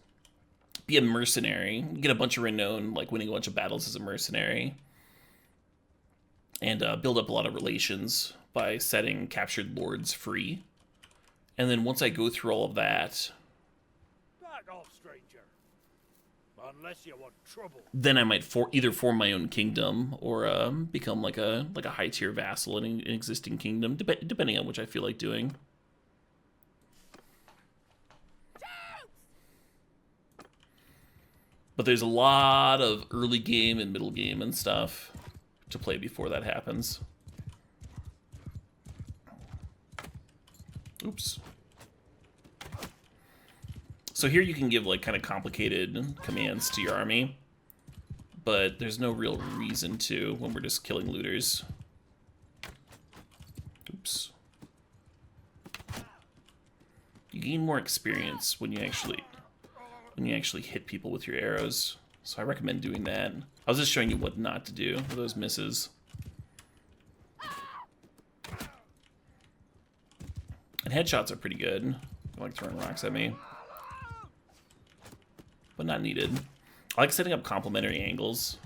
be a mercenary, get a bunch of renown, like winning a bunch of battles as a mercenary, and build up a lot of relations by setting captured lords free. And then once I go through all of that, Back off, stranger. Unless you want trouble. then I might either form my own kingdom or become like a high tier vassal in an existing kingdom, depending on which I feel like doing. But there's a lot of early game and middle game and stuff to play before that happens. Oops. So here you can give like kind of complicated commands to your army, but there's no real reason to when we're just killing looters. Oops. You gain more experience when you actually hit people with your arrows. So I recommend doing that. I was just showing you what not to do for those misses. And headshots are pretty good. I like throwing rocks at me. But not needed. I like setting up complementary angles.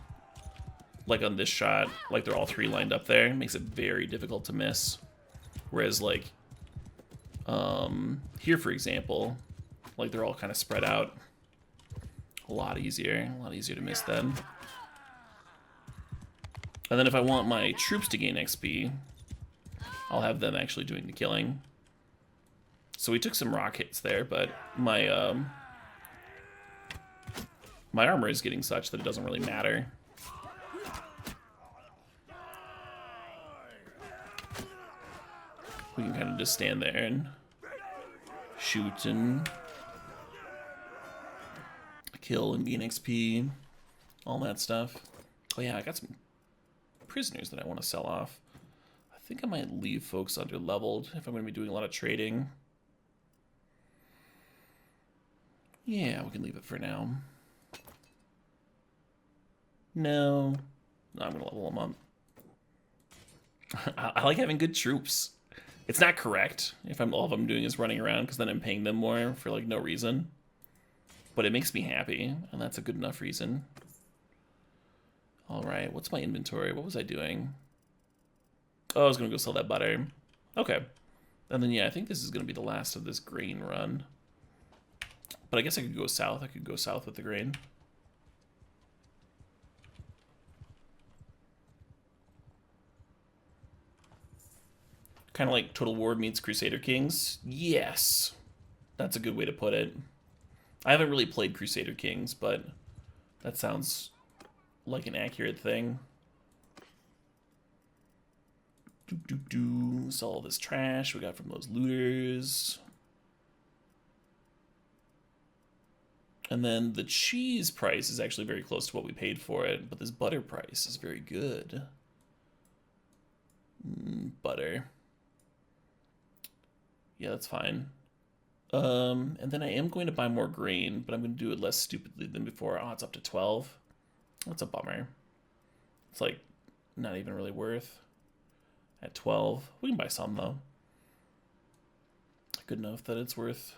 Like on this shot, like they're all three lined up there. It makes it very difficult to miss. Whereas like, here for example, like they're all kind of spread out. A lot easier to miss then. And then if I want my troops to gain XP, I'll have them actually doing the killing. So we took some rock hits there, but my my armor is getting such that it doesn't really matter. We can kind of just stand there and shoot and kill and gain XP, all that stuff. Oh yeah, I got some prisoners that I want to sell off. I think I might leave folks under leveled if I'm going to be doing a lot of trading. Yeah, we can leave it for now. No, I'm going to level them up. I like having good troops. It's not correct if all I'm doing is running around, because then I'm paying them more for like no reason. But it makes me happy, and that's a good enough reason. Alright, what's my inventory? What was I doing? Oh, I was going to go sell that butter. Okay. And then, yeah, I think this is going to be the last of this grain run. But I guess I could go south. I could go south with the grain. Kind of like Total War meets Crusader Kings? Yes. That's a good way to put it. I haven't really played Crusader Kings, but that sounds like an accurate thing. Sell all this trash we got from those looters. And then the cheese price is actually very close to what we paid for it, but this butter price is very good. Butter. Yeah, that's fine. And then I am going to buy more grain, but I'm going to do it less stupidly than before. Oh, it's up to 12. That's a bummer. It's like not even really worth. At 12, we can buy some though. Good enough that it's worth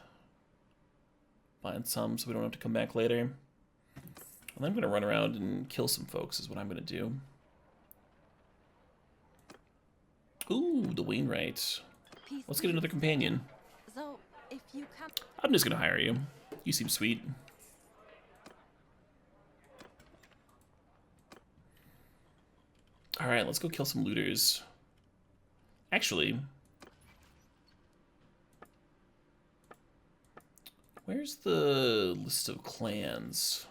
buying some so we don't have to come back later. And I'm going to run around and kill some folks is what I'm going to do. Ooh, the Wainwright. Let's get another companion. So, if you can... I'm just gonna hire you. You seem sweet. Alright, let's go kill some looters. Actually, where's the list of clans?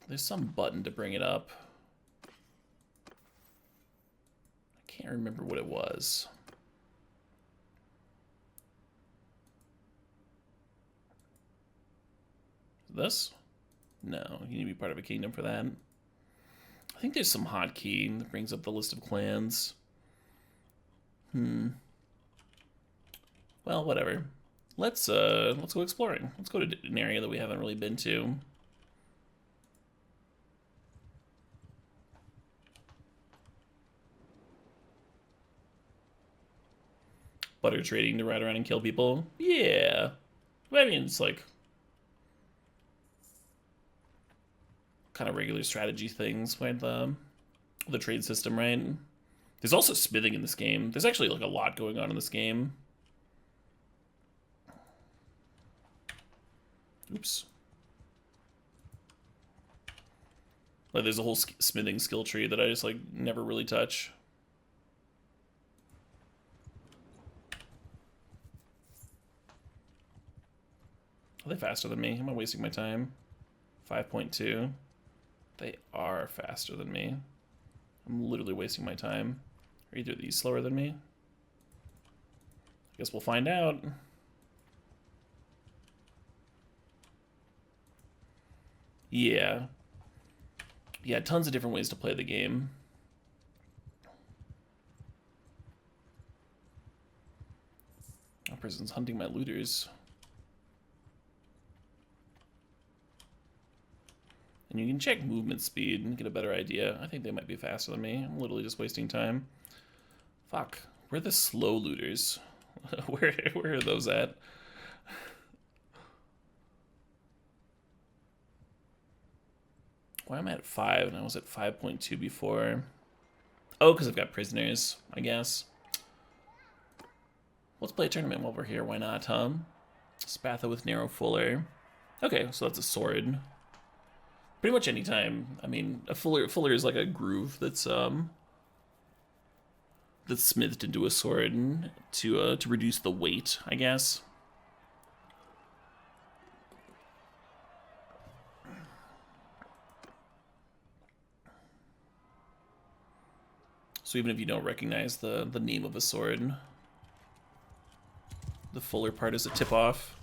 There's some button to bring it up. I can't remember what it was. This? No, you need to be part of a kingdom for that. I think there's some hotkey that brings up the list of clans. Well, whatever. Let's go exploring. Let's go to an area that we haven't really been to. Butter trading to ride around and kill people? Yeah. I mean, it's like kind of regular strategy things with the trade system, right? There's also smithing in this game. There's actually like a lot going on in this game. Oops. Like there's a whole smithing skill tree that I just like never really touch. Are they faster than me? Am I wasting my time? 5.2. They are faster than me. I'm literally wasting my time. Are either of these slower than me? I guess we'll find out. Yeah. Yeah, tons of different ways to play the game. That person's hunting my looters. And you can check movement speed and get a better idea. I think they might be faster than me. I'm literally just wasting time. Fuck. Where are the slow looters? where are those at? Why am I at 5 and I was at 5.2 before? Oh, because I've got prisoners, I guess. Let's play a tournament while we're here. Why not, huh? Spatha with Narrow Fuller. Okay, so that's a sword. Pretty much any time. I mean, a fuller is like a groove that's smithed into a sword to reduce the weight, I guess. So even if you don't recognize the name of a sword, the fuller part is a tip-off.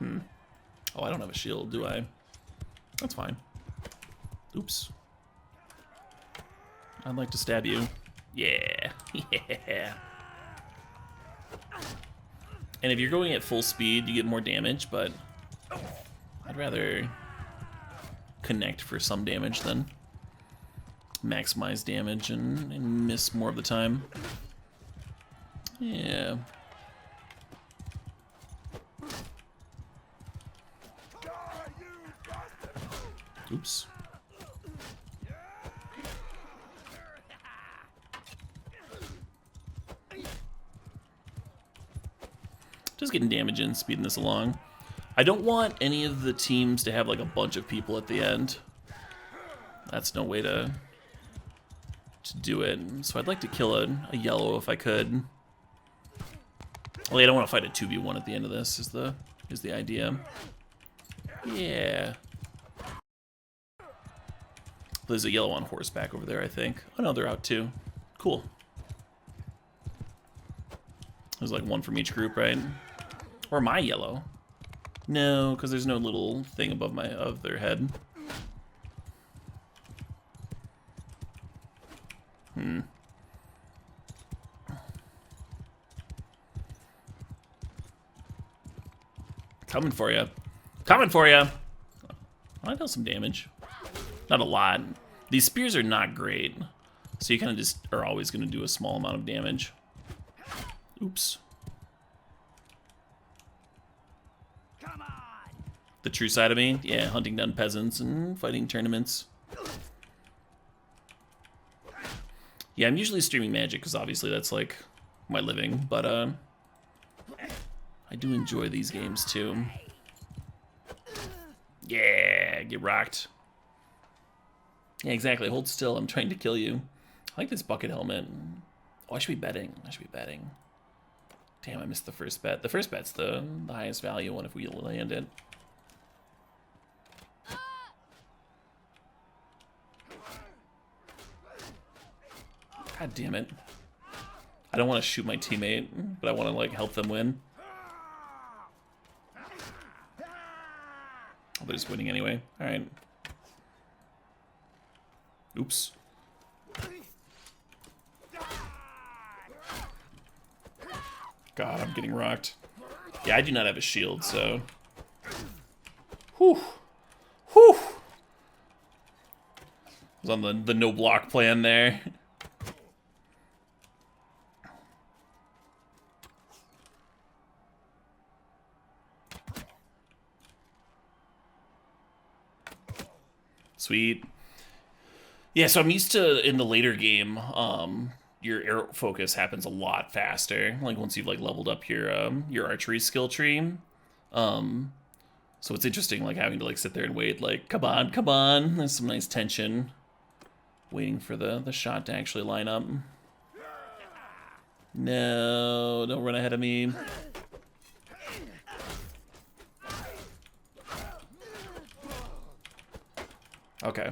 Oh, I don't have a shield, do I? That's fine. Oops. I'd like to stab you. Yeah. Yeah. And if you're going at full speed, you get more damage, but I'd rather connect for some damage than maximize damage and miss more of the time. Yeah. Oops. Just getting damage in, speeding this along. I don't want any of the teams to have like a bunch of people at the end. That's no way to do it. So I'd like to kill a yellow if I could. Well, I don't want to fight a 2v1 at the end of this is the idea. Yeah. There's a yellow on horseback over there, I think. Oh no, they're out too. Cool. There's like one from each group, right? Or my yellow. No, because there's no little thing above their head. Coming for you. Coming for you. I dealt some damage. Not a lot. These spears are not great. So you kind of just are always going to do a small amount of damage. Oops. Come on. The true side of me? Yeah, hunting down peasants and fighting tournaments. Yeah, I'm usually streaming Magic because obviously that's like my living, but I do enjoy these games too. Yeah, get rocked. Yeah, exactly. Hold still. I'm trying to kill you. I like this bucket helmet. Oh, I should be betting. I should be betting. Damn, I missed the first bet. The first bet's the highest value one if we land it. God damn it. I don't want to shoot my teammate, but I want to like help them win. Oh, they're just winning anyway. Alright. Oops. God, I'm getting rocked. Yeah, I do not have a shield, so... Whew. Whew. I was on the no block plan there. Sweet. Yeah, so I'm used to, in the later game, your arrow focus happens a lot faster. Like, once you've, like, leveled up your archery skill tree. So it's interesting, like, having to, like, sit there and wait, like, come on, come on. There's some nice tension. Waiting for the shot to actually line up. No, don't run ahead of me. Okay.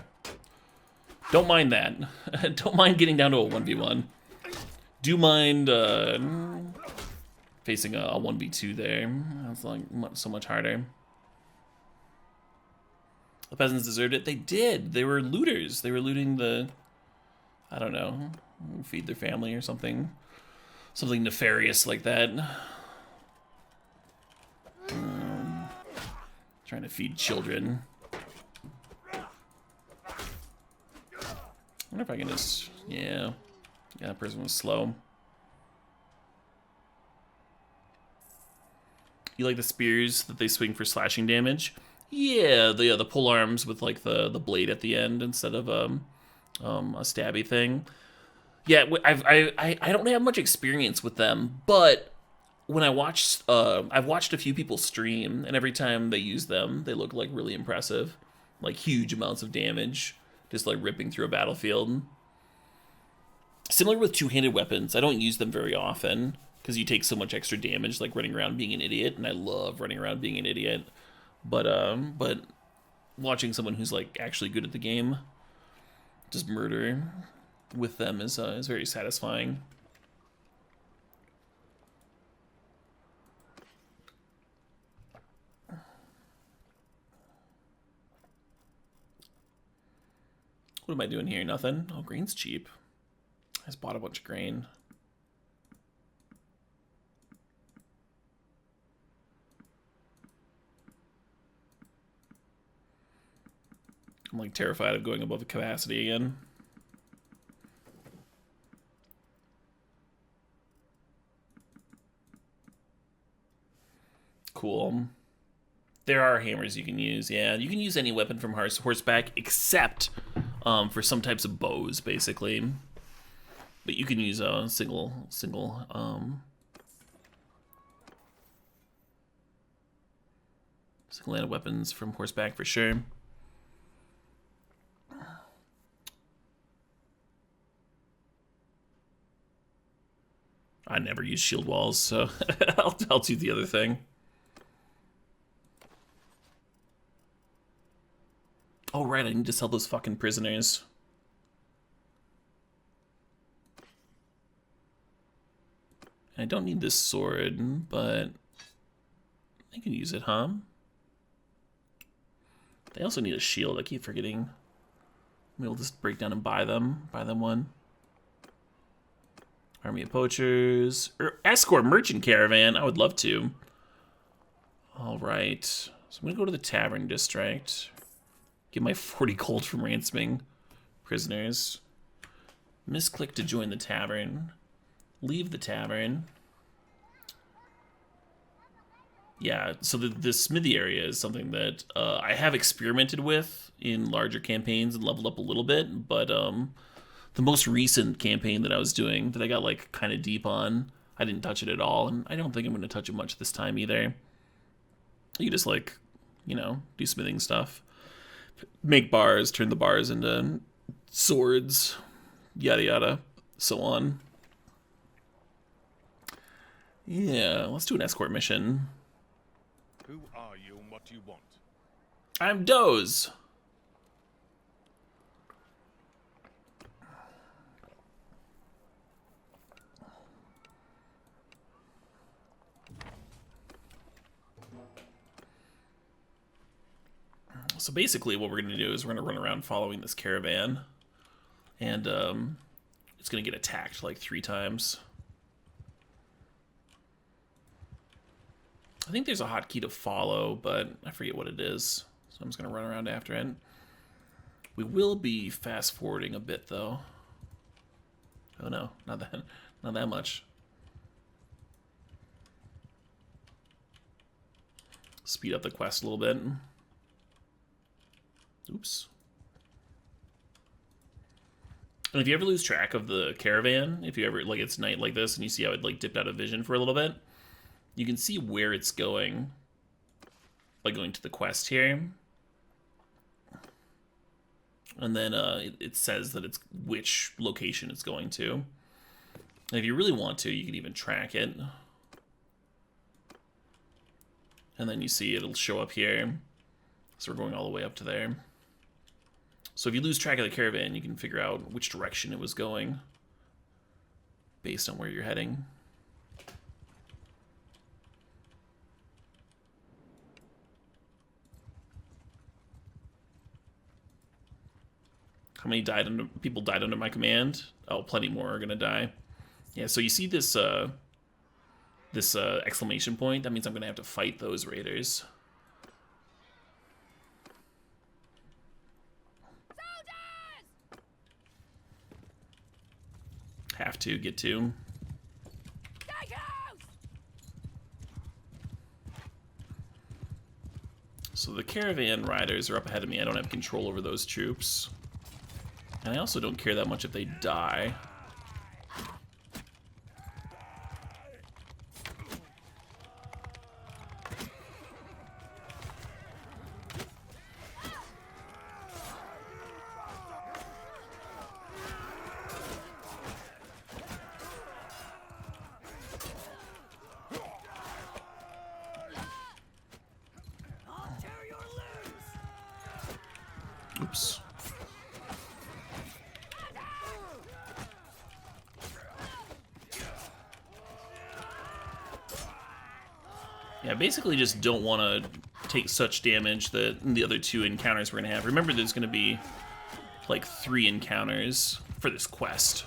Don't mind that. Don't mind getting down to a 1v1. Do mind facing a 1v2 there. That's like so much harder. The peasants deserved it. They did. They were looters. They were looting the... I don't know. Feed their family or something. Something nefarious like that. Trying to feed children. wonder if I can just... Yeah. Yeah, that person was slow. You like the spears that they swing for slashing damage? Yeah, the pole arms with like the blade at the end instead of a stabby thing. Yeah, I don't have much experience with them, but when I watched, I've watched a few people stream, and every time they use them, they look like really impressive, like huge amounts of damage, just like ripping through a battlefield. Similar with two-handed weapons, I don't use them very often because you take so much extra damage, like running around being an idiot, and I love running around being an idiot. But watching someone who's like actually good at the game just murder with them is very satisfying. What am I doing here? Nothing. Oh, grain's cheap. I just bought a bunch of grain. I'm like terrified of going above the capacity again. Cool. There are hammers you can use. Yeah, you can use any weapon from horseback except for some types of bows, basically. But you can use a single-handed weapons from horseback for sure. I never use shield walls, so I'll do the other thing. Oh, right, I need to sell those fucking prisoners. I don't need this sword, but I can use it, huh? They also need a shield, I keep forgetting. Maybe we'll just break down and buy them one. Army of Poachers. Escort Merchant Caravan, I would love to. Alright, so I'm gonna go to the Tavern District. Get my 40 gold from ransoming prisoners. Misclick to join the tavern. Leave the tavern. Yeah, so the smithy area is something that I have experimented with in larger campaigns and leveled up a little bit, but the most recent campaign that I was doing, that I got like kind of deep on, I didn't touch it at all, and I don't think I'm going to touch it much this time either. You just like, you know, do smithing stuff. Make bars, turn the bars into swords, yada yada, so on. Yeah, let's do an escort mission. Who are you and what do you want? I'm Doze. So basically what we're going to do is we're going to run around following this caravan, and it's going to get attacked like 3 times. I think there's a hotkey to follow, but I forget what it is, so I'm just going to run around after it. We will be fast forwarding a bit though. Oh no, not that much. Speed up the quest a little bit. Oops. And if you ever lose track of the caravan, if you ever, like, it's night like this and you see how it like dipped out of vision for a little bit, you can see where it's going by going to the quest here. And then it says that it's which location it's going to. And if you really want to, you can even track it. And then you see it'll show up here. So we're going all the way up to there. So if you lose track of the caravan, you can figure out which direction it was going based on where you're heading. How many people died under my command? Oh, plenty more are gonna die. Yeah, so you see this this exclamation point? That means I'm gonna have to fight those raiders. have to get to. So the Caravan riders are up ahead of me. I don't have control over those troops. And I also don't care that much if they die. Oops. Yeah, basically just don't want to take such damage that the other 2 encounters we're going to have. Remember, there's going to be like 3 encounters for this quest.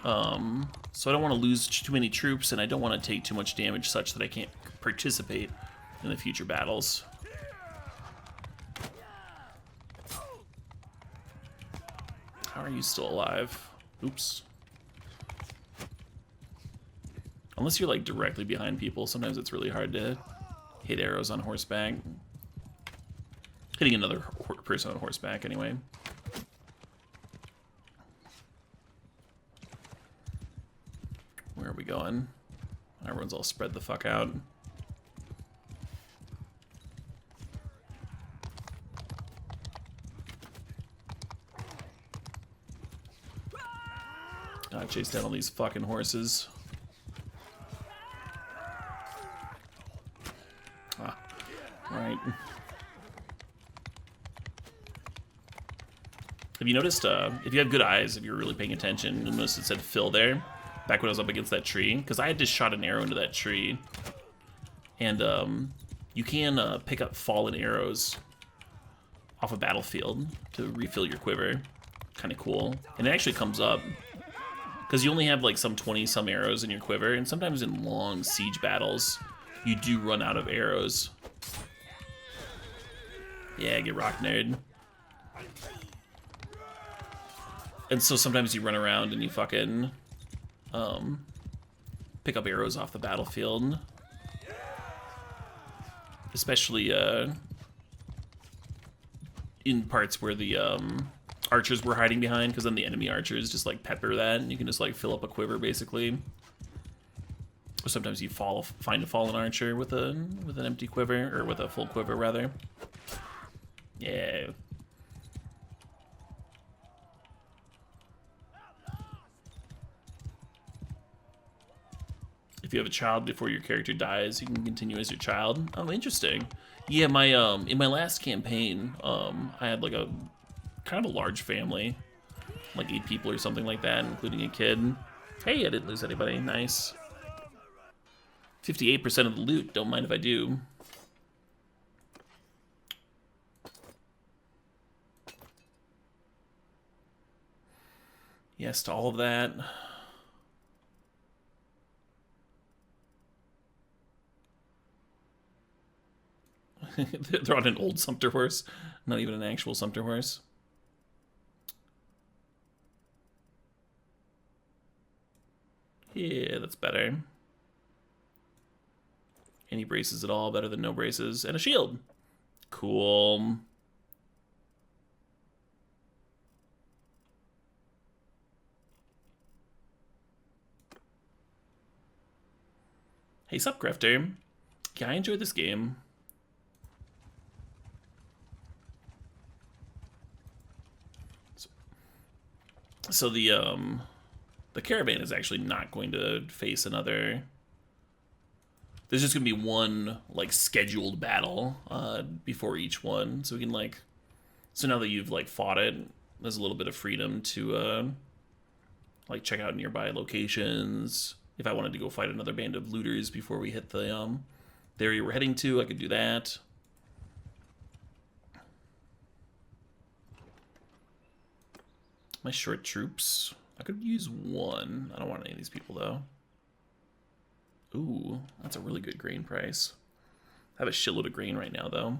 So I don't want to lose too many troops, and I don't want to take too much damage such that I can't participate in the future battles. How are you still alive? Oops. Unless you're like directly behind people, sometimes it's really hard to hit arrows on horseback. Hitting another person on horseback, anyway. Where are we going? Everyone's all spread the fuck out. Chase down all these fucking horses. Ah, right. Have you noticed, if you have good eyes, if you're really paying attention, you'll notice it said Phil there, back when I was up against that tree, because I had just shot an arrow into that tree. And you can pick up fallen arrows off a battlefield to refill your quiver. Kind of cool. And it actually comes up. Because you only have like some 20-some arrows in your quiver, and sometimes in long siege battles, you do run out of arrows. Yeah, get rock nerd. And so sometimes you run around and you fucking pick up arrows off the battlefield. Especially in parts where the archers were hiding behind, because then the enemy archers just like pepper that, and you can just like fill up a quiver basically. Or sometimes you find a fallen archer with an empty quiver, or with a full quiver rather. Yeah. If you have a child before your character dies, you can continue as your child. Oh, interesting. Yeah, my in my last campaign, I had like a kind of a large family, like 8 people or something like that, including a kid. Hey, I didn't lose anybody. Nice. 58% of the loot. Don't mind if I do. Yes to all of that. They're on an old sumpter horse, not even an actual sumpter horse. Yeah, that's better. Any braces at all, better than no braces. And a shield. Cool. Hey, sup, Grifter. Yeah, I enjoyed this game. So the Caravan is actually not going to face another. There's just gonna be one like scheduled battle before each one, so we can like. So now that you've like fought it, there's a little bit of freedom to like check out nearby locations. If I wanted to go fight another band of looters before we hit the area we're heading to, I could do that. My short troops. I could use one. I don't want any of these people, though. Ooh, that's a really good grain price. I have a shitload of grain right now, though.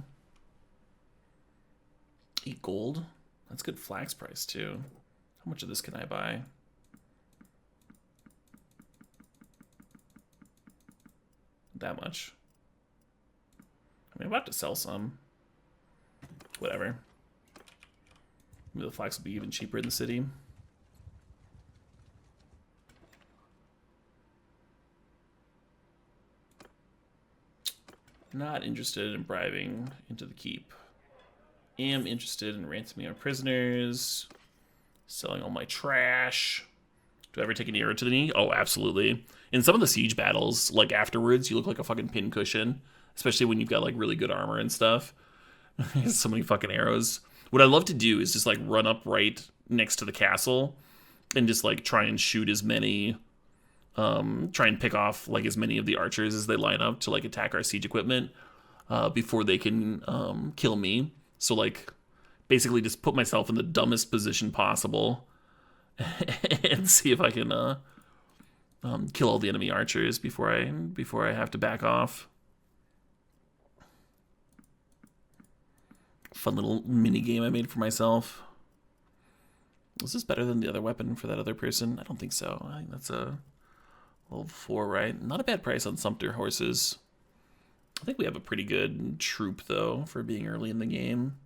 8 gold. That's good flax price, too. How much of this can I buy? that much. I mean, I'm about to sell some. Whatever. Maybe the flax will be even cheaper in the city. Not interested in bribing into the keep. Am interested in ransoming our prisoners. Selling all my trash. Do I ever take an arrow to the knee? Oh, absolutely. In some of the siege battles, like afterwards, you look like a fucking pincushion. Especially when you've got like really good armor and stuff. So many fucking arrows. What I love to do is just like run up right next to the castle and just like try and shoot as many, try and pick off like as many of the archers as they line up to like attack our siege equipment before they can kill me. So like basically just put myself in the dumbest position possible and see if I can kill all the enemy archers before I have to back off. Fun little mini game I made for myself. Was this better than the other weapon for that other person? I don't think so. I think that's a level 4, right? Not a bad price on Sumpter horses. I think we have a pretty good troop, though, for being early in the game.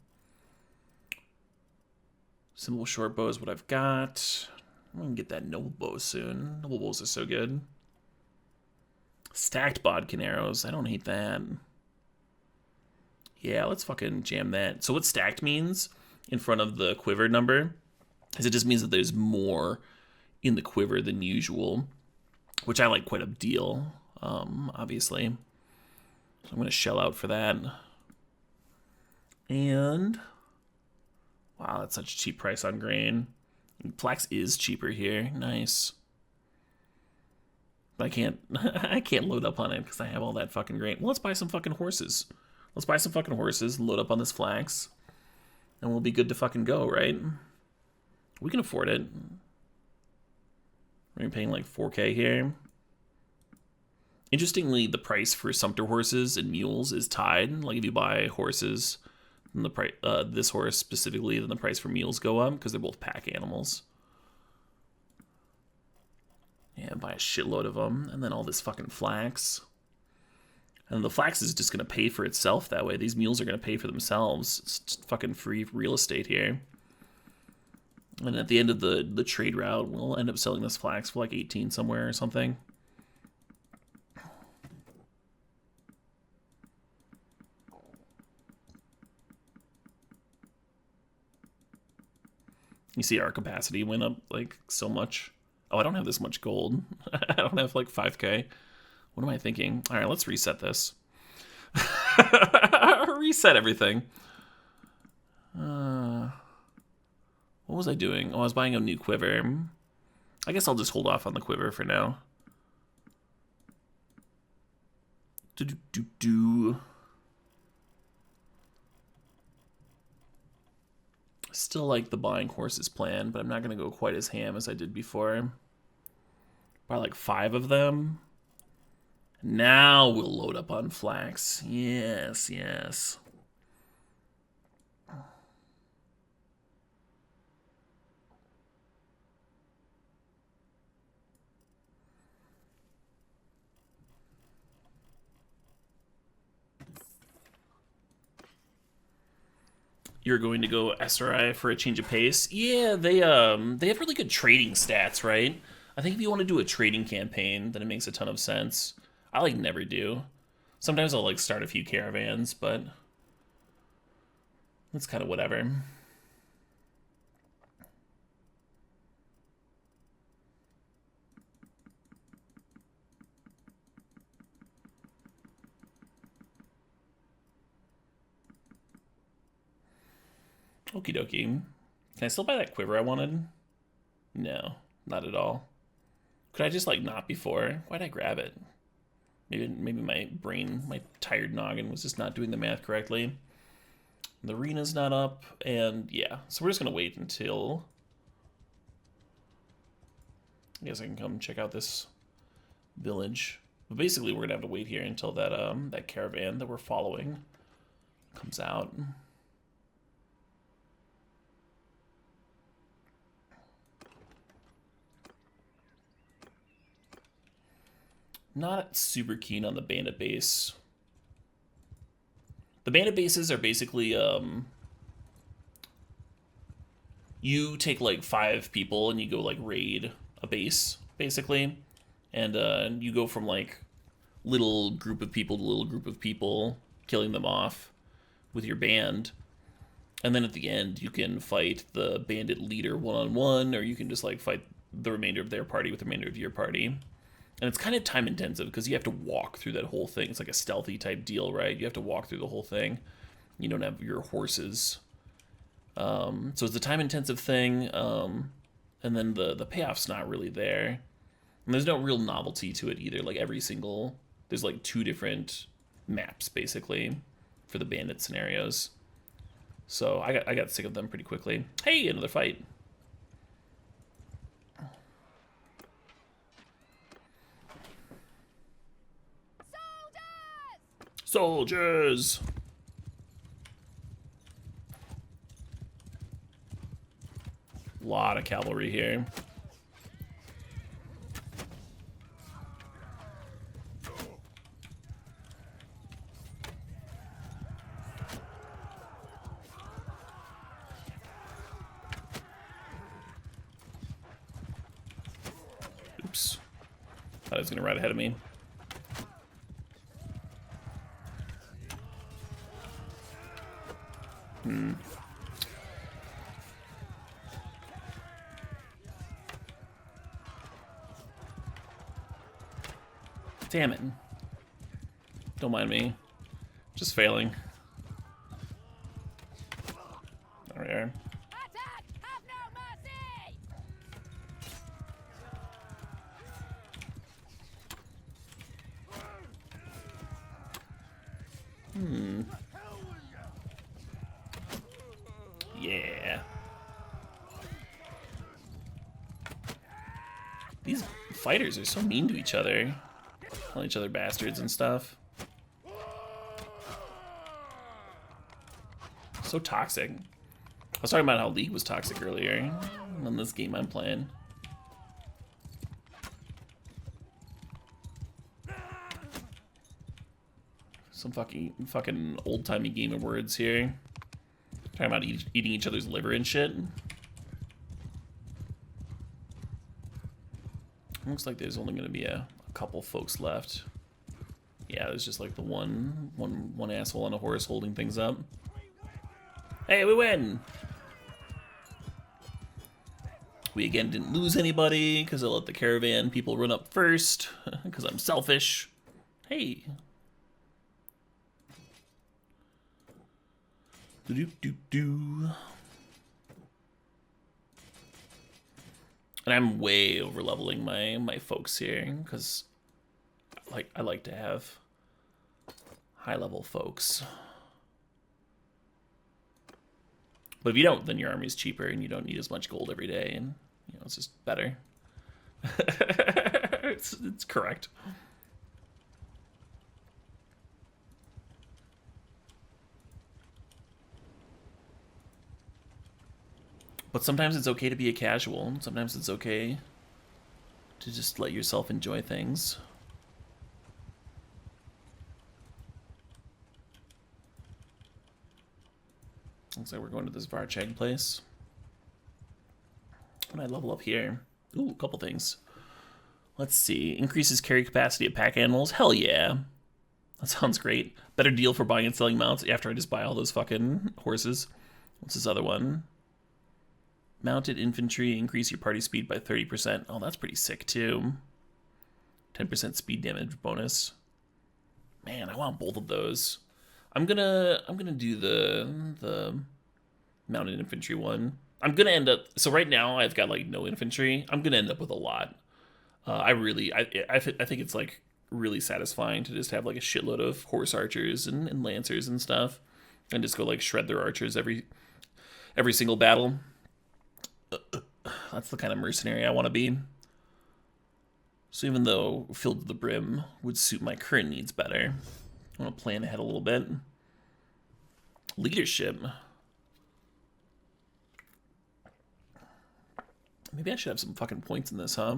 Simple short bow is what I've got. I'm going to get that noble bow soon. Noble bows are so good. Stacked bodkin arrows. I don't hate that. Yeah, let's fucking jam that. So what stacked means in front of the quiver number is it just means that there's more in the quiver than usual, which I like quite a deal, obviously. So I'm going to shell out for that. And, wow, that's such a cheap price on grain. Flax is cheaper here. Nice. But I can't load up on it because I have all that fucking grain. Well, let's buy some fucking horses. Let's buy some fucking horses and load up on this flax. And we'll be good to fucking go, right? We can afford it. We're paying like 4K here. Interestingly, the price for sumpter horses and mules is tied. Like if you buy horses, then the price, this horse specifically, then the price for mules go up because they're both pack animals. Yeah, buy a shitload of them, and then all this fucking flax. And the flax is just going to pay for itself that way. These mules are going to pay for themselves. It's just fucking free real estate here. And at the end of the trade route, we'll end up selling this flax for like 18 somewhere or something. You see our capacity went up like so much. Oh, I don't have this much gold. I don't have like 5K. What am I thinking? All right, let's reset this. Reset everything. What was I doing? Oh, I was buying a new quiver. I guess I'll just hold off on the quiver for now. Still like the buying horses plan, but I'm not going to go quite as ham as I did before. Buy like 5 of them. Now we'll load up on flax. Yes, yes. You're going to go SRI for a change of pace? Yeah, they have really good trading stats, right? I think if you want to do a trading campaign, then it makes a ton of sense. I like never do. Sometimes I'll like start a few caravans, but it's kind of whatever. Okie dokie. Can I still buy that quiver I wanted? No, not at all. Could I just like not before? Why'd I grab it? Maybe my brain, my tired noggin was just not doing the math correctly. The arena's not up, and yeah. So we're just gonna wait until... I guess I can come check out this village. But basically we're gonna have to wait here until that that caravan that we're following comes out. Not super keen on the bandit base. The bandit bases are basically, you take like 5 people and you go like raid a base, basically. And you go from like little group of people to little group of people, killing them off with your band. And then at the end, you can fight the bandit leader one-on-one, or you can just like fight the remainder of their party with the remainder of your party. And it's kind of time intensive because you have to walk through that whole thing. It's like a stealthy type deal, right? You have to walk through the whole thing. You don't have your horses. So it's a time intensive thing. And then the payoff's not really there. And there's no real novelty to it either. Like there's like 2 different maps basically for the bandit scenarios. So I got sick of them pretty quickly. Hey, another fight. Soldiers! Lot of cavalry here. Oops. Thought he was gonna ride ahead of me. Damn it. Don't mind me. Just failing. There we are. Attack! Have no mercy! Yeah. These fighters are so mean to each other. Calling each other bastards and stuff. So toxic. I was talking about how League was toxic earlier on this game I'm playing. Some fucking old-timey game of words here. Talking about eating each other's liver and shit. Looks like there's only gonna be a couple folks left. Yeah, there's just like the one asshole on a horse holding things up. Hey, we win! We again didn't lose anybody because I let the caravan people run up first because I'm selfish. Hey. Do-do-do-do. And I'm way over leveling my folks here because I like to have high level folks. But if you don't, then your army's cheaper and you don't need as much gold every day, and you know it's just better. it's correct. But sometimes it's okay to be a casual. Sometimes it's okay to just let yourself enjoy things. Looks like we're going to this Varcheg place. When I level up here. Ooh, a couple things. Let's see. Increases carry capacity of pack animals. Hell yeah. That sounds great. Better deal for buying and selling mounts after I just buy all those fucking horses. What's this other one? Mounted infantry, increase your party speed by 30%. Oh, that's pretty sick too. 10% speed damage bonus. Man, I want both of those. I'm gonna do the mounted infantry one. I'm gonna end up, so right now I've got like no infantry. I'm gonna end up with a lot. I think it's like really satisfying to just have like a shitload of horse archers and lancers and stuff, and just go like shred their archers every single battle. That's the kind of mercenary I want to be. So even though filled to the brim would suit my current needs better, I want to plan ahead a little bit. Leadership. Maybe I should have some fucking points in this, huh?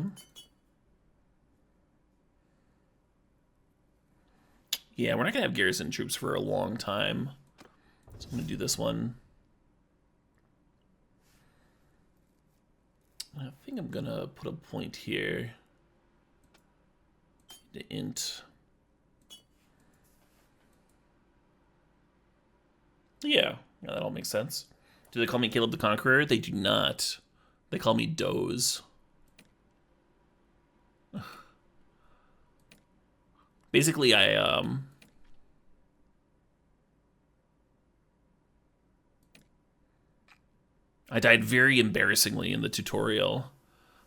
Yeah, we're not gonna have garrison troops for a long time. So I'm gonna do this one. I think I'm gonna put a point here. The int. Yeah, that all makes sense. Do they call me Caleb the Conqueror? They do not. They call me Doze. Basically, I died very embarrassingly in the tutorial.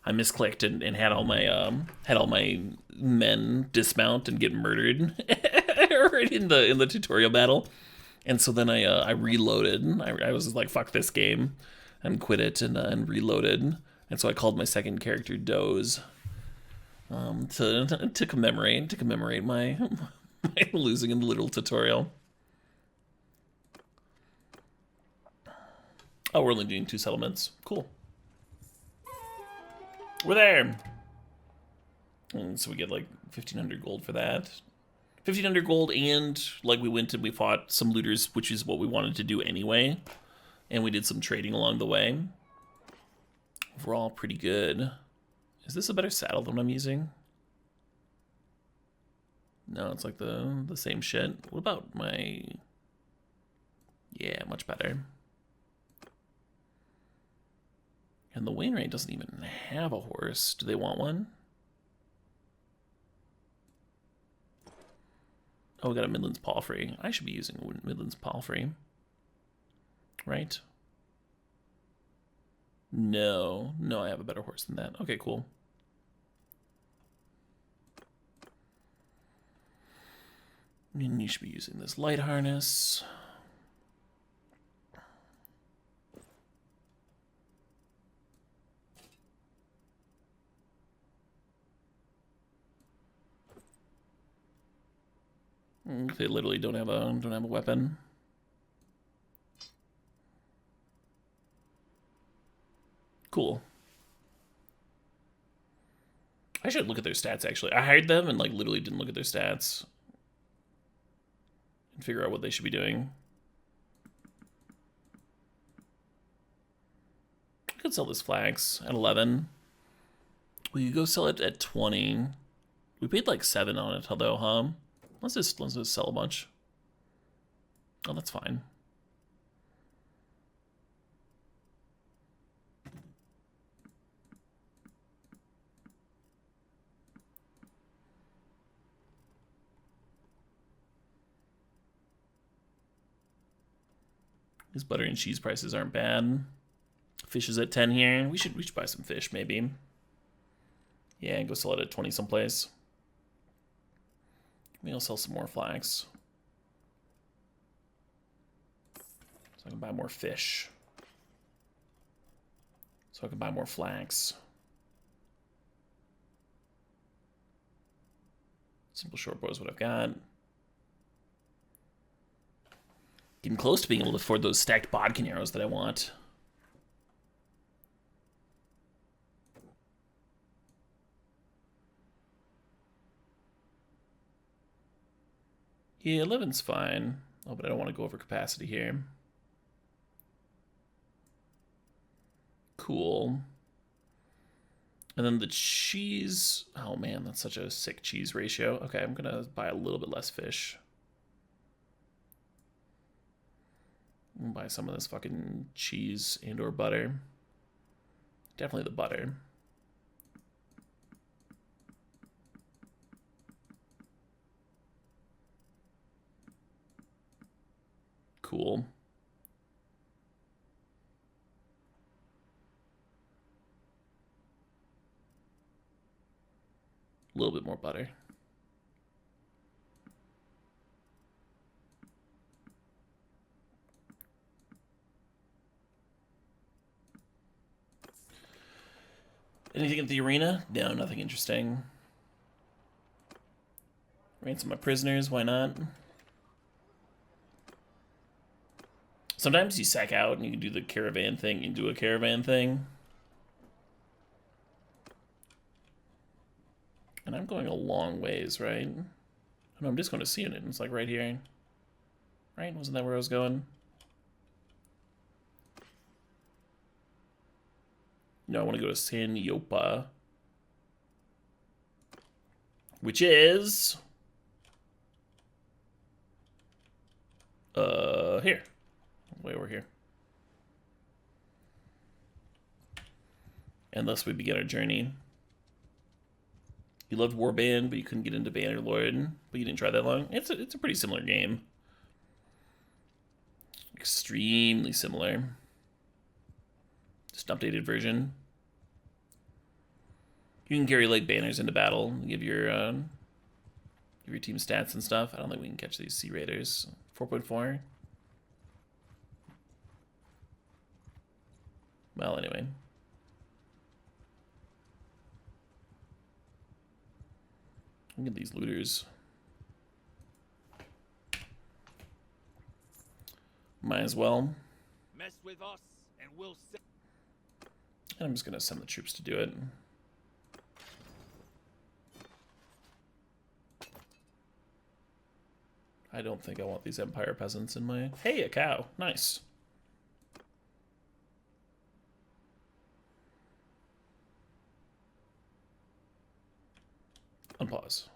I misclicked and had all my men dismount and get murdered right in the tutorial battle. And so then I reloaded. I was like, fuck this game, and quit it and reloaded. And so I called my second character Doze to commemorate my my losing in the little tutorial. Oh, we're only doing 2 settlements. Cool. We're there. And so we get like 1,500 gold for that. 1,500 gold, and like we went and we fought some looters, which is what we wanted to do anyway. And we did some trading along the way. Overall, pretty good. Is this a better saddle than I'm using? No, it's like the same shit. What about my... Yeah, much better. And the Wainwright doesn't even have a horse. Do they want one? Oh, we got a Midlands Palfrey. I should be using a Midlands Palfrey. Right? No. No, I have a better horse than that. Okay, cool. And you should be using this light harness. They literally don't have a weapon. Cool. I should look at their stats actually. I hired them and like literally didn't look at their stats and figure out what they should be doing. I could sell this flax at 11. We could go sell it at 20. We paid like 7 on it though, huh? Let's just sell a bunch. Oh, that's fine. These butter and cheese prices aren't bad. Fish is at 10 here. We should buy some fish maybe. Yeah, and go sell it at 20 someplace. Maybe I'll sell some more flax. So I can buy more fish. So I can buy more flax. Simple short bow is what I've got. Getting close to being able to afford those stacked bodkin arrows that I want. Yeah, 11's fine. Oh, but I don't want to go over capacity here. Cool. And then the cheese... Oh man, that's such a sick cheese ratio. Okay, I'm going to buy a little bit less fish. I'm gonna buy some of this fucking cheese and or butter. Definitely the butter. Cool. A little bit more butter. Anything at the arena? No, nothing interesting. Ransom my prisoners, why not? Sometimes you sack out and you can do the caravan thing and do a caravan thing. And I'm going a long ways, right? No, I'm just going to see it. It's like right here. Right? Wasn't that where I was going? No, I want to go to San Yopa. Which is... here. Way over here. And thus we begin our journey. You loved Warband, but you couldn't get into Bannerlord. But you didn't try that long. It's a pretty similar game. Extremely similar. Just an updated version. You can carry like banners into battle. Give your team stats and stuff. I don't think we can catch these Sea Raiders. 4.4. Well, anyway. Look at these looters. Might as well. Mess with us, and we'll see. And I'm just gonna send the troops to do it. I don't think I want these Empire peasants in my... Hey, a cow. Nice. Unpause.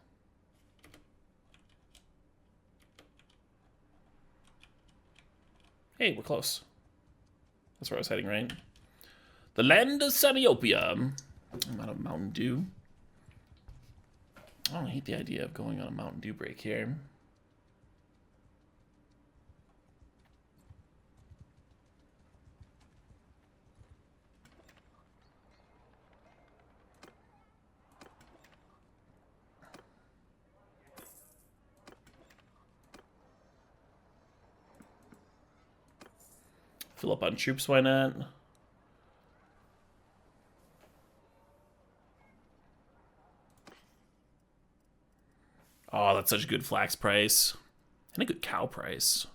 Hey, we're close. That's where I was heading, right? The land of Saniopia. I'm out of Mountain Dew. I don't hate the idea of going on a Mountain Dew break here. Fill up on troops, why not? Oh, that's such a good flax price. And a good cow price.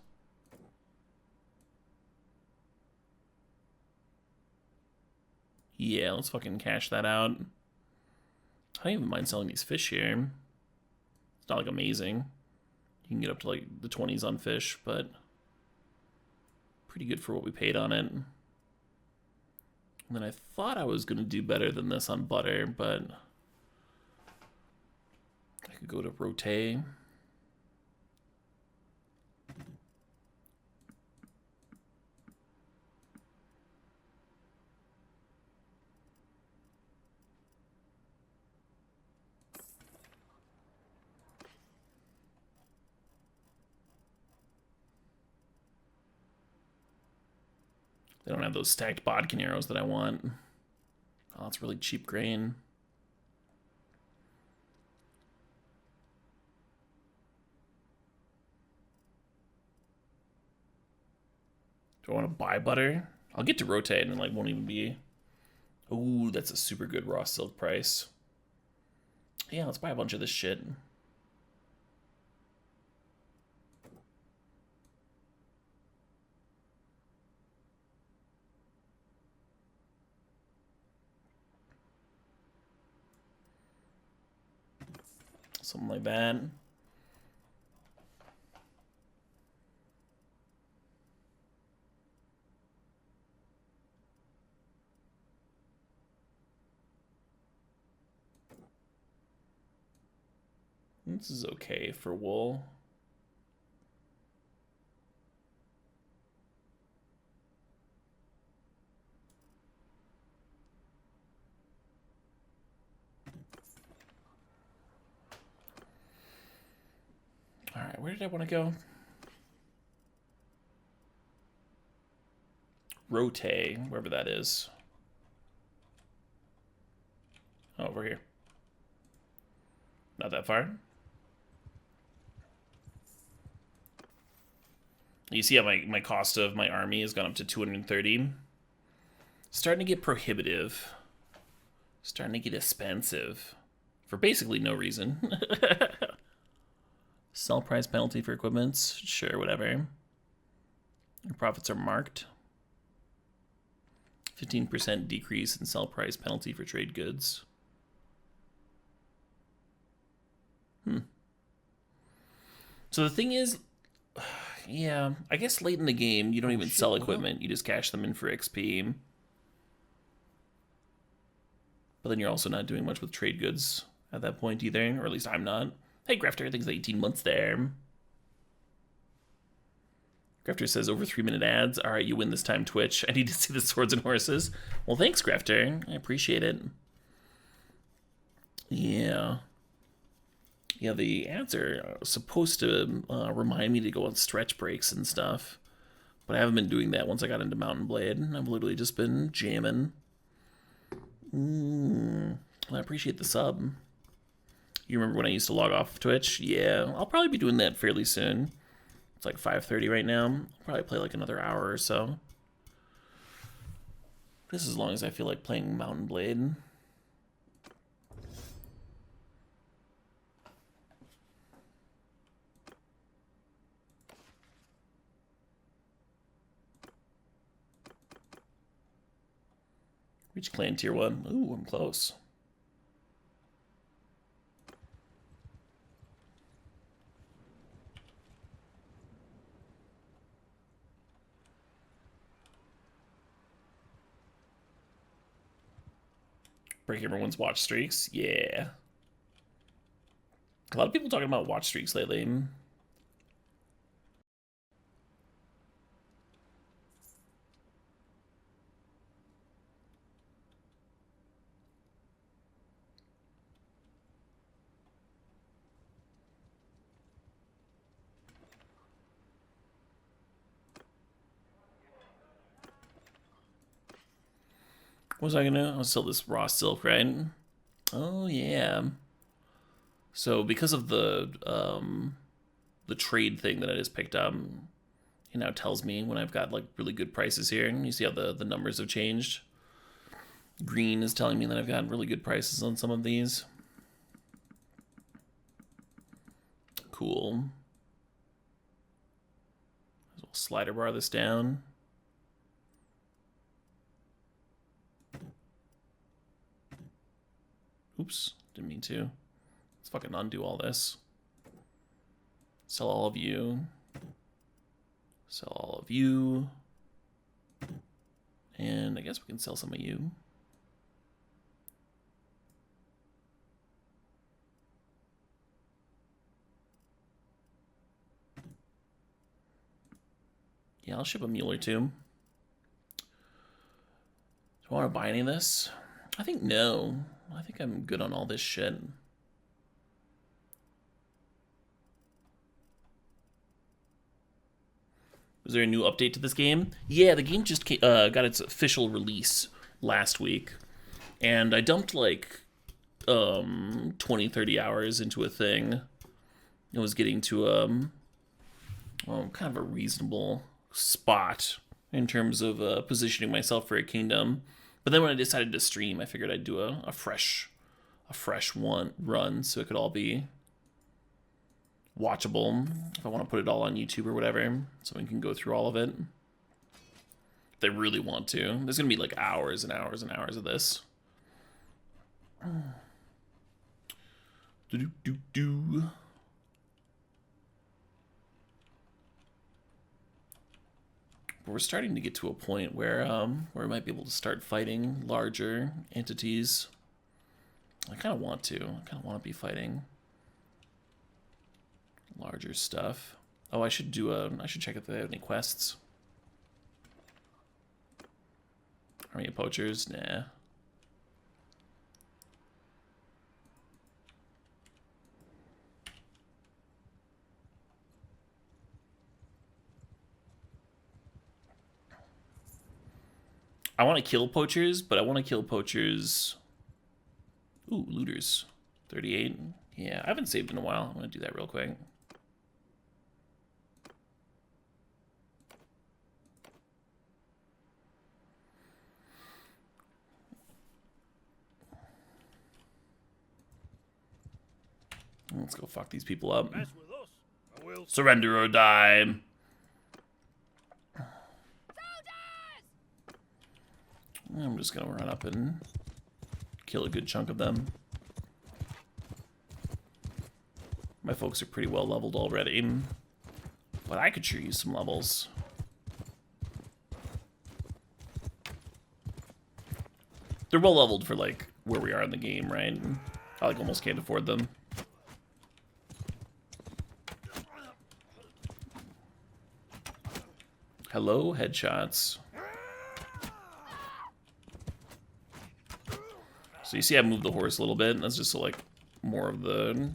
Yeah, let's fucking cash that out. I don't even mind selling these fish here. It's not like amazing. You can get up to like the 20s on fish, but pretty good for what we paid on it. And then I thought I was going to do better than this on butter, but I could go to Rote. They don't have those stacked bodkin arrows that I want. Oh, it's really cheap grain. Do I want to buy butter? I'll get to rotate and it like won't even be... Ooh, that's a super good raw silk price. Yeah, let's buy a bunch of this shit. Something like that. This is okay for wool. All right, where did I want to go? Rote, wherever that is. Oh, over here. Not that far. You see how my cost of my army has gone up to 230. Starting to get prohibitive. Starting to get expensive. For basically no reason. Sell price penalty for equipments. Sure, whatever. Your profits are marked. 15% decrease in sell price penalty for trade goods. So the thing is, yeah, I guess late in the game, you don't even shit, sell what up? equipment. You just cash them in for XP. But then you're also not doing much with trade goods at that point either, or at least I'm not. Hey, Grafter, I think it's 18 months there. Grafter says, over 3-minute ads. All right, you win this time, Twitch. I need to see the swords and horses. Well, thanks, Grafter. I appreciate it. Yeah. Yeah, the ads are supposed to remind me to go on stretch breaks and stuff. But I haven't been doing that once I got into Mountain Blade. I've literally just been jamming. I appreciate the sub. You remember when I used to log off of Twitch? Yeah, I'll probably be doing that fairly soon. It's like 5:30 right now. I'll probably play like another hour or so. This is as long as I feel like playing Mountain Blade. Reach clan tier 1. Ooh, I'm close. Break everyone's watch streaks. Yeah. A lot of people talking about watch streaks lately. What was I gonna? I'll sell this raw silk, right? Oh yeah. So because of the trade thing that I just picked up, it now tells me when I've got like really good prices here. And you see how the numbers have changed. Green is telling me that I've got really good prices on some of these. Cool. We'll slider bar this down. Oops, didn't mean to. Let's fucking undo all this. Sell all of you. Sell all of you. And I guess we can sell some of you. Yeah, I'll ship a mule or two. Do I want to buy any of this? I think no. I think I'm good on all this shit. Was there a new update to this game? Yeah, the game just got its official release last week. And I dumped like 20, 30 hours into a thing. It was getting to well, kind of a reasonable spot in terms of positioning myself for a kingdom. But then when I decided to stream, I figured I'd do a fresh one run so it could all be watchable if I want to put it all on YouTube or whatever, so we can go through all of it. If they really want to. There's gonna be like hours and hours and hours of this. Do-do-do-do. But we're starting to get to a point where we might be able to start fighting larger entities. I kind of want to. I kind of want to be fighting larger stuff. Oh, I should check if they have any quests. Army of Poachers? Nah. I want to kill poachers, but I want to kill poachers. Ooh, looters. 38. Yeah, I haven't saved in a while. I'm going to do that real quick. Let's go fuck these people up. Mess with us, and we'll Surrender or die. I'm just gonna run up and kill a good chunk of them. My folks are pretty well leveled already. But I could sure use some levels. They're well leveled for, like, where we are in the game, right? I, like, almost can't afford them. Hello, headshots. So you see I moved the horse a little bit. That's just so, like, more of the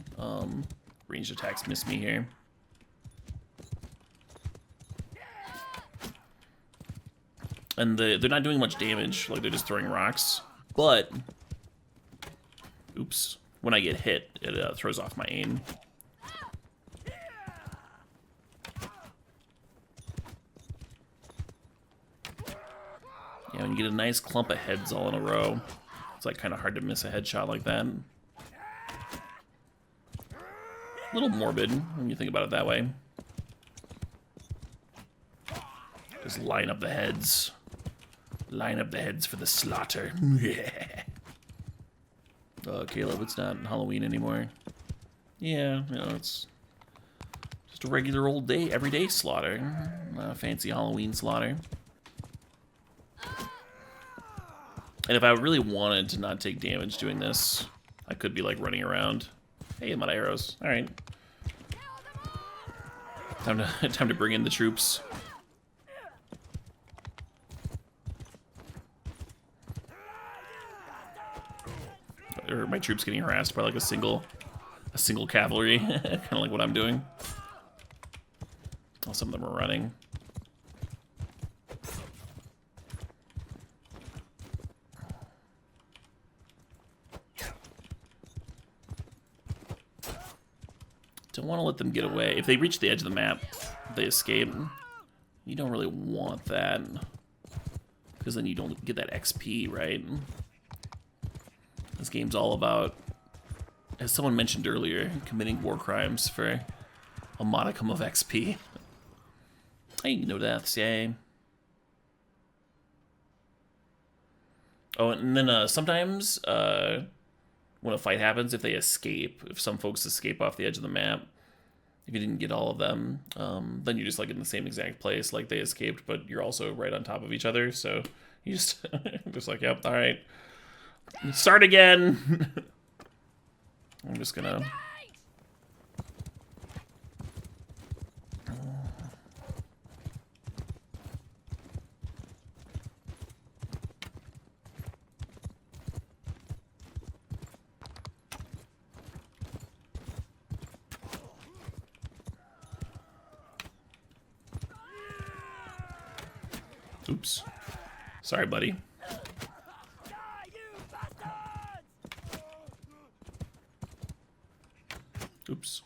ranged attacks miss me here. And they're not doing much damage. Like, they're just throwing rocks. But, oops, when I get hit, it throws off my aim. Yeah, when you get a nice clump of heads all in a row, it's like kind of hard to miss a headshot like that. A little morbid when you think about it that way. Just line up the heads. Line up the heads for the slaughter. Oh, Caleb, it's not Halloween anymore. Yeah, you know, it's just a regular old day, everyday slaughter. Not a fancy Halloween slaughter. And if I really wanted to not take damage doing this, I could be like running around. Hey, I'm out of arrows. All right. Time to bring in the troops. Or my troops getting harassed by like a single cavalry, kind of like what I'm doing. Oh, some of them are running. Don't want to let them get away. If they reach the edge of the map, they escape. You don't really want that, because then you don't get that XP, right? This game's all about, as someone mentioned earlier, committing war crimes for a modicum of XP. Hey, no deaths, yay. Oh, and then sometimes when a fight happens, if they escape, if some folks escape off the edge of the map, if you didn't get all of them, then you're just like in the same exact place, like they escaped, but you're also right on top of each other, so you just, just like, yep, all right. Start again. I'm just gonna. Oops. Sorry, buddy. Oops.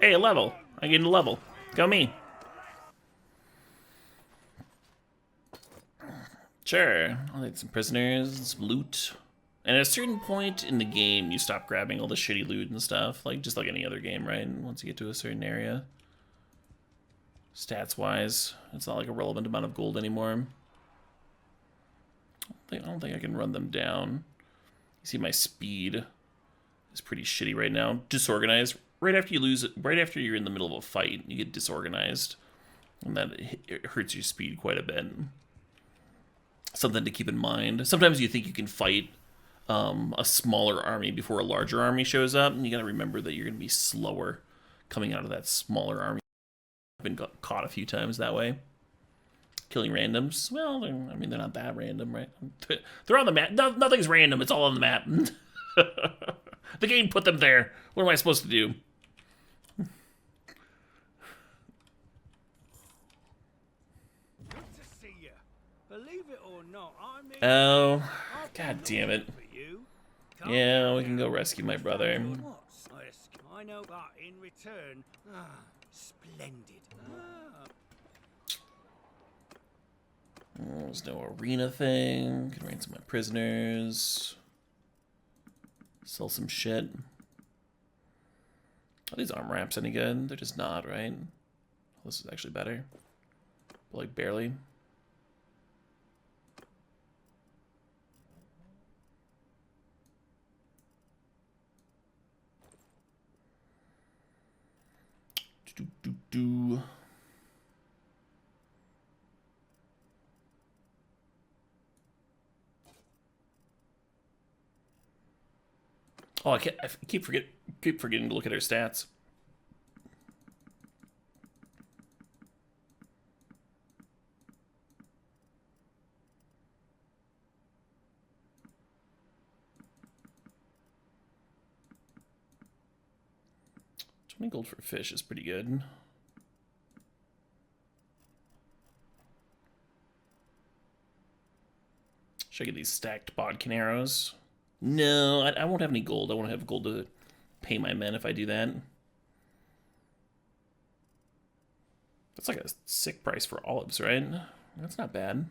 Hey, a level. I gained a level. Go me. Sure. I'll take some prisoners, some loot. And at a certain point in the game, you stop grabbing all the shitty loot and stuff, like just like any other game, right? And once you get to a certain area, stats-wise, it's not like a relevant amount of gold anymore. I don't think I can run them down. You see, my speed is pretty shitty right now. Disorganized. Right after you lose it, right after you're in the middle of a fight, you get disorganized, and that it hurts your speed quite a bit. Something to keep in mind. Sometimes you think you can fight a smaller army before a larger army shows up, and you gotta remember that you're gonna be slower coming out of that smaller army. I've been caught a few times that way. Killing randoms, well, I mean, they're not that random, right? They're on the map. Nothing's random, it's all on the map. The game put them there. What am I supposed to do? Good to see you. Believe it or not, I'm in. Oh, god damn it. Yeah, we can go rescue my brother. I know, but in return, splendid. There's no arena thing. Can ransom my prisoners. Sell some shit. Are these arm wraps any good? They're just not, right? This is actually better. But like, barely. Do. Oh, I keep forgetting to look at her stats. Gold for fish is pretty good. Should I get these stacked bodkin arrows? No, I won't have any gold. I won't have gold to pay my men if I do that. That's like a sick price for olives, right? That's not bad.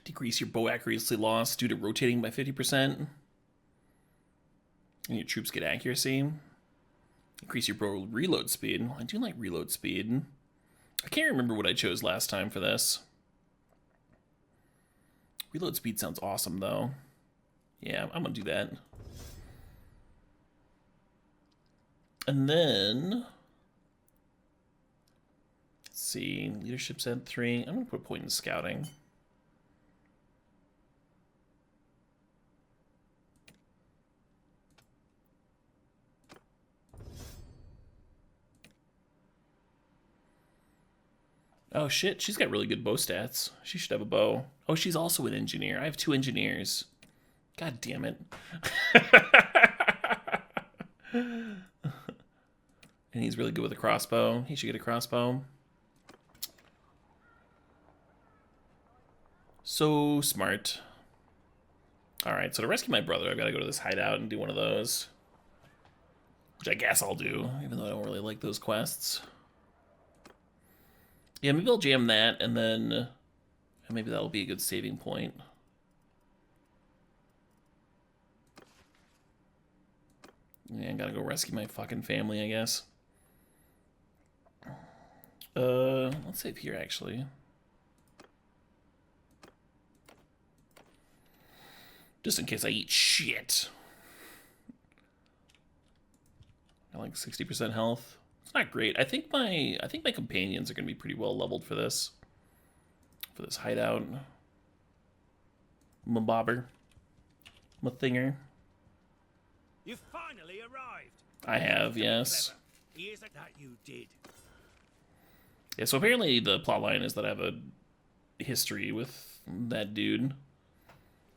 Decrease your bow accuracy loss due to rotating by 50%. And your troops get accuracy. Increase your bow reload speed. I do like reload speed. I can't remember what I chose last time for this. Reload speed sounds awesome, though. Yeah, I'm gonna do that. And then... let's see, leadership's at 3. I'm gonna put a point in scouting. Oh shit, she's got really good bow stats. She should have a bow. Oh, she's also an engineer. I have 2 engineers. God damn it. And he's really good with a crossbow. He should get a crossbow. So smart. Alright, so to rescue my brother, I've got to go to this hideout and do one of those. Which I guess I'll do, even though I don't really like those quests. Yeah, maybe I'll jam that, and then maybe that'll be a good saving point. Yeah, I gotta go rescue my fucking family, I guess. Let's save here, actually. Just in case I eat shit. I like 60% health. It's not great. I think my companions are gonna be pretty well leveled for this. For this hideout. My bobber. My thinger. You finally arrived. I have, yes. Here's that you did. Yeah, so apparently the plotline is that I have a history with that dude.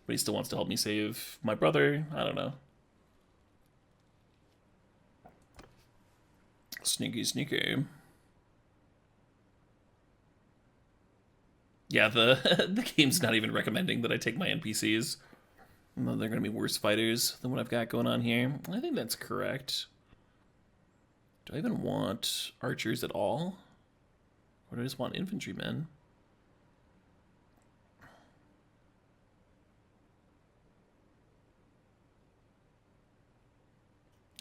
But he still wants to help me save my brother. I don't know. Sneaky, sneaky. Yeah, the game's not even recommending that I take my NPCs. No, they're going to be worse fighters than what I've got going on here. I think that's correct. Do I even want archers at all? Or do I just want infantrymen?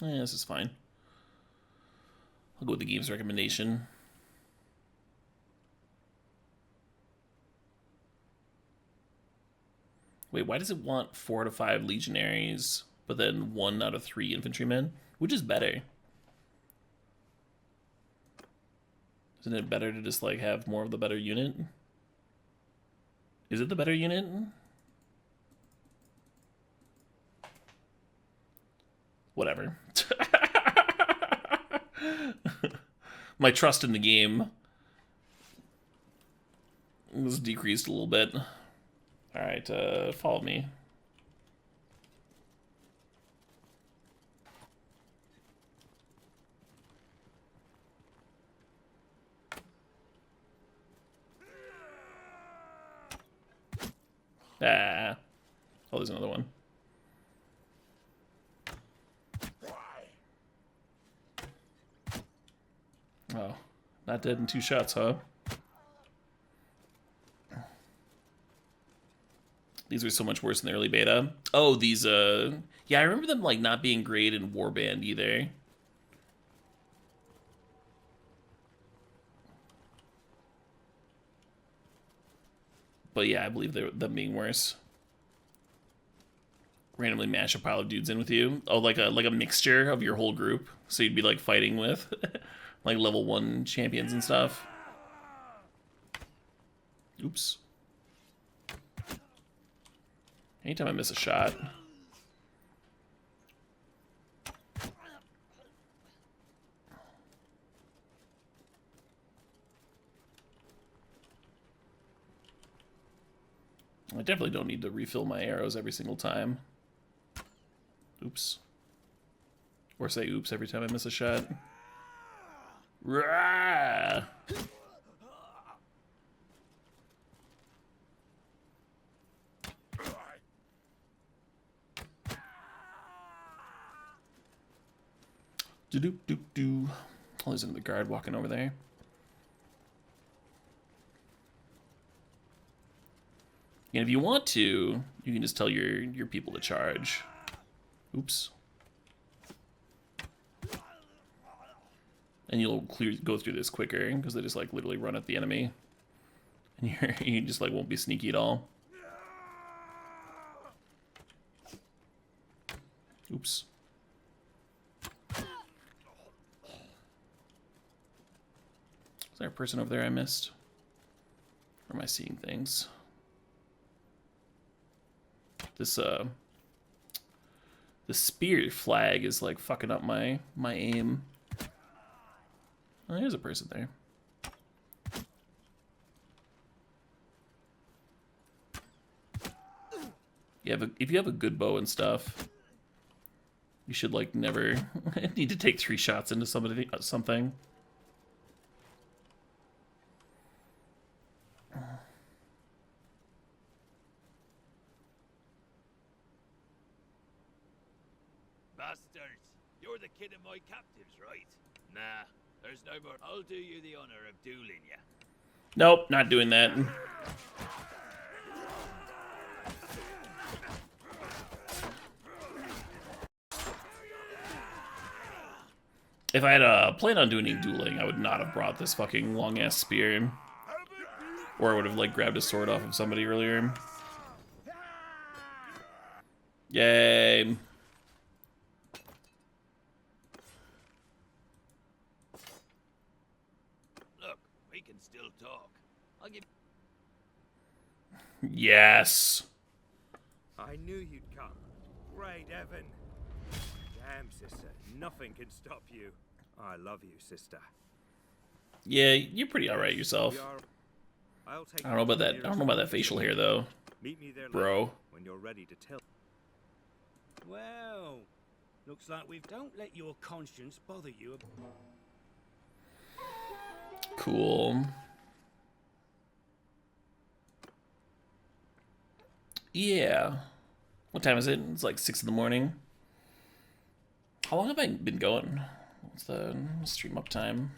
Yeah, this is fine. I'll go with the game's recommendation. Wait, why does it want 4 out of 5 legionaries, but then 1 out of 3 infantrymen? Which is better? Isn't it better to just, like, have more of the better unit? Is it the better unit? Whatever. My trust in the game was decreased a little bit. Alright, follow me. Ah. Oh, there's another one. Oh, not dead in 2 shots, huh? These were so much worse in the early beta. Oh, these, yeah, I remember them, like, not being great in Warband either. But yeah, I believe them being worse. Randomly mash a pile of dudes in with you. Oh, like a mixture of your whole group. So you'd be, like, fighting with, like, level 1 champions and stuff. Oops. Anytime I miss a shot. I definitely don't need to refill my arrows every single time. Oops. Or say oops every time I miss a shot. Rah! Do-do-do-do. Oh, there's another guard walking over there. And if you want to, you can just tell your people to charge. Oops. And you'll go through this quicker because they just like literally run at the enemy, and you just like won't be sneaky at all. Oops. Is there a person over there I missed? Or am I seeing things? This the spear flag is like fucking up my aim. Oh, there's a person there. If you have a good bow and stuff, you should like never need to take 3 shots into something. Bastards, you're the kid of my captives, right? Nah, there's no more. I'll do you the honor of dueling you. Nope, not doing that. If I had planned on doing dueling, I would not have brought this fucking long-ass spear. Or I would have, like, grabbed a sword off of somebody earlier. Yay. Look, we can still talk. I'll give... Yes. I knew you'd come. Great Evan. Damn, sister. Nothing can stop you. I love you, sister. Yeah, you're pretty alright yourself. I don't know about that. I don't know about that facial hair though. Meet me there, bro. When you're ready to tell. Well, looks like we don't let your conscience bother you. Cool. Yeah. What time is it? It's like 6 in the morning. How long have I been going? What's the stream up time?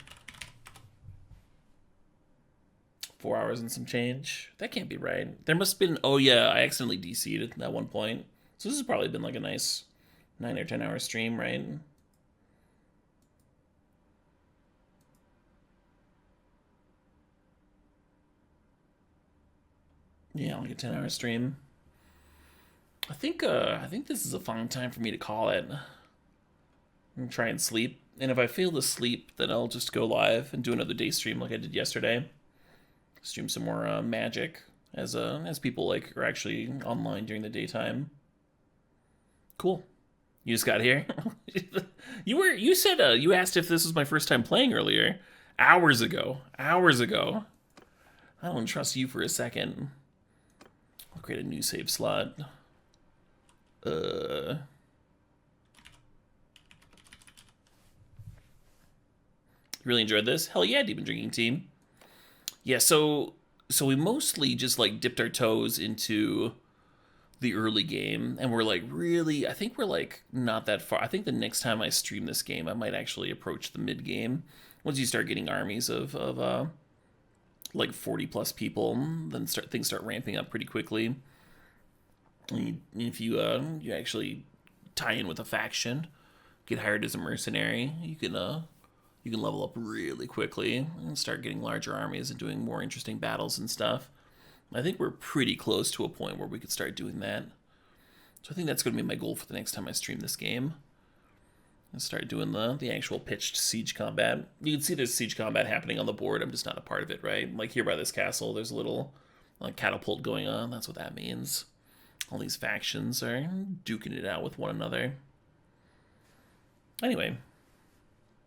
4 hours and some change. That can't be right. There must have been... Oh, yeah, I accidentally DC'd at one point. So this has probably been like a nice 9 or 10 hour stream, right? Yeah, like a 10 hour stream. I think this is a fine time for me to call it. I'm gonna try and sleep. And if I fail to sleep, then I'll just go live and do another day stream like I did yesterday. Stream some more Magic as people like are actually online during the daytime. Cool. You just got here. You said you asked if this was my first time playing earlier. Hours ago. I don't trust you for a second. I'll create a new save slot. Really enjoyed this. Hell yeah, Demon Drinking Team. Yeah, so we mostly just like dipped our toes into the early game, and we're like really, I think we're like not that far. I think the next time I stream this game, I might actually approach the mid game. Once you start getting armies of like 40 plus people, then things start ramping up pretty quickly. And if you actually tie in with a faction, get hired as a mercenary, you can level up really quickly and start getting larger armies and doing more interesting battles and stuff. I think we're pretty close to a point where we could start doing that. So I think that's going to be my goal for the next time I stream this game. And start doing the actual pitched siege combat. You can see there's siege combat happening on the board. I'm just not a part of it, right? Like here by this castle, there's a little catapult going on. That's what that means. All these factions are duking it out with one another. Anyway,